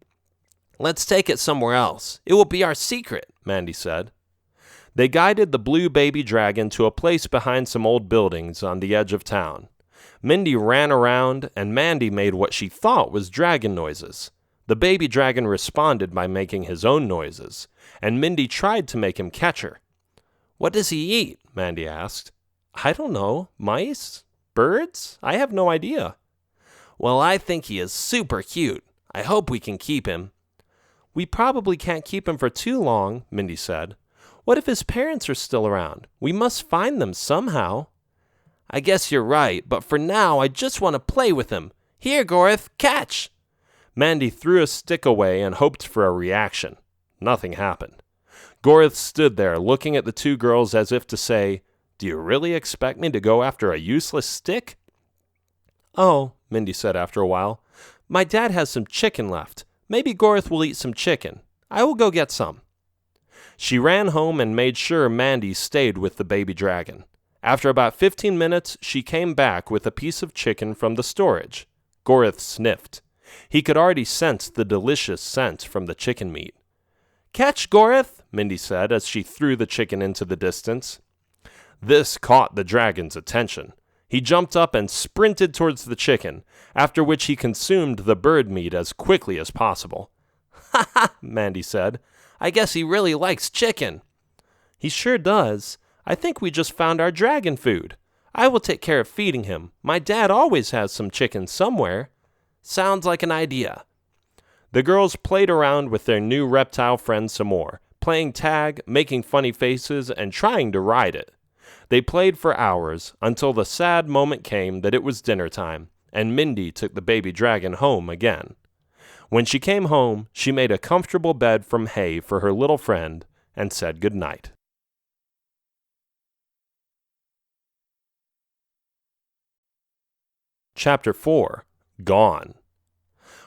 "Let's take it somewhere else. It will be our secret," Mandy said. They guided the blue baby dragon to a place behind some old buildings on the edge of town. Mindy ran around, and Mandy made what she thought was dragon noises. The baby dragon responded by making his own noises, and Mindy tried to make him catch her. "What does he eat?" Mandy asked. "I don't know. Mice? Birds? I have no idea." "Well, I think he is super cute. I hope we can keep him." "We probably can't keep him for too long," Mindy said. "What if his parents are still around? We must find them somehow." "I guess you're right, but for now I just want to play with him. Here, Gorith, catch!" Mandy threw a stick away and hoped for a reaction. Nothing happened. Gorith stood there looking at the two girls as if to say, "Do you really expect me to go after a useless stick?" "Oh," Mindy said after a while, "my dad has some chicken left. Maybe Gorith will eat some chicken. I will go get some." She ran home and made sure Mandy stayed with the baby dragon. After about 15 minutes, she came back with a piece of chicken from the storage. Gorith sniffed. He could already sense the delicious scent from the chicken meat. "Catch, Gorith," Mindy said as she threw the chicken into the distance. This caught the dragon's attention. He jumped up and sprinted towards the chicken, after which he consumed the bird meat as quickly as possible. "Ha ha," Mandy said. "I guess he really likes chicken." "He sure does. I think we just found our dragon food. I will take care of feeding him. My dad always has some chicken somewhere." "Sounds like an idea." The girls played around with their new reptile friend some more, playing tag, making funny faces, and trying to ride it. They played for hours, until the sad moment came that it was dinner time, and Mindy took the baby dragon home again. When she came home, she made a comfortable bed from hay for her little friend and said good night. Chapter 4. Gone.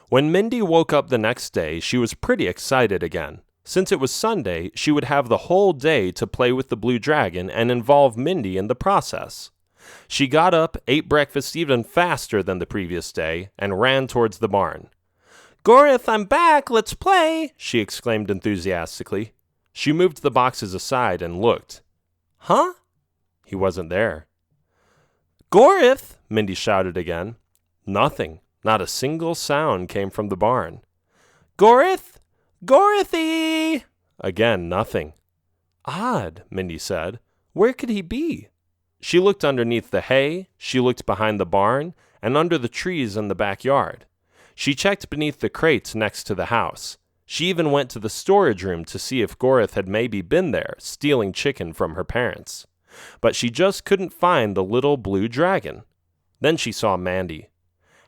When Mindy woke up the next day, she was pretty excited again. Since it was Sunday, she would have the whole day to play with the blue dragon and involve Mindy in the process. She got up, ate breakfast even faster than the previous day, and ran towards the barn. "Gorith, I'm back! Let's play!" she exclaimed enthusiastically. She moved the boxes aside and looked. "Huh?" He wasn't there. "Gorith!" Mindy shouted again. Nothing. Not a single sound came from the barn. "Gorith! Gorithy!" Again, nothing. "Odd," Mindy said. "Where could he be?" She looked underneath the hay, she looked behind the barn, and under the trees in the backyard. She checked beneath the crates next to the house. She even went to the storage room to see if Gorith had maybe been there, stealing chicken from her parents. But she just couldn't find the little blue dragon. Then she saw Mandy.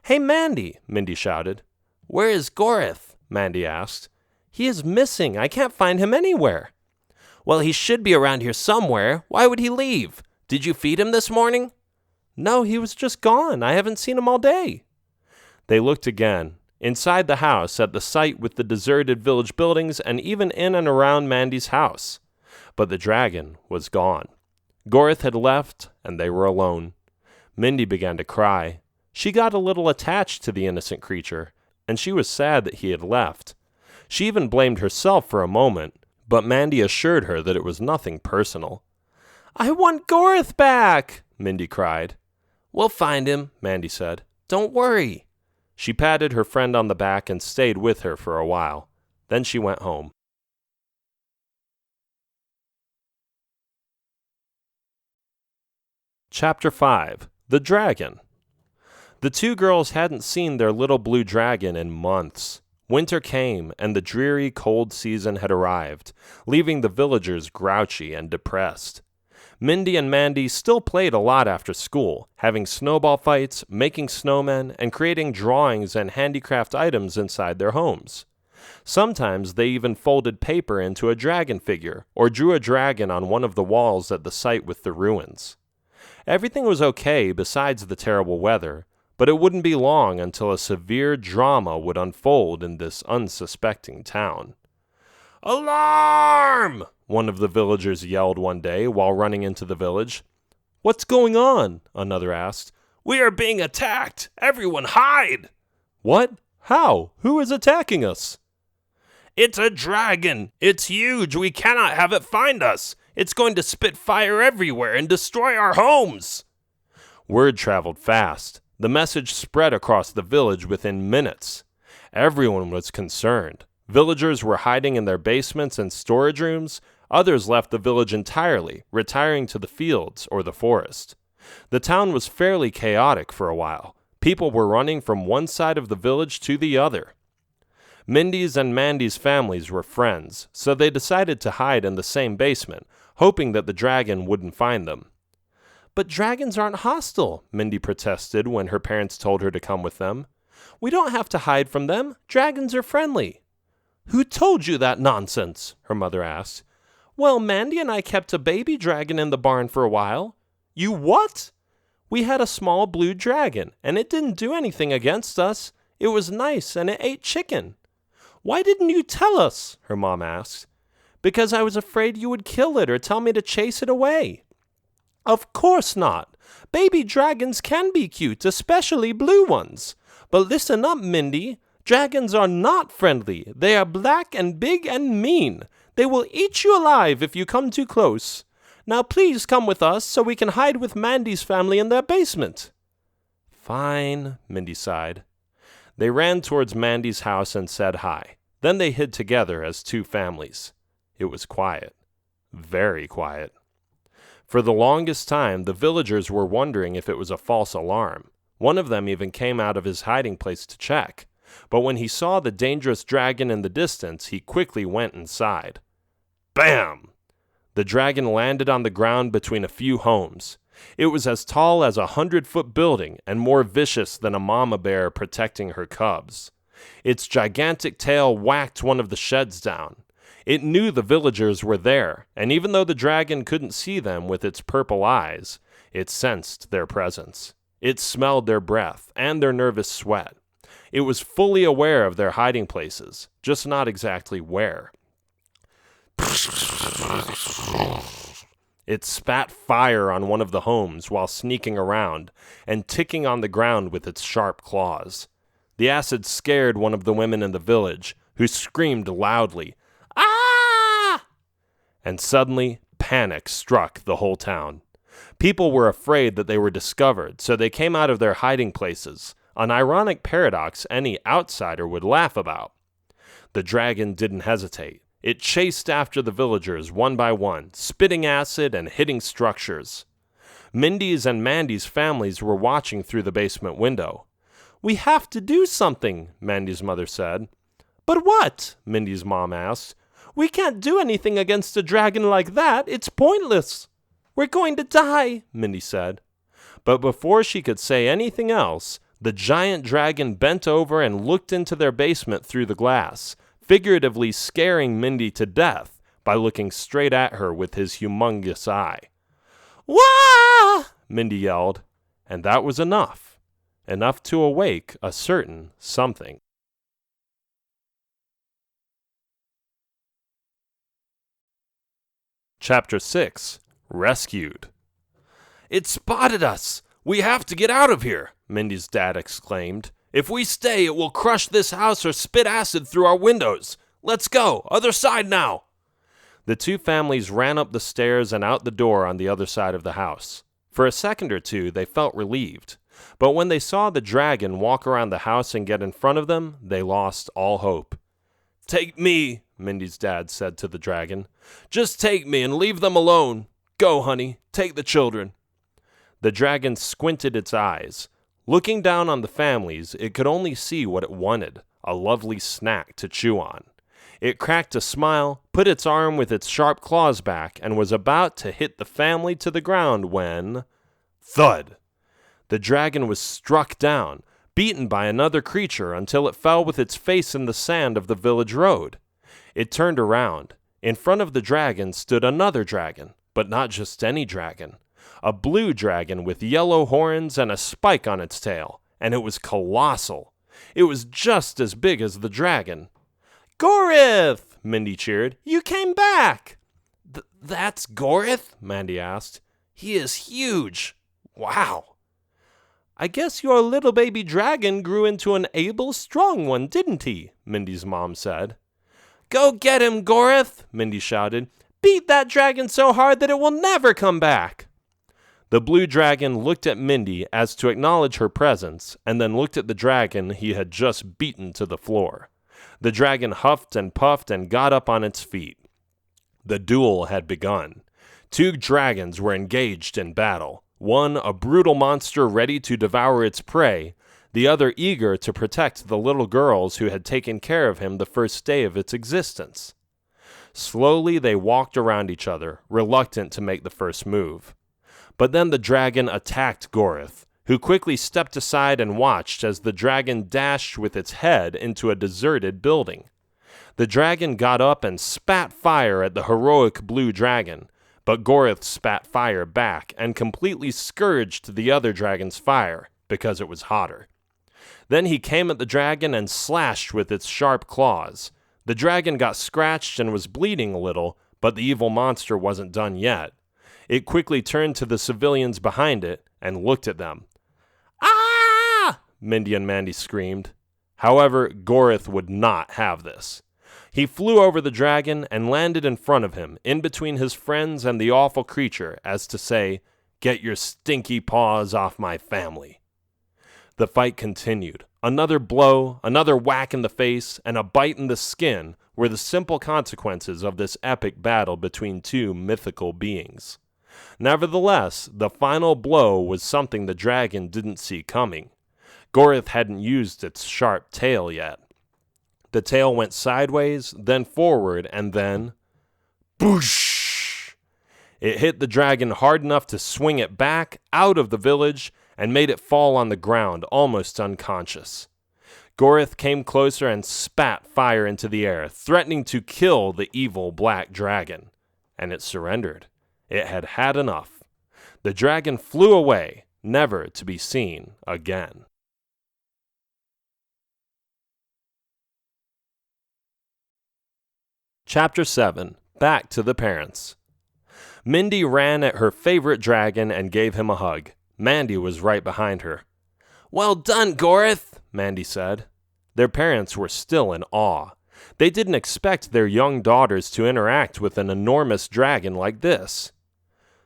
"Hey, Mandy!" Mindy shouted. "Where is Gorith?" Mandy asked. "He is missing. I can't find him anywhere." "Well, he should be around here somewhere. Why would he leave? Did you feed him this morning?" "No, he was just gone. I haven't seen him all day." They looked again, inside the house, at the site with the deserted village buildings, and even in and around Mandy's house. But the dragon was gone. Gorith had left, and they were alone. Mindy began to cry. She got a little attached to the innocent creature, and she was sad that he had left. She even blamed herself for a moment, but Mandy assured her that it was nothing personal. "I want Gorith back!" Mindy cried. "We'll find him," Mandy said. "Don't worry." She patted her friend on the back and stayed with her for a while. Then she went home. Chapter 5. The Dragon. The two girls hadn't seen their little blue dragon in months. Winter came, and the dreary, cold season had arrived, leaving the villagers grouchy and depressed. Mindy and Mandy still played a lot after school, having snowball fights, making snowmen, and creating drawings and handicraft items inside their homes. Sometimes they even folded paper into a dragon figure, or drew a dragon on one of the walls at the site with the ruins. Everything was okay besides the terrible weather, but it wouldn't be long until a severe drama would unfold in this unsuspecting town. "Alarm!" one of the villagers yelled one day while running into the village. "What's going on?" another asked. "We are being attacked! Everyone hide!" "What? How? Who is attacking us?" "It's a dragon! It's huge! We cannot have it find us! It's going to spit fire everywhere and destroy our homes!" Word traveled fast. The message spread across the village within minutes. Everyone was concerned. Villagers were hiding in their basements and storage rooms. Others left the village entirely, retiring to the fields or the forest. The town was fairly chaotic for a while. People were running from one side of the village to the other. Mindy's and Mandy's families were friends, so they decided to hide in the same basement, hoping that the dragon wouldn't find them. "But dragons aren't hostile," Mindy protested when her parents told her to come with them. "We don't have to hide from them. Dragons are friendly." "Who told you that nonsense?" her mother asked. "Well, Mandy and I kept a baby dragon in the barn for a while." "You what?" "We had a small blue dragon, and it didn't do anything against us. It was nice, and it ate chicken." "Why didn't you tell us?" her mom asked. "Because I was afraid you would kill it or tell me to chase it away." "Of course not. Baby dragons can be cute, especially blue ones. But listen up, Mindy. Dragons are not friendly. They are black and big and mean. They will eat you alive if you come too close. Now please come with us so we can hide with Mandy's family in their basement." "Fine," Mindy sighed. They ran towards Mandy's house and said hi. Then they hid together as two families. It was quiet. Very quiet. For the longest time, the villagers were wondering if it was a false alarm. One of them even came out of his hiding place to check. But when he saw the dangerous dragon in the distance, he quickly went inside. Bam! The dragon landed on the ground between a few homes. It was as tall as a 100-foot building and more vicious than a mama bear protecting her cubs. Its gigantic tail whacked one of the sheds down. It knew the villagers were there, and even though the dragon couldn't see them with its purple eyes, it sensed their presence. It smelled their breath and their nervous sweat. It was fully aware of their hiding places, just not exactly where. It spat fire on one of the homes while sneaking around and ticking on the ground with its sharp claws. The acid scared one of the women in the village, who screamed loudly, "Ah!" And suddenly, panic struck the whole town. People were afraid that they were discovered, so they came out of their hiding places, an ironic paradox any outsider would laugh about. The dragon didn't hesitate. It chased after the villagers one by one, spitting acid and hitting structures. Mindy's and Mandy's families were watching through the basement window. "We have to do something," Mandy's mother said. "But what?" Mindy's mom asked. "We can't do anything against a dragon like that. It's pointless." "We're going to die," Mindy said. But before she could say anything else, the giant dragon bent over and looked into their basement through the glass, figuratively scaring Mindy to death by looking straight at her with his humongous eye. "Wah!" Mindy yelled, and that was enough. Enough to awake a certain something. Chapter 6. Rescued. "It spotted us! We have to get out of here!" Mindy's dad exclaimed. "If we stay, it will crush this house or spit acid through our windows. Let's go! Other side now!" The two families ran up the stairs and out the door on the other side of the house. For a second or two, they felt relieved. But when they saw the dragon walk around the house and get in front of them, they lost all hope. "Take me," Mindy's dad said to the dragon. "Just take me and leave them alone. Go, honey, take the children." The dragon squinted its eyes. Looking down on the families, it could only see what it wanted, a lovely snack to chew on. It cracked a smile, put its arm with its sharp claws back, and was about to hit the family to the ground when... thud! The dragon was struck down, beaten by another creature until it fell with its face in the sand of the village road. It turned around. In front of the dragon stood another dragon, but not just any dragon. A blue dragon with yellow horns and a spike on its tail, and it was colossal. It was just as big as the dragon. "Gorith!" Mindy cheered. "You came back!" That's Gorith?" Mandy asked. "He is huge. Wow." "I guess your little baby dragon grew into an able, strong one, didn't he?" Mindy's mom said. "Go get him, Gorith!" Mindy shouted. "Beat that dragon so hard that it will never come back!" The blue dragon looked at Mindy as to acknowledge her presence, and then looked at the dragon he had just beaten to the floor. The dragon huffed and puffed and got up on its feet. The duel had begun. Two dragons were engaged in battle, one a brutal monster ready to devour its prey, the other eager to protect the little girls who had taken care of him the first day of its existence. Slowly they walked around each other, reluctant to make the first move. But then the dragon attacked Gorith, who quickly stepped aside and watched as the dragon dashed with its head into a deserted building. The dragon got up and spat fire at the heroic blue dragon, but Gorith spat fire back and completely scourged the other dragon's fire because it was hotter. Then he came at the dragon and slashed with its sharp claws. The dragon got scratched and was bleeding a little, but the evil monster wasn't done yet. It quickly turned to the civilians behind it and looked at them. "Ah!" Mindy and Mandy screamed. However, Gorith would not have this. He flew over the dragon and landed in front of him, in between his friends and the awful creature, as to say, "Get your stinky paws off my family." The fight continued. Another blow, another whack in the face, and a bite in the skin were the simple consequences of this epic battle between two mythical beings. Nevertheless, the final blow was something the dragon didn't see coming. Gorith hadn't used its sharp tail yet. The tail went sideways, then forward, and then... boosh! It hit the dragon hard enough to swing it back out of the village and made it fall on the ground almost unconscious. Gorith came closer and spat fire into the air, threatening to kill the evil black dragon. And it surrendered. It had had enough. The dragon flew away, never to be seen again. Chapter 7. Back to the Parents. Mindy ran at her favorite dragon and gave him a hug. Mandy was right behind her. "Well done, Gorith," Mandy said. Their parents were still in awe. They didn't expect their young daughters to interact with an enormous dragon like this.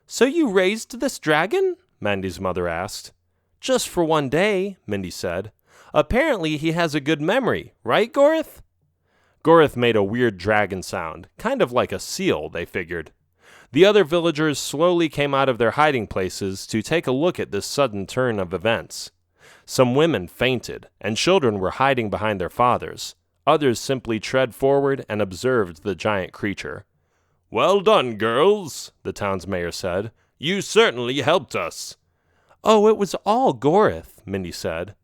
"So you raised this dragon?" Mandy's mother asked. "Just for one day," Mindy said. "Apparently he has a good memory, right, Gorith?" Gorith made a weird dragon sound, kind of like a seal, they figured. The other villagers slowly came out of their hiding places to take a look at this sudden turn of events. Some women fainted, and children were hiding behind their fathers. Others simply tread forward and observed the giant creature. "Well done, girls," the town's mayor said. "You certainly helped us." "Oh, it was all Gorith," Mindy said.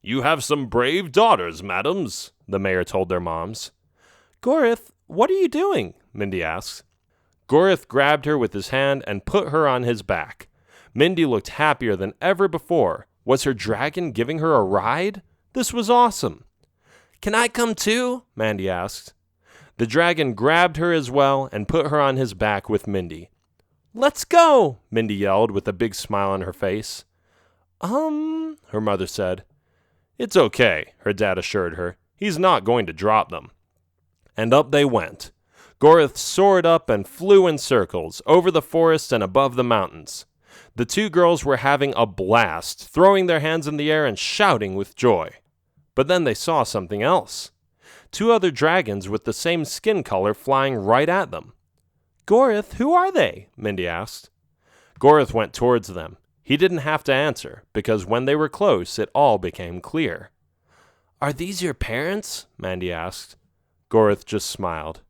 "You have some brave daughters, madams," the mayor told their moms. "Gorith, what are you doing?" Mindy asked. Gorith grabbed her with his hand and put her on his back. Mindy looked happier than ever before. Was her dragon giving her a ride? This was awesome. "Can I come too?" Mandy asked. The dragon grabbed her as well and put her on his back with Mindy. "Let's go!" Mindy yelled with a big smile on her face. Her mother said. "It's okay," her dad assured her. "He's not going to drop them." And up they went. Gorith soared up and flew in circles, over the forest and above the mountains. The two girls were having a blast, throwing their hands in the air and shouting with joy. But then they saw something else. Two other dragons with the same skin color flying right at them. "Gorith, who are they?" Mindy asked. Gorith went towards them. He didn't have to answer, because when they were close, it all became clear. "Are these your parents?" Mandy asked. Gorith just smiled.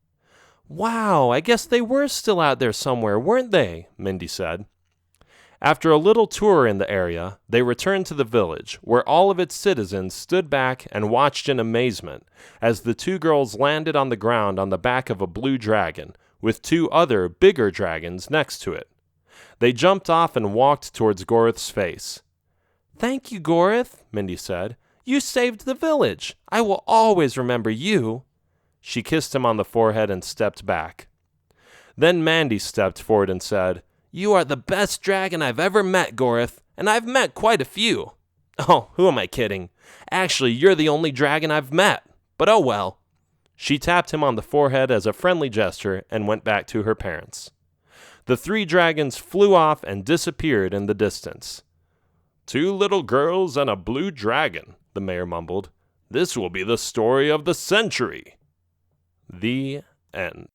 "Wow, I guess they were still out there somewhere, weren't they?" Mindy said. After a little tour in the area, they returned to the village, where all of its citizens stood back and watched in amazement as the two girls landed on the ground on the back of a blue dragon, with two other, bigger dragons next to it. They jumped off and walked towards Gorith's face. "Thank you, Gorith," Mindy said. "You saved the village. I will always remember you." She kissed him on the forehead and stepped back. Then Mandy stepped forward and said, "You are the best dragon I've ever met, Gorith, and I've met quite a few." "Oh, who am I kidding? Actually, you're the only dragon I've met, but oh well." She tapped him on the forehead as a friendly gesture and went back to her parents. The three dragons flew off and disappeared in the distance. "Two little girls and a blue dragon," the mayor mumbled. "This will be the story of the century." The end.